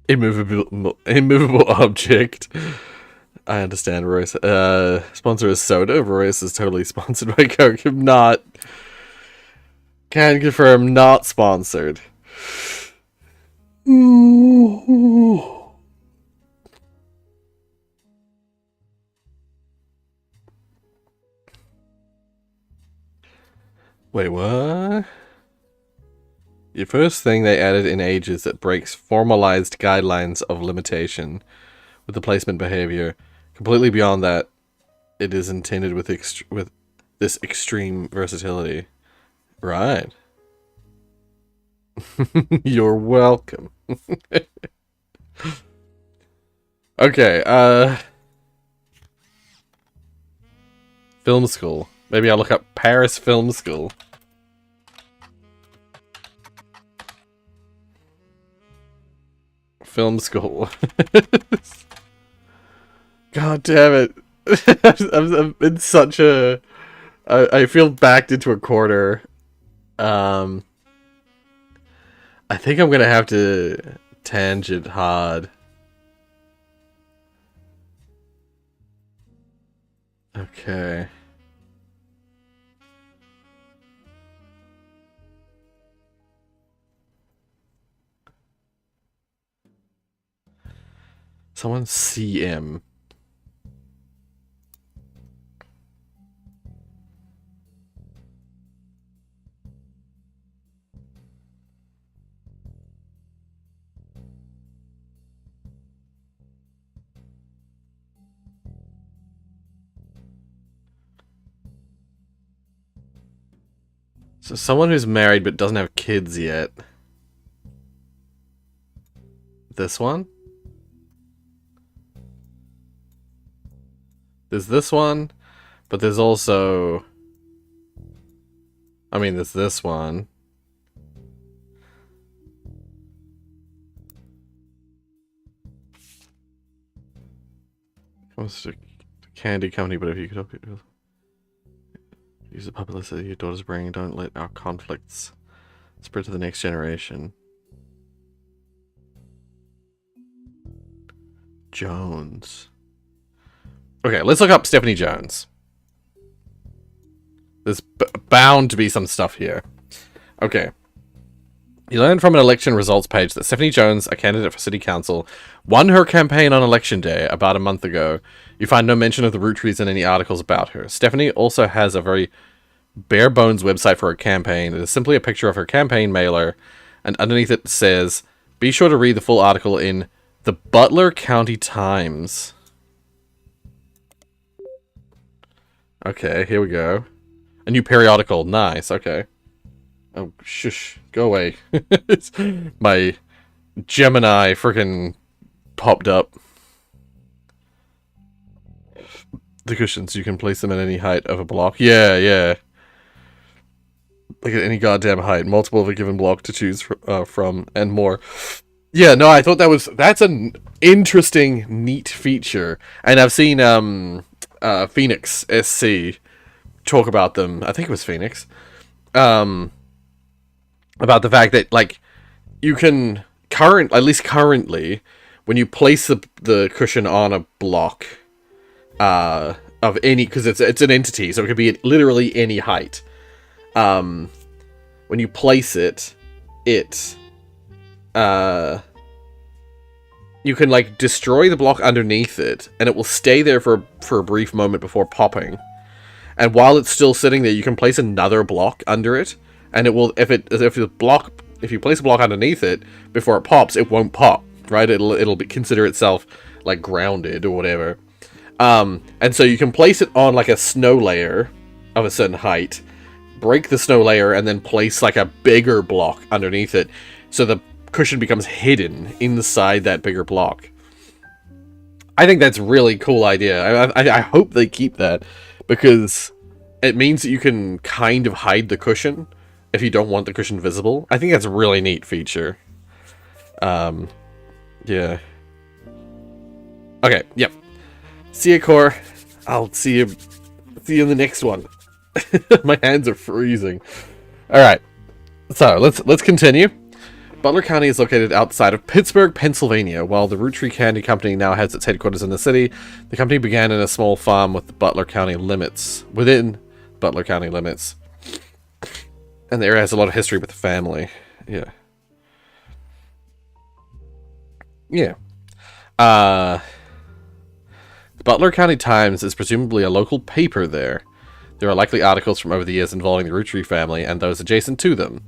Immovable object. I understand, Royce. Sponsor is soda. Royce is totally sponsored by Coke. I'm not. Can confirm, not sponsored. Wait, what? Your first thing they added in ages that breaks formalized guidelines of limitation with the placement behavior. Completely beyond that, it is intended with this extreme versatility. Right. You're welcome. Okay, film school. Maybe I'll look up Paris Film School. Film school. God damn it. I'm in such a... I feel backed into a corner. I think I'm gonna have to tangent hard. Okay. Someone CM. So someone who's married but doesn't have kids yet. This one? There's this one, but there's also... I mean, there's this one. Comes to candy company, but if you could help it, use the publicity your daughter's bringing, don't let our conflicts spread to the next generation. Jones. Okay, let's look up Stephanie Jones. There's bound to be some stuff here. Okay. You learned from an election results page that Stephanie Jones, a candidate for city council, won her campaign on election day about a month ago. You find no mention of the Roottrees in any articles about her. Stephanie also has a very bare bones website for her campaign. It is simply a picture of her campaign mailer, and underneath it says, be sure to read the full article in the Butler County Times. Okay, here we go. A new periodical. Nice, okay. Oh, shush. Go away. My Gemini freaking popped up. The cushions, you can place them at any height of a block. Yeah, yeah. Like at any goddamn height. Multiple of a given block to choose from, and more. Yeah, no, I thought that's an interesting, neat feature. And I've seen Phoenix SC talk about them. I think it was Phoenix. About the fact that, like, you can at least currently, when you place the cushion on a block of any, because it's an entity, so it could be at literally any height. When you place it, you can, like, destroy the block underneath it, and it will stay there for a brief moment before popping. And while it's still sitting there, you can place another block under it, and it will, if you place a block underneath it before it pops, it won't pop, right? It'll consider itself like grounded or whatever. And so you can place it on like a snow layer of a certain height, break the snow layer, and then place like a bigger block underneath it, so the cushion becomes hidden inside that bigger block. I think that's a really cool idea. I hope they keep that, because it means that you can kind of hide the cushion if you don't want the cushion visible. I think that's a really neat feature. Yeah. Okay, yep. See you, Core. I'll see you in the next one. My hands are freezing. All right. So let's continue. Butler County is located outside of Pittsburgh, Pennsylvania. While the Roottrees Candy Company now has its headquarters in the city, the company began in a small farm within Butler County limits. And the area has a lot of history with the family. Yeah. Yeah. The Butler County Times is presumably a local paper there. There are likely articles from over the years involving the Roottrees family and those adjacent to them.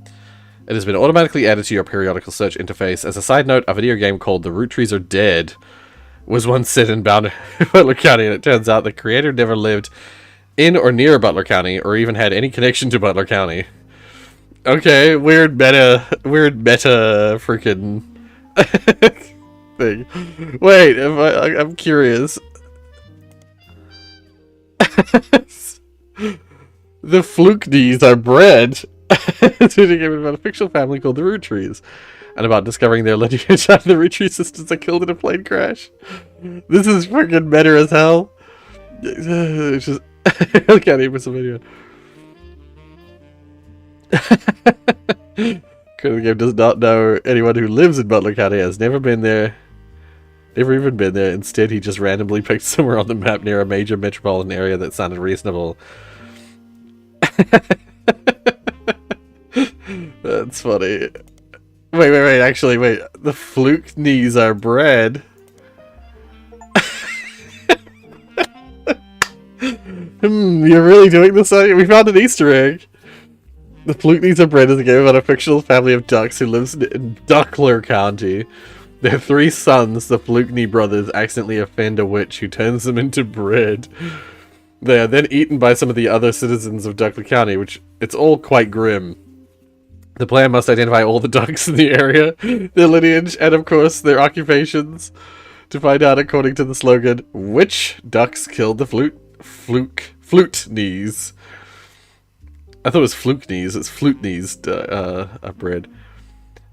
It has been automatically added to your periodical search interface. As a side note, a video game called The Roottrees Are Dead was once set in Butler County, and it turns out the creator never lived in or near Butler County, or even had any connection to Butler County. Okay, weird meta freaking thing. Wait, I'm curious. The Flukeneys are bred. It's a game about a fictional family called the Roottrees, and about discovering their lineage after the Roottrees sisters are killed in a plane crash. This is freaking meta as hell. It's just I can't even some video. The game does not know anyone who lives in Butler County, has never even been there. Instead, he just randomly picked somewhere on the map near a major metropolitan area that sounded reasonable. That's funny. Wait, actually, wait. The Flukeneys are bred. You're really doing this? We found an Easter egg. The Flukeneys are bred is a game about a fictional family of ducks who lives in Duckler County. Their 3 sons, the Flukeney brothers, accidentally offend a witch who turns them into bread. They are then eaten by some of the other citizens of Duckler County, which it's all quite grim. The player must identify all the ducks in the area, their lineage, and of course their occupations, to find out, according to the slogan, which ducks killed the Flukeneys. I thought it was Flukeneys. It's Flukeneys bread.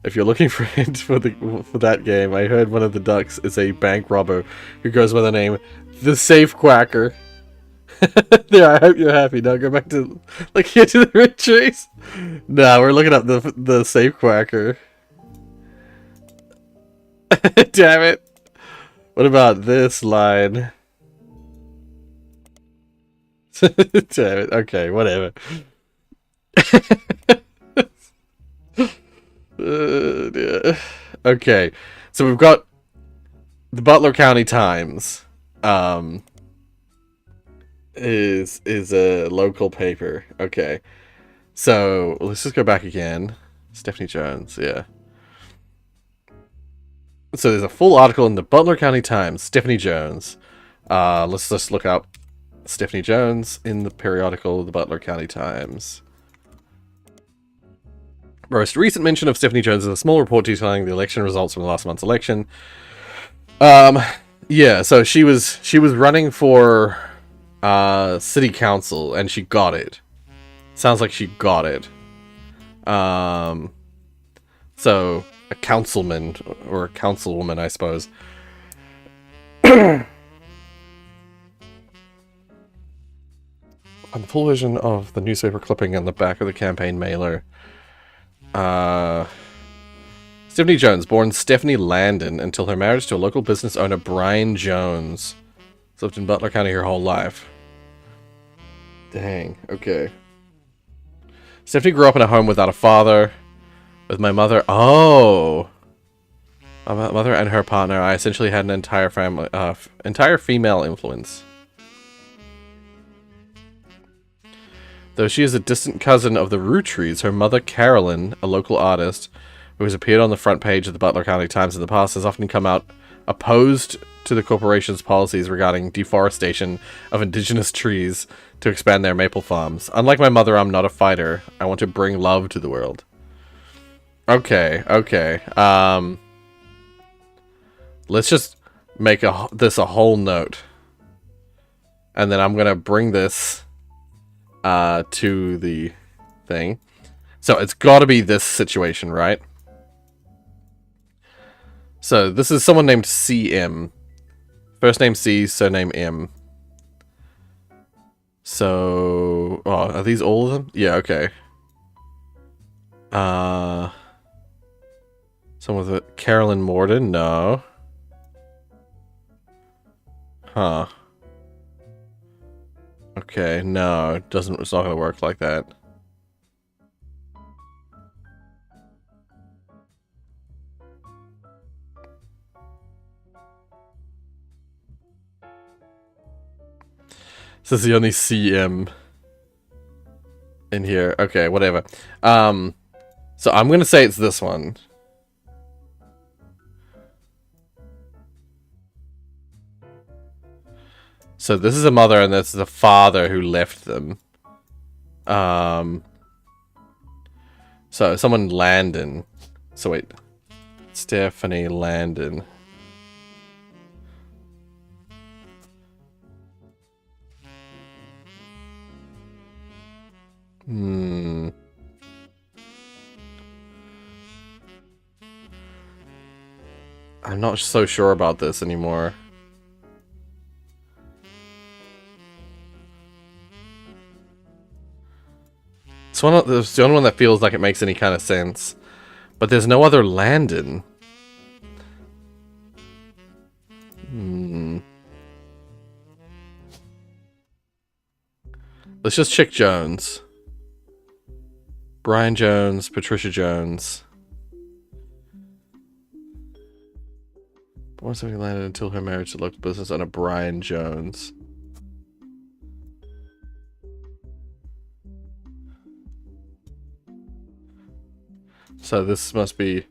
If you're looking for a hint for that game, I heard one of the ducks is a bank robber who goes by the name the Safe Quacker. There, I hope you're happy. Now go back to here to the Roottrees. Nah, we're looking up the Safe Quacker. Damn it! What about this line? Damn it! Okay, whatever. Dear. Okay, so we've got the Butler County Times. Is a local paper. Okay, so let's just go back again. Stephanie Jones, yeah. So there's a full article in the Butler County Times. Stephanie Jones. Let's just look up Stephanie Jones in the periodical The Butler County Times. Most recent mention of Stephanie Jones is a small report detailing the election results from last month's election. Yeah, so she was running for city council and she got it. Sounds like she got it. So a councilman or a councilwoman, I suppose. On the full version of the newspaper clipping on the back of the campaign mailer. Stephanie Jones, born Stephanie Landon, until her marriage to a local business owner, Brian Jones. Lived in Butler County her whole life. Dang, okay. Stephanie grew up in a home without a father. With my mother, my mother and her partner, I essentially had an entire family, entire female influence. Though she is a distant cousin of the Roottrees, her mother, Carolyn, a local artist, who has appeared on the front page of the Butler County Times in the past, has often come out opposed to the corporation's policies regarding deforestation of indigenous trees to expand their maple farms. Unlike my mother, I'm not a fighter. I want to bring love to the world. Okay. Let's just make this a whole note. And then I'm going to bring this to the thing. So it's got to be this situation, right? So this is someone named CM. First name C, surname M. So, are these all of them? Yeah, okay. Someone with a Carolyn Morden? No. Huh. Okay, no, it's not gonna work like that. This is the only CM in here. Okay, whatever. So I'm gonna say it's this one. So this is a mother and this is a father who left them. So someone Landon. So wait. Stephanie Landon. I'm not so sure about this anymore. It's the only one that feels like it makes any kind of sense. But there's no other Landon. Let's just check Jones. Brian Jones, Patricia Jones. Born Stephanie Landon until her marriage to local business owner Brian Jones. So this must be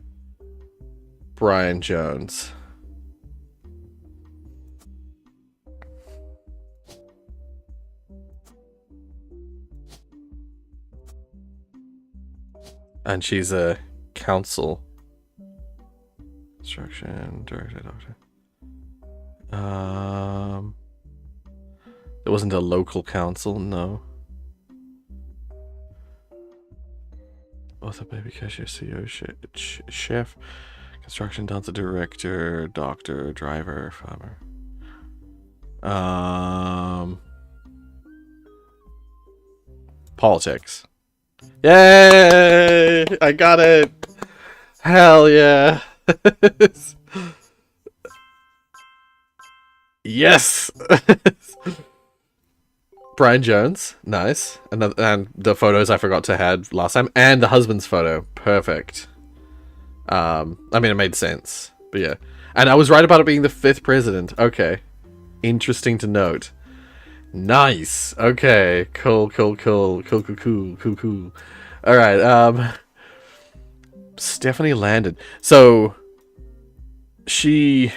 Brian Jones. And she's a counsel. Instruction, director, doctor. It wasn't a local council, no. Author, baby cashier, CEO, chef, construction dancer, director, doctor, driver, farmer. Politics. Yay! I got it! Hell yeah! Yes! Brian Jones, nice. And the photos I forgot to add last time, and the husband's photo, perfect. I mean, it made sense, but yeah. And I was right about it being the 5th president. Okay, interesting to note. Nice. Okay, cool. All right. Stephanie Landon. So she.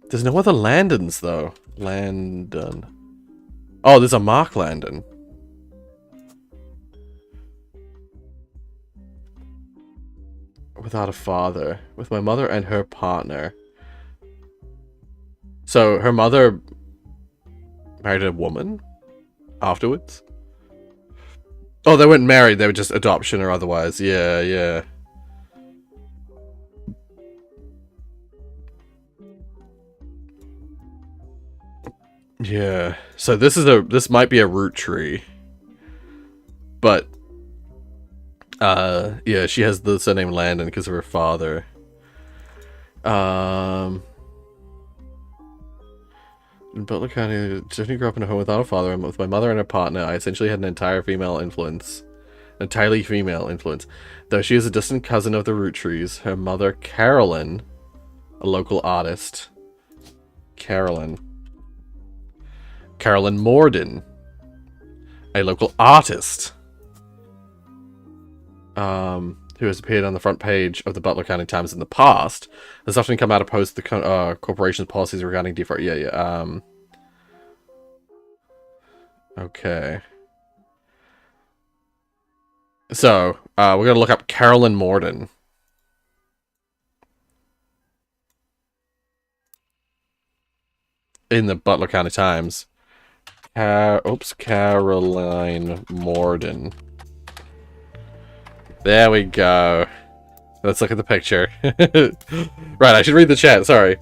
There's no other Landons though. Landon. Oh, there's a Mark Landon. Without a father. With my mother and her partner. So her mother married a woman afterwards? Oh, they weren't married, they were just adoption or otherwise. Yeah, yeah. Yeah. So this might be a root tree. But yeah, she has the surname Landon because of her father. In Butler County, Stephanie grew up in a home without a father, and with my mother and her partner, I essentially had an entirely female influence. Though she is a distant cousin of the Roottrees, her mother, Carolyn, a local artist. Carolyn Morden, a local artist, who has appeared on the front page of the Butler County Times in the past, has often come out opposed to the corporation's policies regarding default. Yeah. Okay. So, we're gonna look up Carolyn Morden. In the Butler County Times. Caroline Morden. There we go. Let's look at the picture. Right, I should read the chat, sorry.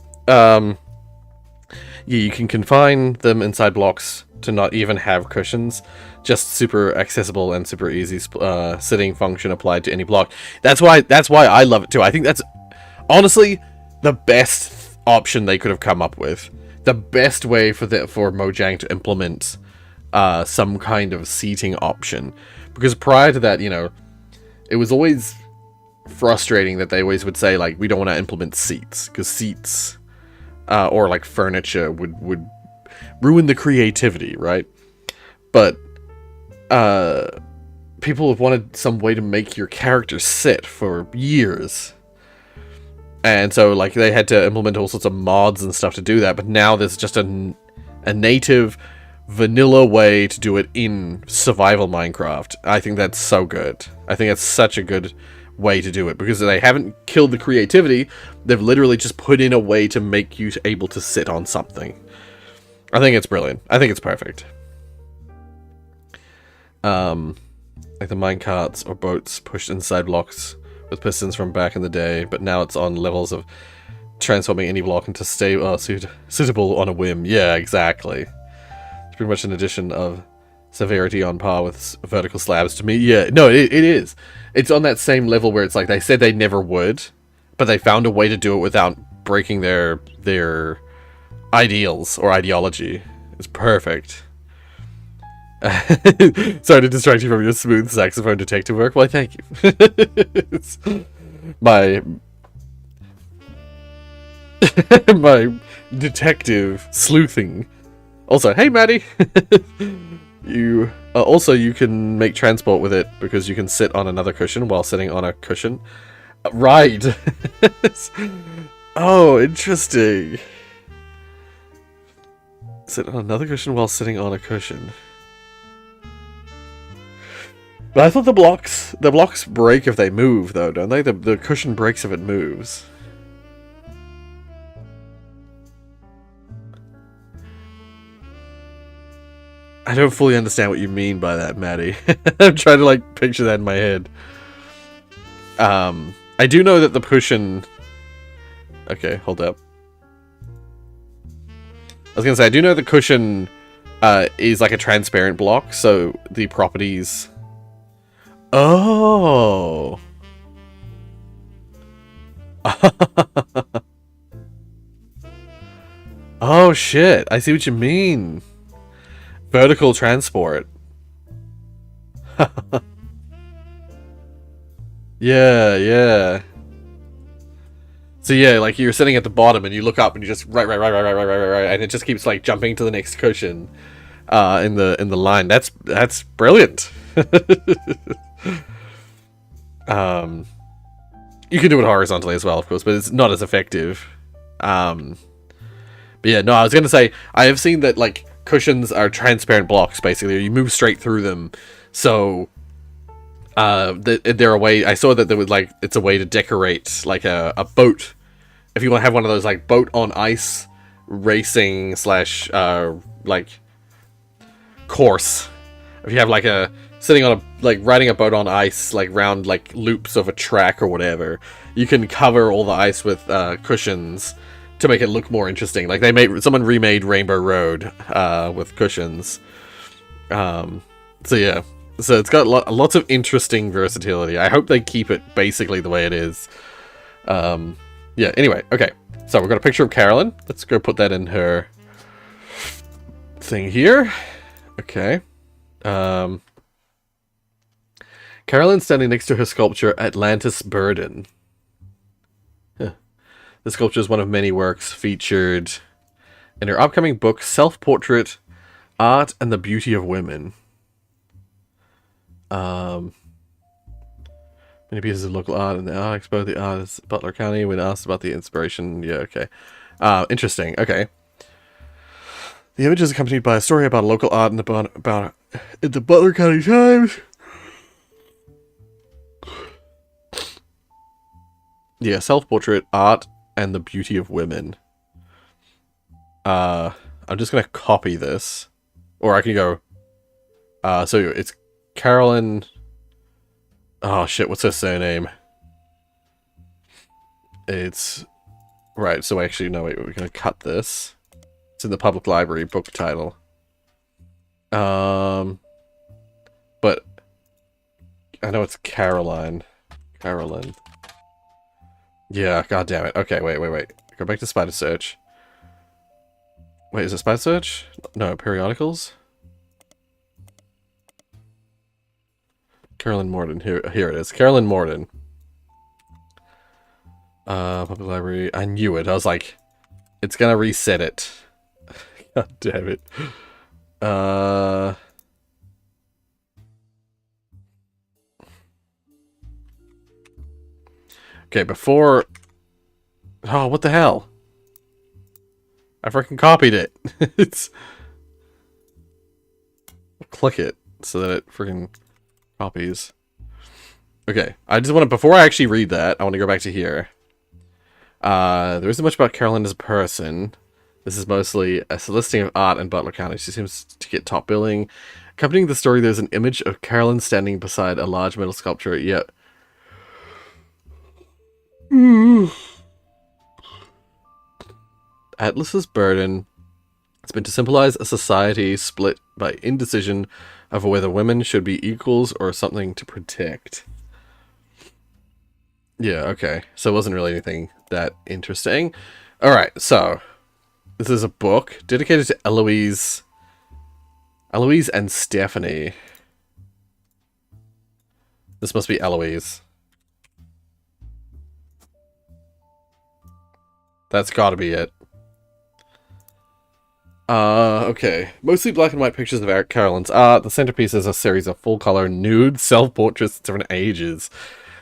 yeah, you can confine them inside blocks to not even have cushions. Just super accessible and super easy sitting function applied to any block. That's why I love it too. I think that's honestly the best option they could have come up with. The best way for Mojang to implement some kind of seating option. Because prior to that, you know, it was always frustrating that they always would say, like, we don't want to implement seats. Because seats, or like furniture, would ruin the creativity, right? But people have wanted some way to make your character sit for years. And so, like, they had to implement all sorts of mods and stuff to do that. But now there's just a native vanilla way to do it in survival Minecraft. I think that's so good. I think it's such a good way to do it, because they haven't killed the creativity. They've literally just put in a way to make you able to sit on something. I think it's brilliant. I think it's perfect. Like the minecarts or boats pushed inside blocks with pistons from back in the day, but now it's on levels of transforming any block into suitable on a whim. Yeah, exactly. It's pretty much an addition of severity on par with vertical slabs to me. Yeah, no, it is. It's on that same level where it's like they said they never would, but they found a way to do it without breaking their ideals or ideology. It's perfect. Sorry to distract you from your smooth saxophone detective work. Why, thank you. It's my detective sleuthing. Also, hey Maddie. You you can make transport with it because you can sit on another cushion while sitting on a cushion. Right. Oh, interesting. Sit on another cushion while sitting on a cushion. But I thought the blocks break if they move, though, don't they? The cushion breaks if it moves. I don't fully understand what you mean by that, Maddie. I'm trying to, like, picture that in my head. I do know that the cushion... Okay, hold up. I was gonna say, I do know the cushion is like a transparent block, so the properties... Oh! Oh shit, I see what you mean. Vertical transport. Yeah. So yeah, like you're sitting at the bottom and you look up and you just right, and it just keeps like jumping to the next cushion in the line. That's brilliant. You can do it horizontally as well, of course, but it's not as effective. But yeah, no, I was gonna say I have seen that like cushions are transparent blocks. Basically, you move straight through them. So they're a way. I saw that there was like it's a way to decorate like a boat. If you want to have one of those like boat on ice racing slash like course. If you have like a sitting on a like riding a boat on ice like round like loops of a track or whatever, you can cover all the ice with cushions to make it look more interesting. Like someone remade Rainbow Road with cushions. So yeah. So it's got lots of interesting versatility. I hope they keep it basically the way it is. Yeah, anyway, okay. So we've got a picture of Carolyn. Let's go put that in her thing here. Okay. Carolyn's standing next to her sculpture, Atlantis Burden. Huh. The sculpture is one of many works featured in her upcoming book, Self-Portrait, Art and the Beauty of Women. Many pieces of local art and the art expo the artist at Butler County when asked about the inspiration. Yeah, okay. Interesting. Okay. The image is accompanied by a story about local art and about in the Butler County Times. Yeah, self-portrait, art, and the beauty of women. I'm just gonna copy this. Or I can go... so it's Carolyn... Oh shit, what's her surname? It's... Right, so actually, no, wait, we're gonna cut this. It's in the public library book title. But I know it's Caroline. Carolyn. Yeah, god damn it. Okay, wait. Go back to Spider Search. Wait, is it Spider Search? No, periodicals? Carolyn Morden. Here it is. Carolyn Morden. Public library. I knew it. I was like, it's gonna reset it. God damn it. Okay, before... Oh, what the hell? I freaking copied it. It's... Click it so that it freaking copies. Okay, I just want to... Before I actually read that, I want to go back to here. There isn't much about Carolyn as a person. This is mostly a listing of art in Butler County. She seems to get top billing. Accompanying the story, there's an image of Carolyn standing beside a large metal sculpture, yet... Atlas's burden has been to symbolize a society split by indecision over whether women should be equals or something to protect. Yeah, okay. So it wasn't really anything that interesting. Alright, so... This is a book dedicated to Eloise and Stephanie. This must be Eloise. That's gotta be it. Okay. Mostly black and white pictures of Carolyn's art. The centerpiece is a series of full-color nude self-portraits of different ages,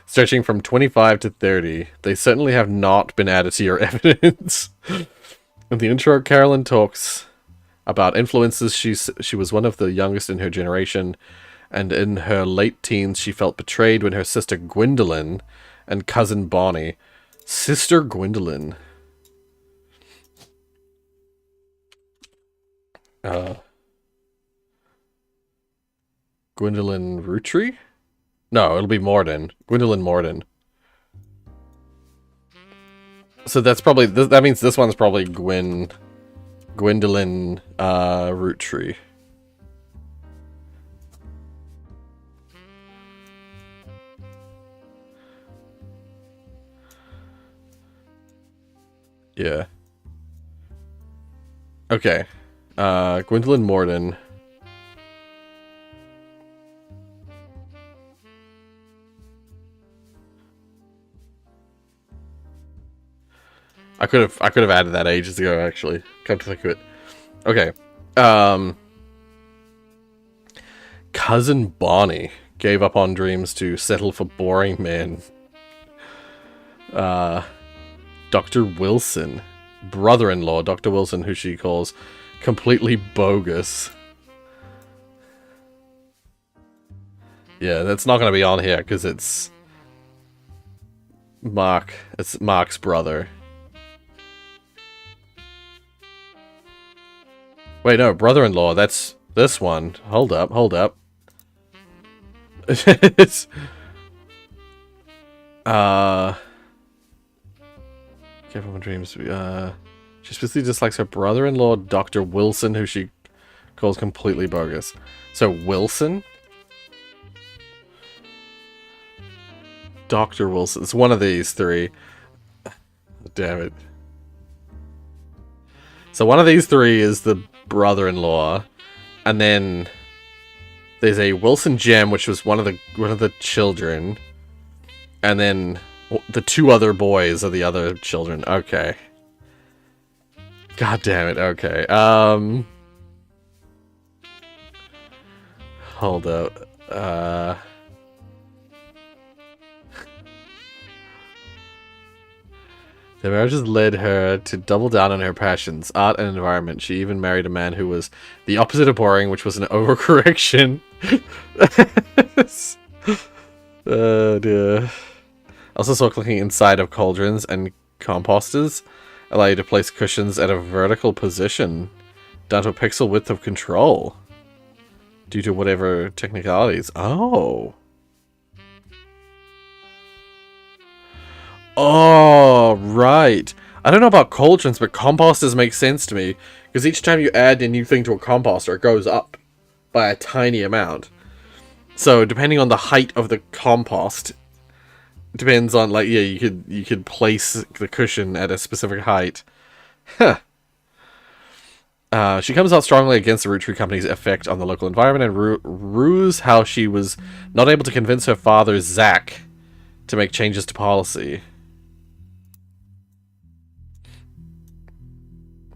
stretching from 25 to 30. They certainly have not been added to your evidence. In the intro, Carolyn talks about influences. She was one of the youngest in her generation, and in her late teens, she felt betrayed when her sister Gwendolyn and cousin Bonnie... Sister Gwendolyn... Gwendolyn Roottrees? No, it'll be Morden. Gwendolyn Morden. So that's probably... that means this one's probably Gwendolyn Roottrees. Yeah. Okay. Gwendolyn Morden. I could have added that ages ago, actually. Come to think of it. Okay. Cousin Bonnie gave up on dreams to settle for boring men. Dr. Wilson. Brother-in-law, Dr. Wilson, who she calls completely bogus. Yeah, that's not going to be on here, because it's Mark. It's Mark's brother. Wait, no, brother-in-law, that's this one. Hold up. It's... Careful with dreams. She specifically dislikes her brother-in-law, Dr. Wilson, who she calls completely bogus. So, Wilson? Dr. Wilson. It's one of these three. Damn it. So one of these three is the brother-in-law, and then there's a Wilson gem, which was one of the children, and then the two other boys are the other children. Okay. God damn it. Okay. Hold up. The marriages led her to double down on her passions, art and environment. She even married a man who was the opposite of boring, which was an overcorrection. Oh dear. Also saw clicking inside of cauldrons and composters allow you to place cushions at a vertical position down to a pixel width of control due to whatever technicalities. Oh. Oh, right. I don't know about cauldrons, but composters make sense to me. Because each time you add a new thing to a composter, it goes up by a tiny amount. So, depending on the height of the compost, depends on, like, yeah, you could place the cushion at a specific height. Huh. She comes out strongly against the Roottrees company's effect on the local environment and rues how she was not able to convince her father, Zach, to make changes to policy.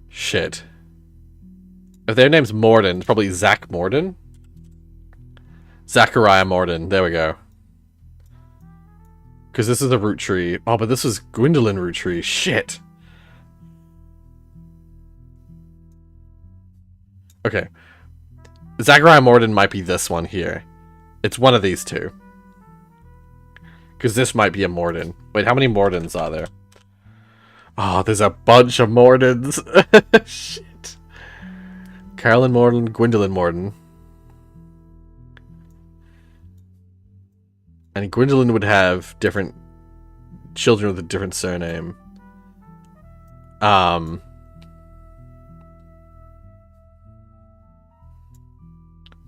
Shit. If their name's Morden, it's probably Zach Morden? Zachariah Morden. There we go. Because this is the Roottree. Oh, but this is Gwendolyn Roottrees. Shit. Okay. Zachariah Morden might be this one here. It's one of these two. Because this might be a Morden. Wait, how many Mordens are there? Oh, there's a bunch of Mordens. Shit. Carolyn Morden, Gwendolyn Morden. And Gwendolyn would have different children with a different surname.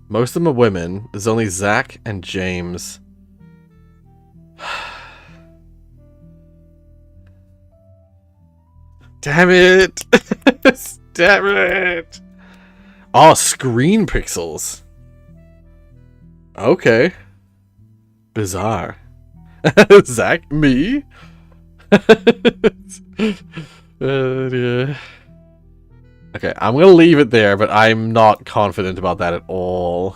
Most of them are women. There's only Zach and James. Damn it! Damn it! Oh, screen pixels. Okay. Bizarre. Zach? Me? Yeah. Okay, I'm gonna leave it there, but I'm not confident about that at all.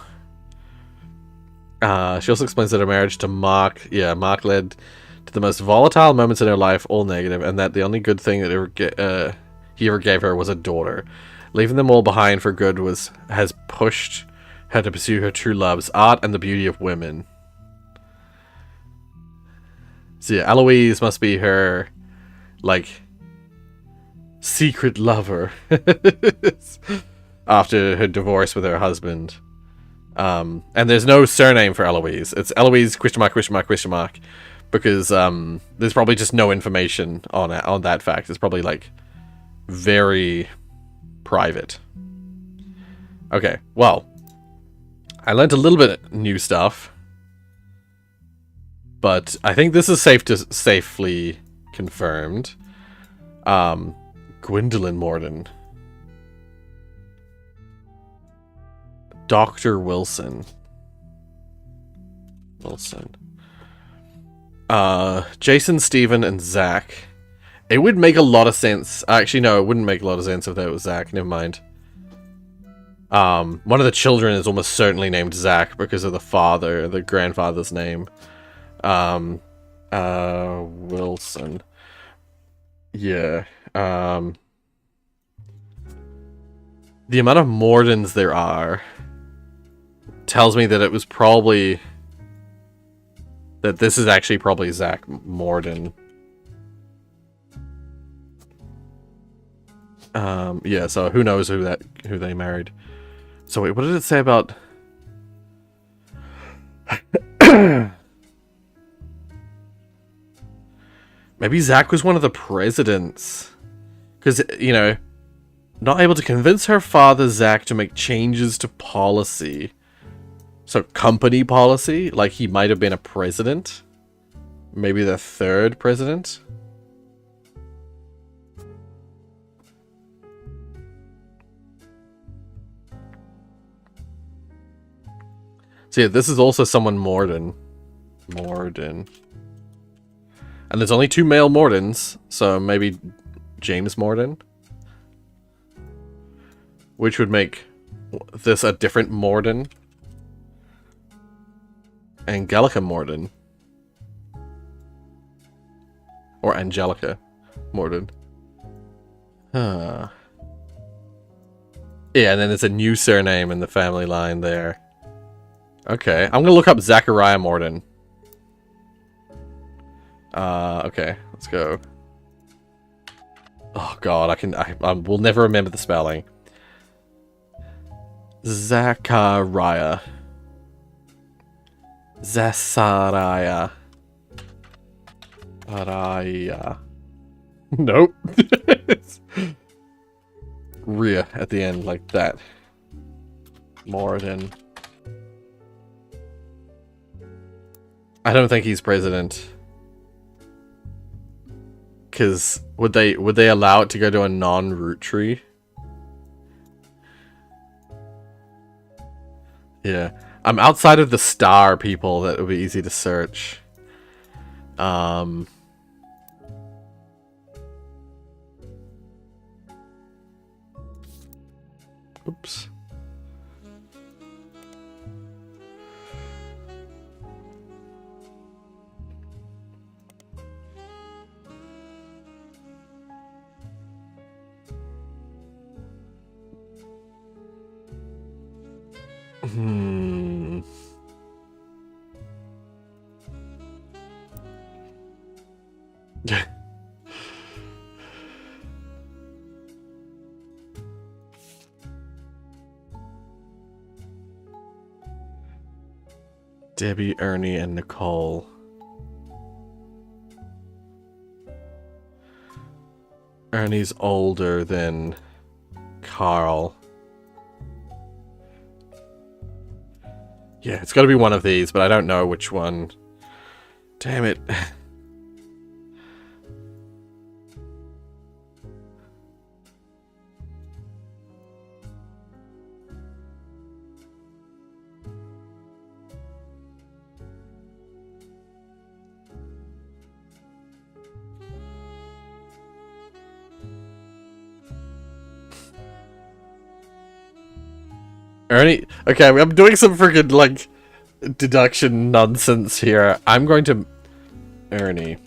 She also explains that her marriage to Mark, Mark led to the most volatile moments in her life, all negative, and that the only good thing that he ever gave her was a daughter. Leaving them all behind for good has pushed her to pursue her true loves, art and the beauty of women. So yeah, Eloise must be her, like, secret lover after her divorce with her husband. And there's no surname for Eloise. It's Eloise ? Because there's probably just no information on that fact. It's probably like very private. Okay, well, I learned a little bit of new stuff, but I think this is safely confirmed. Gwendolyn Morden. Dr. Wilson. Jason, Steven, and Zach. It would make a lot of sense. Actually, no, it wouldn't make a lot of sense if that was Zach. Never mind. One of the children is almost certainly named Zach because of the grandfather's name. Wilson. Yeah. The amount of Mordens there are tells me that it was probably... that this is actually probably Zach Morden. Yeah, so who knows who they married. So wait, what did it say about... Maybe Zach was one of the presidents. Because, you know, not able to convince her father, Zach, to make changes to policy. So, company policy? Like, he might have been a president? Maybe the third president? So yeah, this is also someone Morden. And there's only 2 male Mordens, so maybe James Morden? Which would make this a different Morden. Angelica Morden. Or Angelica Morden. Huh. Yeah, and then there's a new surname in the family line there. Okay, I'm gonna look up Zachariah Morden. Okay, let's go. Oh god, I will never remember the spelling. Zachariah. Zasariah. Araya. Nope. Rhea at the end, like that. More than... I don't think he's president. Because would they allow it to go to a non-root tree? Yeah. I'm outside of the star people that would be easy to search. Oops. Hmm. Debbie, Ernie, and Nicole. Ernie's older than Carl. Yeah, it's got to be one of these, but I don't know which one. Damn it. Ernie, okay, I'm doing some freaking, like, deduction nonsense here. I'm going to... Ernie.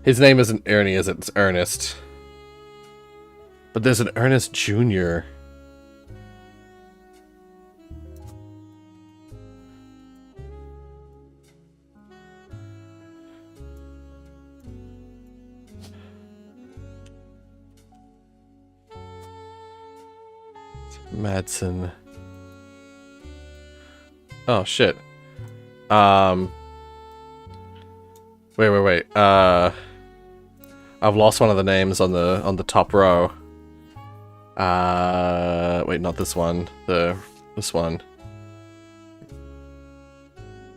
His name isn't Ernie, is it? It's Ernest. But there's an Ernest Jr. Madsen. Oh shit. Wait. I've lost one of the names on the top row. Wait, not this one. This one.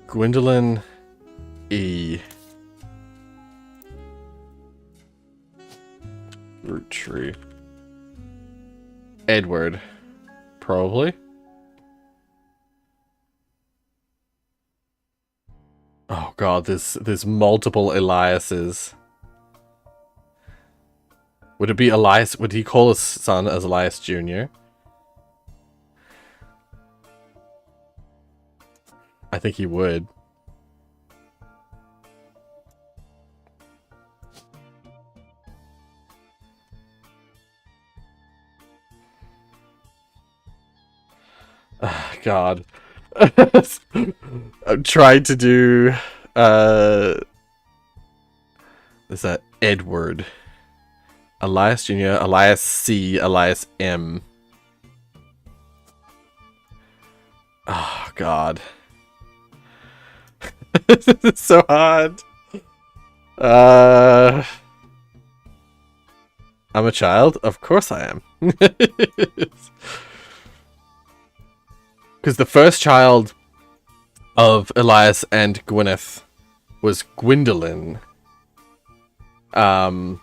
Gwendolyn E. Root tree. Edward. Probably. Oh god, there's multiple Eliases. Would it be Elias? Would he call his son as Elias Jr.? I think he would. God. I'm trying to do is that Edward? Elias Jr., Elias C, Elias M. Oh god. This is so hard. I'm a child? Of course I am. Because the first child of Elias and Gwyneth was Gwendolyn. Well,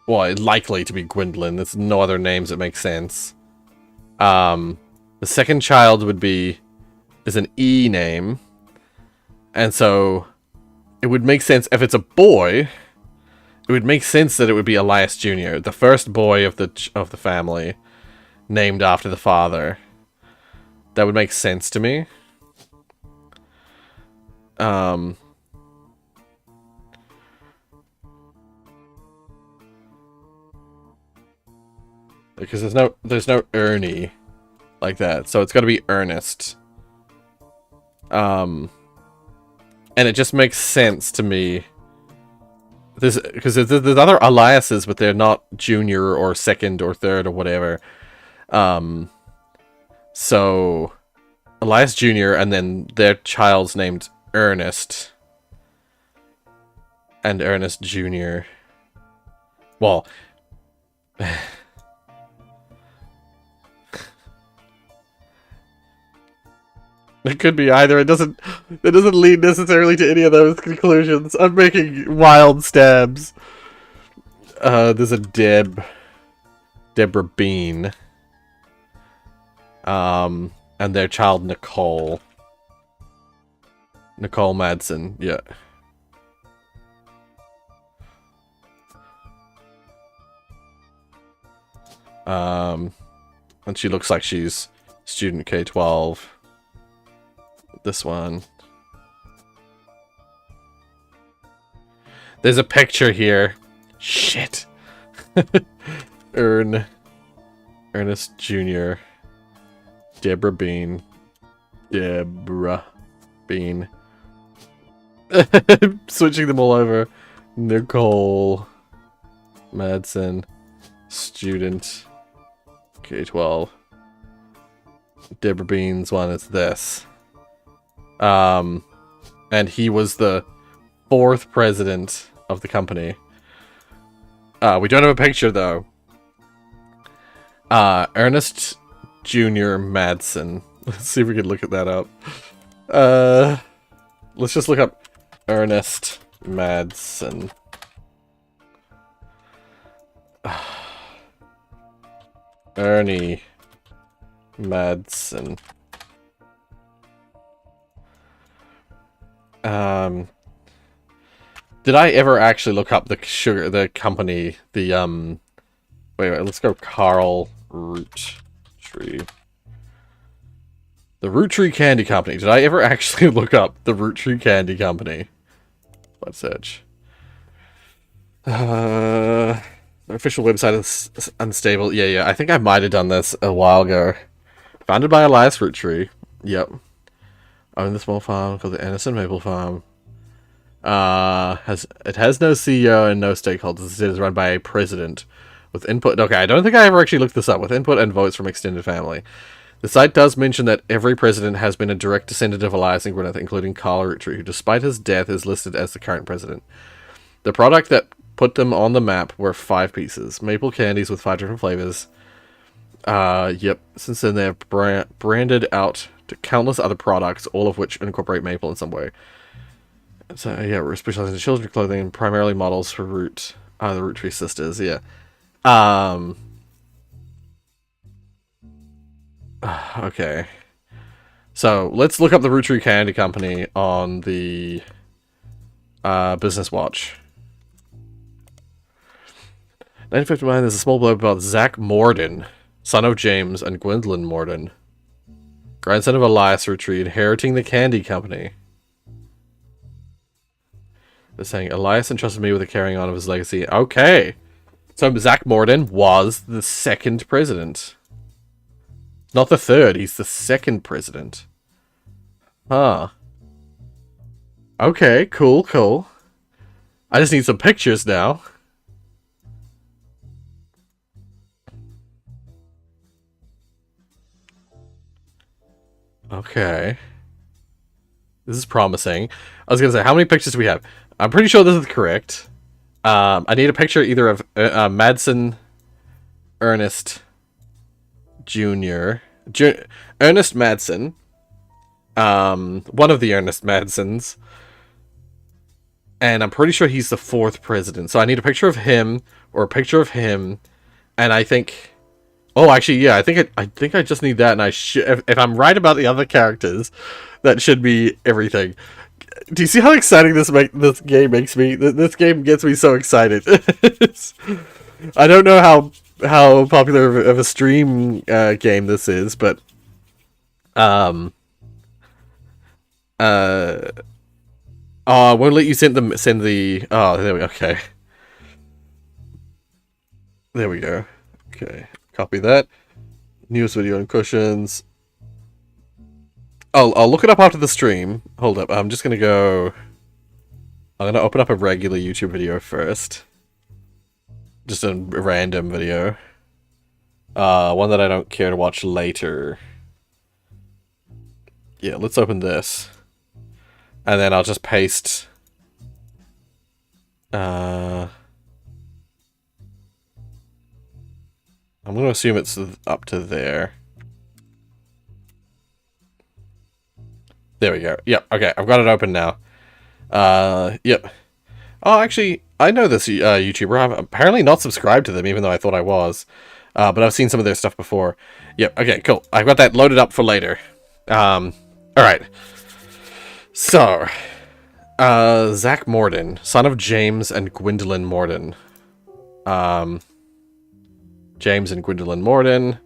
likely to be Gwendolyn. There's no other names that make sense. The second child is an E name. And so it would make sense if it's a boy. It would make sense that it would be Elias Jr., the first boy of the family, named after the father. That would make sense to me. Because there's no Ernie like that, so it's got to be Ernest. And it just makes sense to me. Because there's other Eliases, but they're not junior or second or third or whatever. So Elias Jr. and then their child's named Ernest. and Ernest Jr. Well, it could be either. It doesn't lead necessarily to any of those conclusions. I'm making wild stabs. There's a Deborah Bean. And their child Nicole Madsen, yeah. And she looks like she's student K-12. This one. There's a picture here. Shit. Ernest Jr. Deborah Bean. Switching them all over. Nicole Madsen. Student K-12. Deborah Bean's one is this. And he was the 4th president of the company. We don't have a picture though. Ernest Jr. Madsen. Let's see if we can look at that up. Let's just look up Ernest Madsen. Ernie Madsen. Did I ever actually look up the company, wait, let's go Carl Roottree. The Roottrees Candy Company. Did I ever actually look up the Roottrees Candy Company? Let's search. The official website is unstable. Yeah, I think I might have done this a while ago. Founded by Elias Roottree. Yep. Owned the small farm called the Anderson Maple Farm. It has no CEO and no stakeholders. It is run by a president with input. Okay, I don't think I ever actually looked this up. With input and votes from extended family. The site does mention that every president has been a direct descendant of Elias and Gwyneth, including Carl Roottree, who despite his death is listed as the current president. The product that put them on the map were 5 pieces. Maple candies with 5 different flavors. Yep. Since then they've branded out to countless other products, all of which incorporate maple in some way. So yeah, we're specializing in children's clothing and primarily models for the Roottrees sisters, yeah. Okay. So let's look up the Roottrees Candy Company on the Business Watch. 1959, there's a small blurb about Zach Morden, son of James and Gwendolyn Morden, grandson of Elias Roottree, inheriting the candy company. They're saying, Elias entrusted me with the carrying on of his legacy. Okay. So Zach Morden was the 2nd president. Not the 3rd, he's the 2nd president. Huh. Okay, cool. I just need some pictures now. Okay. This is promising. I was gonna say, how many pictures do we have? I'm pretty sure this is correct. I need a picture either of Madsen Ernest Jr. Ernest Madsen. One of the Ernest Madsens. And I'm pretty sure he's the 4th president. So I need a picture of him, or a picture of him, and I think... Oh, actually, yeah, I think I just need that, and I should... If I'm right about the other characters, that should be everything. Do you see how exciting this game makes me? This game gets me so excited. I don't know how popular of a stream game this is, but oh, I won't let you send the oh, there we go. Okay. There we go. Okay. Copy that. Newest video on cushions. I'll look it up after the stream. Hold up. I'm just gonna go. I'm gonna open up a regular YouTube video first. Just a random video. One that I don't care to watch later. Yeah, let's open this. And then I'll just paste I'm going to assume it's up to there. There we go. Yep, okay, I've got it open now. Yep. Oh, actually, I know this YouTuber. I'm apparently not subscribed to them, even though I thought I was. But I've seen some of their stuff before. Yep, okay, cool. I've got that loaded up for later. Alright. So, Zach Morden, son of James and Gwendolyn Morden. James and Gwendolyn Morden.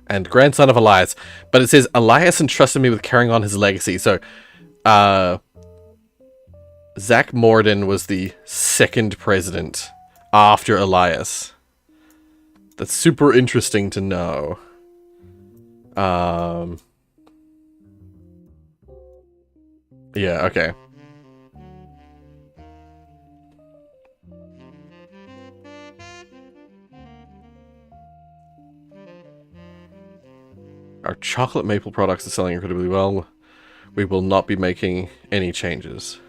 And grandson of Elias. But it says, Elias entrusted me with carrying on his legacy. So, Zach Morden was the second president after Elias. That's super interesting to know. Yeah, okay. Our chocolate maple products are selling incredibly well. We will not be making any changes.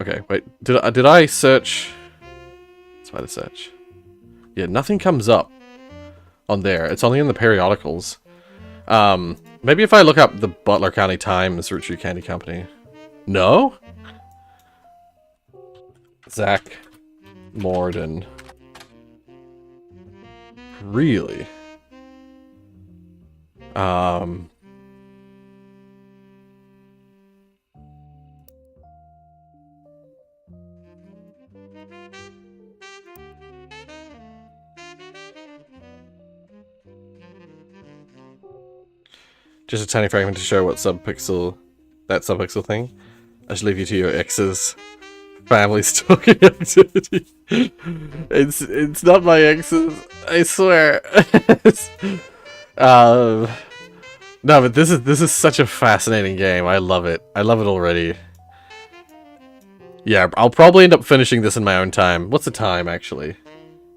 Okay, wait. Did I search? Let's try to search. Yeah, nothing comes up on there. It's only in the periodicals. Maybe if I look up the Butler County Times Roottrees Candy Company. No? Zach Morden. Really? Just a tiny fragment to show what that subpixel thing. I should leave you to your ex's family stalking activity. It's not my ex's, I swear. No, but this is such a fascinating game. I love it. I love it already. Yeah, I'll probably end up finishing this in my own time. What's the time, actually?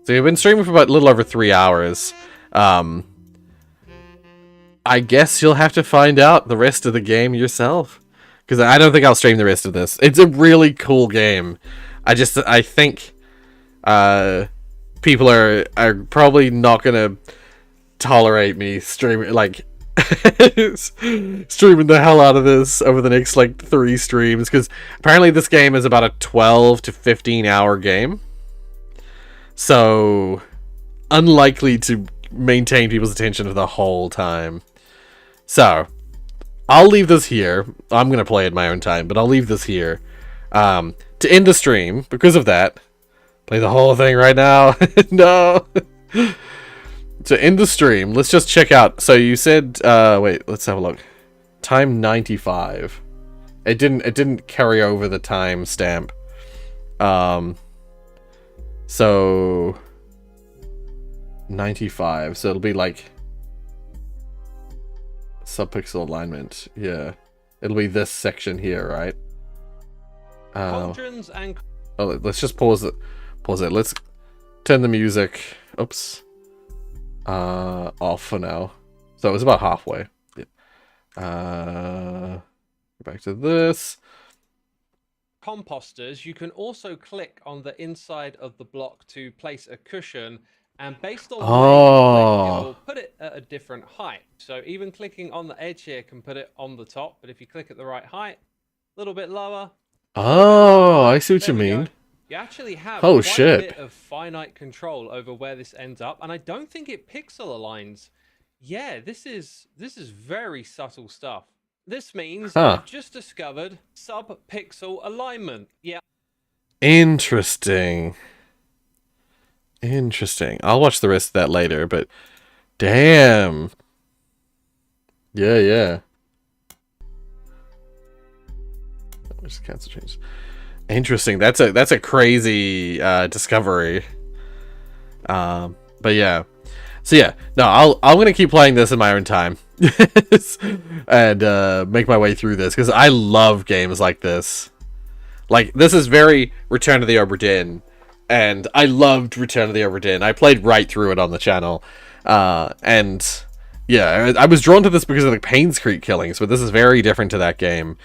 So we've been streaming for about a little over 3 hours. I guess you'll have to find out the rest of the game yourself. Because I don't think I'll stream the rest of this. It's a really cool game. I think people are probably not gonna tolerate me streaming, like, streaming the hell out of this over the next, like, 3 streams. Because apparently this game is about a 12 to 15 hour game. So, unlikely to maintain people's attention for the whole time. So, I'll leave this here. I'm going to play it my own time, but I'll leave this here. To end the stream, because of that, play the whole thing right now. No. To end the stream, let's just check out. So you said, wait, let's have a look. Time 95. It didn't carry over the time stamp. So 95. So it'll be like subpixel alignment. Yeah, it'll be this section here, right? Cauldrons and oh, let's just pause it. Let's turn the music. Oops. Off for now. So it's about halfway. Yeah. Go back to this. composters, you can also click on the inside of the block to place a cushion, and based on where you click, it will put it at a different height. So even clicking on the edge here can put it on the top, but if you click at the right height, a little bit lower. Oh, I see what you mean. You actually have quite a bit of finite control over where this ends up, and I don't think it pixel aligns. Yeah, this is very subtle stuff. This means I've just discovered sub-pixel alignment. Yeah. Interesting. I'll watch the rest of that later, but damn. Yeah. Just cancel change. Interesting. That's a crazy discovery. But yeah. So yeah, no, I'm gonna keep playing this in my own time, and make my way through this because I love games like this. Like this is very Return to the Obra Dinn, and I loved Return to the Obra Dinn. I played right through it on the channel, and yeah, I was drawn to this because of the Painscreek killings, but this is very different to that game.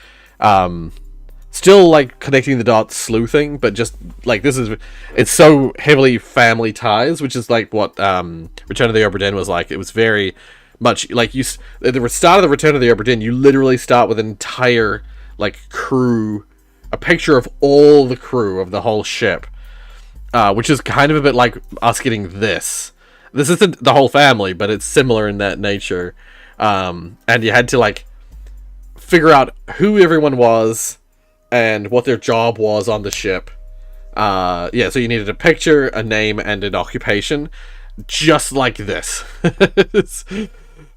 Still like connecting the dots sleuthing, but just like it's so heavily family ties, which is like what Return of the Obra Dinn was like. It was very much like at the start of the Return of the Obra Dinn, you literally start with an entire like crew, a picture of all the crew of the whole ship, which is kind of a bit like us getting this. This isn't the whole family, but it's similar in that nature. And you had to like figure out who everyone was and what their job was on the ship. Yeah, so you needed a picture, a name, and an occupation, just like this.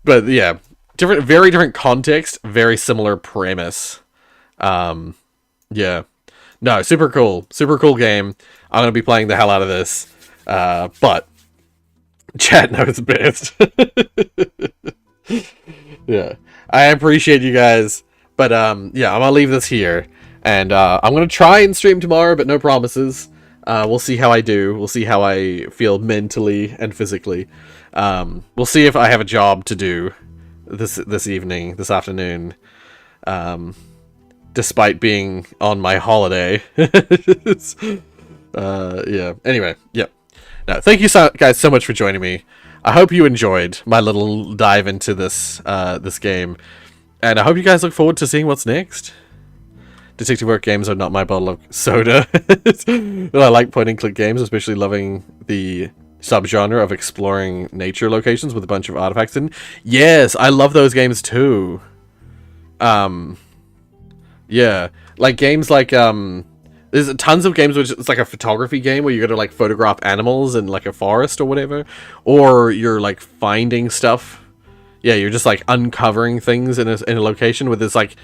But yeah, very different context, very similar premise. Yeah, no, super cool game. I'm gonna be playing the hell out of this, but chat knows best. Yeah, I appreciate you guys, but yeah, I'm gonna leave this here. And I'm going to try and stream tomorrow, but no promises. We'll see how I do. We'll see how I feel mentally and physically. We'll see if I have a job to do this afternoon. Despite being on my holiday. Yeah. Anyway, yeah. No, thank you guys so much for joining me. I hope you enjoyed my little dive into this game. And I hope you guys look forward to seeing what's next. Detective work games are not my bottle of soda. I like point-and-click games, especially loving the subgenre of exploring nature locations with a bunch of artifacts in. Yes, I love those games too. Yeah, like games like there's tons of games which it's like a photography game where you got to like photograph animals in like a forest or whatever, or you're like finding stuff. Yeah, you're just like uncovering things in a location with this like.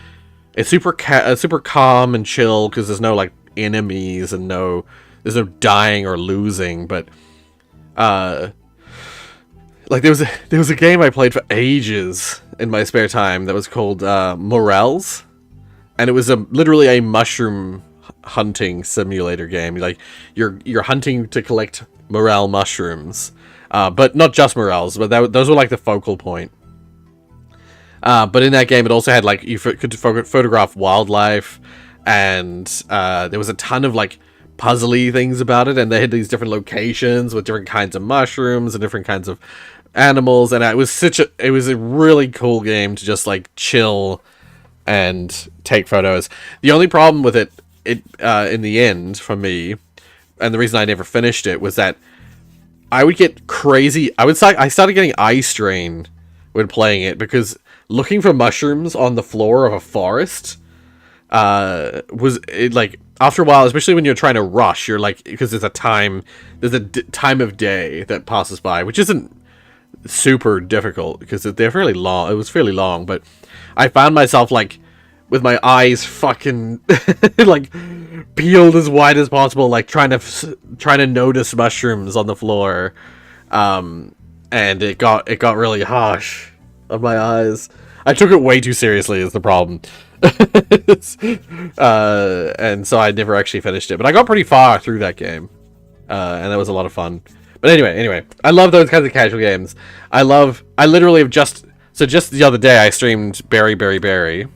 It's super calm and chill because there's no like enemies and there's no dying or losing. But like there was a game I played for ages in my spare time that was called Morels, and it was literally a mushroom hunting simulator game. Like you're hunting to collect morel mushrooms, but not just morels, but those were like the focal point. But in that game, it also had, like, you could photograph wildlife, and there was a ton of, like, puzzly things about it, and they had these different locations with different kinds of mushrooms and different kinds of animals, and it was a really cool game to just, like, chill and take photos. The only problem with it in the end, for me, and the reason I never finished it, was that I would get crazy. I started getting eye strain when playing it, because looking for mushrooms on the floor of a forest like after a while, especially when you're trying to rush, you're like, because there's a time of day that passes by, which isn't super difficult because they're fairly long. It was fairly long, but I found myself like with my eyes fucking like peeled as wide as possible, like trying to notice mushrooms on the floor, and it got really harsh on my eyes. I took it way too seriously is the problem. And so I never actually finished it, but I got pretty far through that game, and that was a lot of fun. But anyway, I love those kinds of casual games. I literally have just the other day I streamed Berry.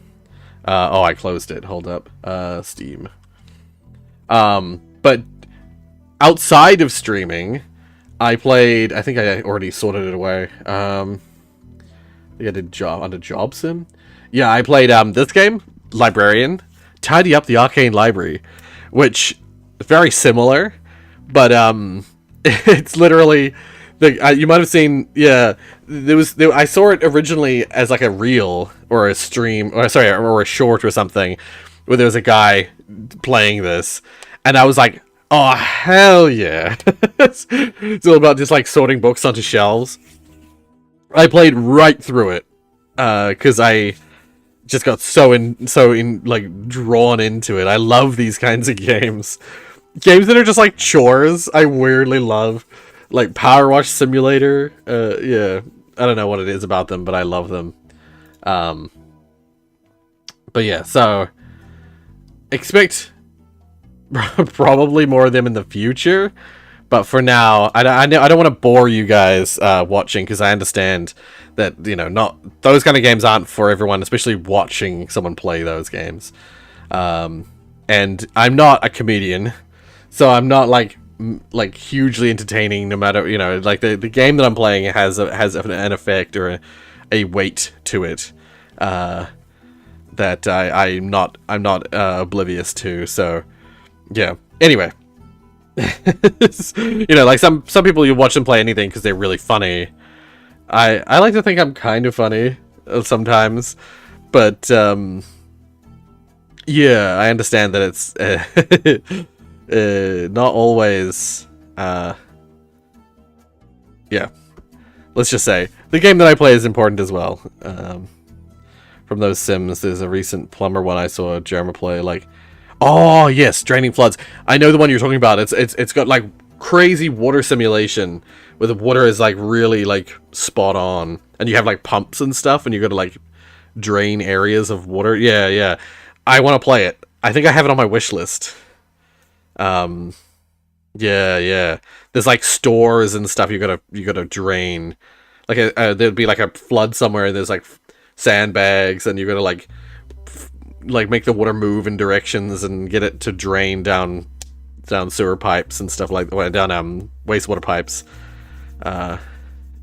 Oh, I closed it. Hold up. Steam. But outside of streaming, I played, I think I already sorted it away. I think I did under Job Sim. Yeah, I played this game, Librarian, Tidy Up the Arcane Library, which is very similar, but it's literally you might have seen. Yeah, I saw it originally as like a reel or a stream, or sorry, or a short or something, where there was a guy playing this, and I was like, oh hell yeah! It's all about just like sorting books onto shelves. I played right through it because I just got so like drawn into it. I love these kinds of games that are just like chores. I weirdly love, like Power Wash Simulator. Yeah, I don't know what it is about them, but I love them. But yeah, so expect probably more of them in the future, But for now, I don't want to bore you guys watching, because I understand that, you know, not those kind of games aren't for everyone, especially watching someone play those games. And I'm not a comedian, so I'm not like hugely entertaining. No matter, you know, like the game that I'm playing has an effect or a weight to it that I'm not oblivious to. So yeah. Anyway. You know, like some people, you watch them play anything because they're really funny. I like to think I'm kind of funny sometimes, but yeah, I understand that it's not always. Yeah, let's just say the game that I play is important as well. From those Sims, there's a recent plumber one I saw Jeremy play. Like, oh yes, Draining Floods. I know the one you're talking about. It's got like crazy water simulation where the water is like really like spot on, and you have like pumps and stuff, and you got to like drain areas of water. Yeah. I want to play it. I think I have it on my wish list. Yeah. There's like stores and stuff you gotta drain. Like there'd be like a flood somewhere, and there's like sandbags, and you gotta like make the water move in directions and get it to drain down sewer pipes and stuff like that, down wastewater pipes.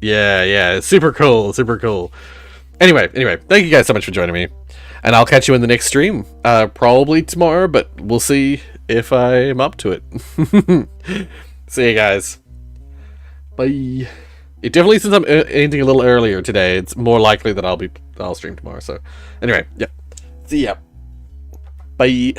Yeah, super cool. Anyway, thank you guys so much for joining me, and I'll catch you in the next stream, probably tomorrow, but we'll see if I'm up to it. See you guys. Bye. It definitely, since I'm ending a little earlier today, it's more likely that I'll stream tomorrow. So anyway, yeah. See ya. Bye.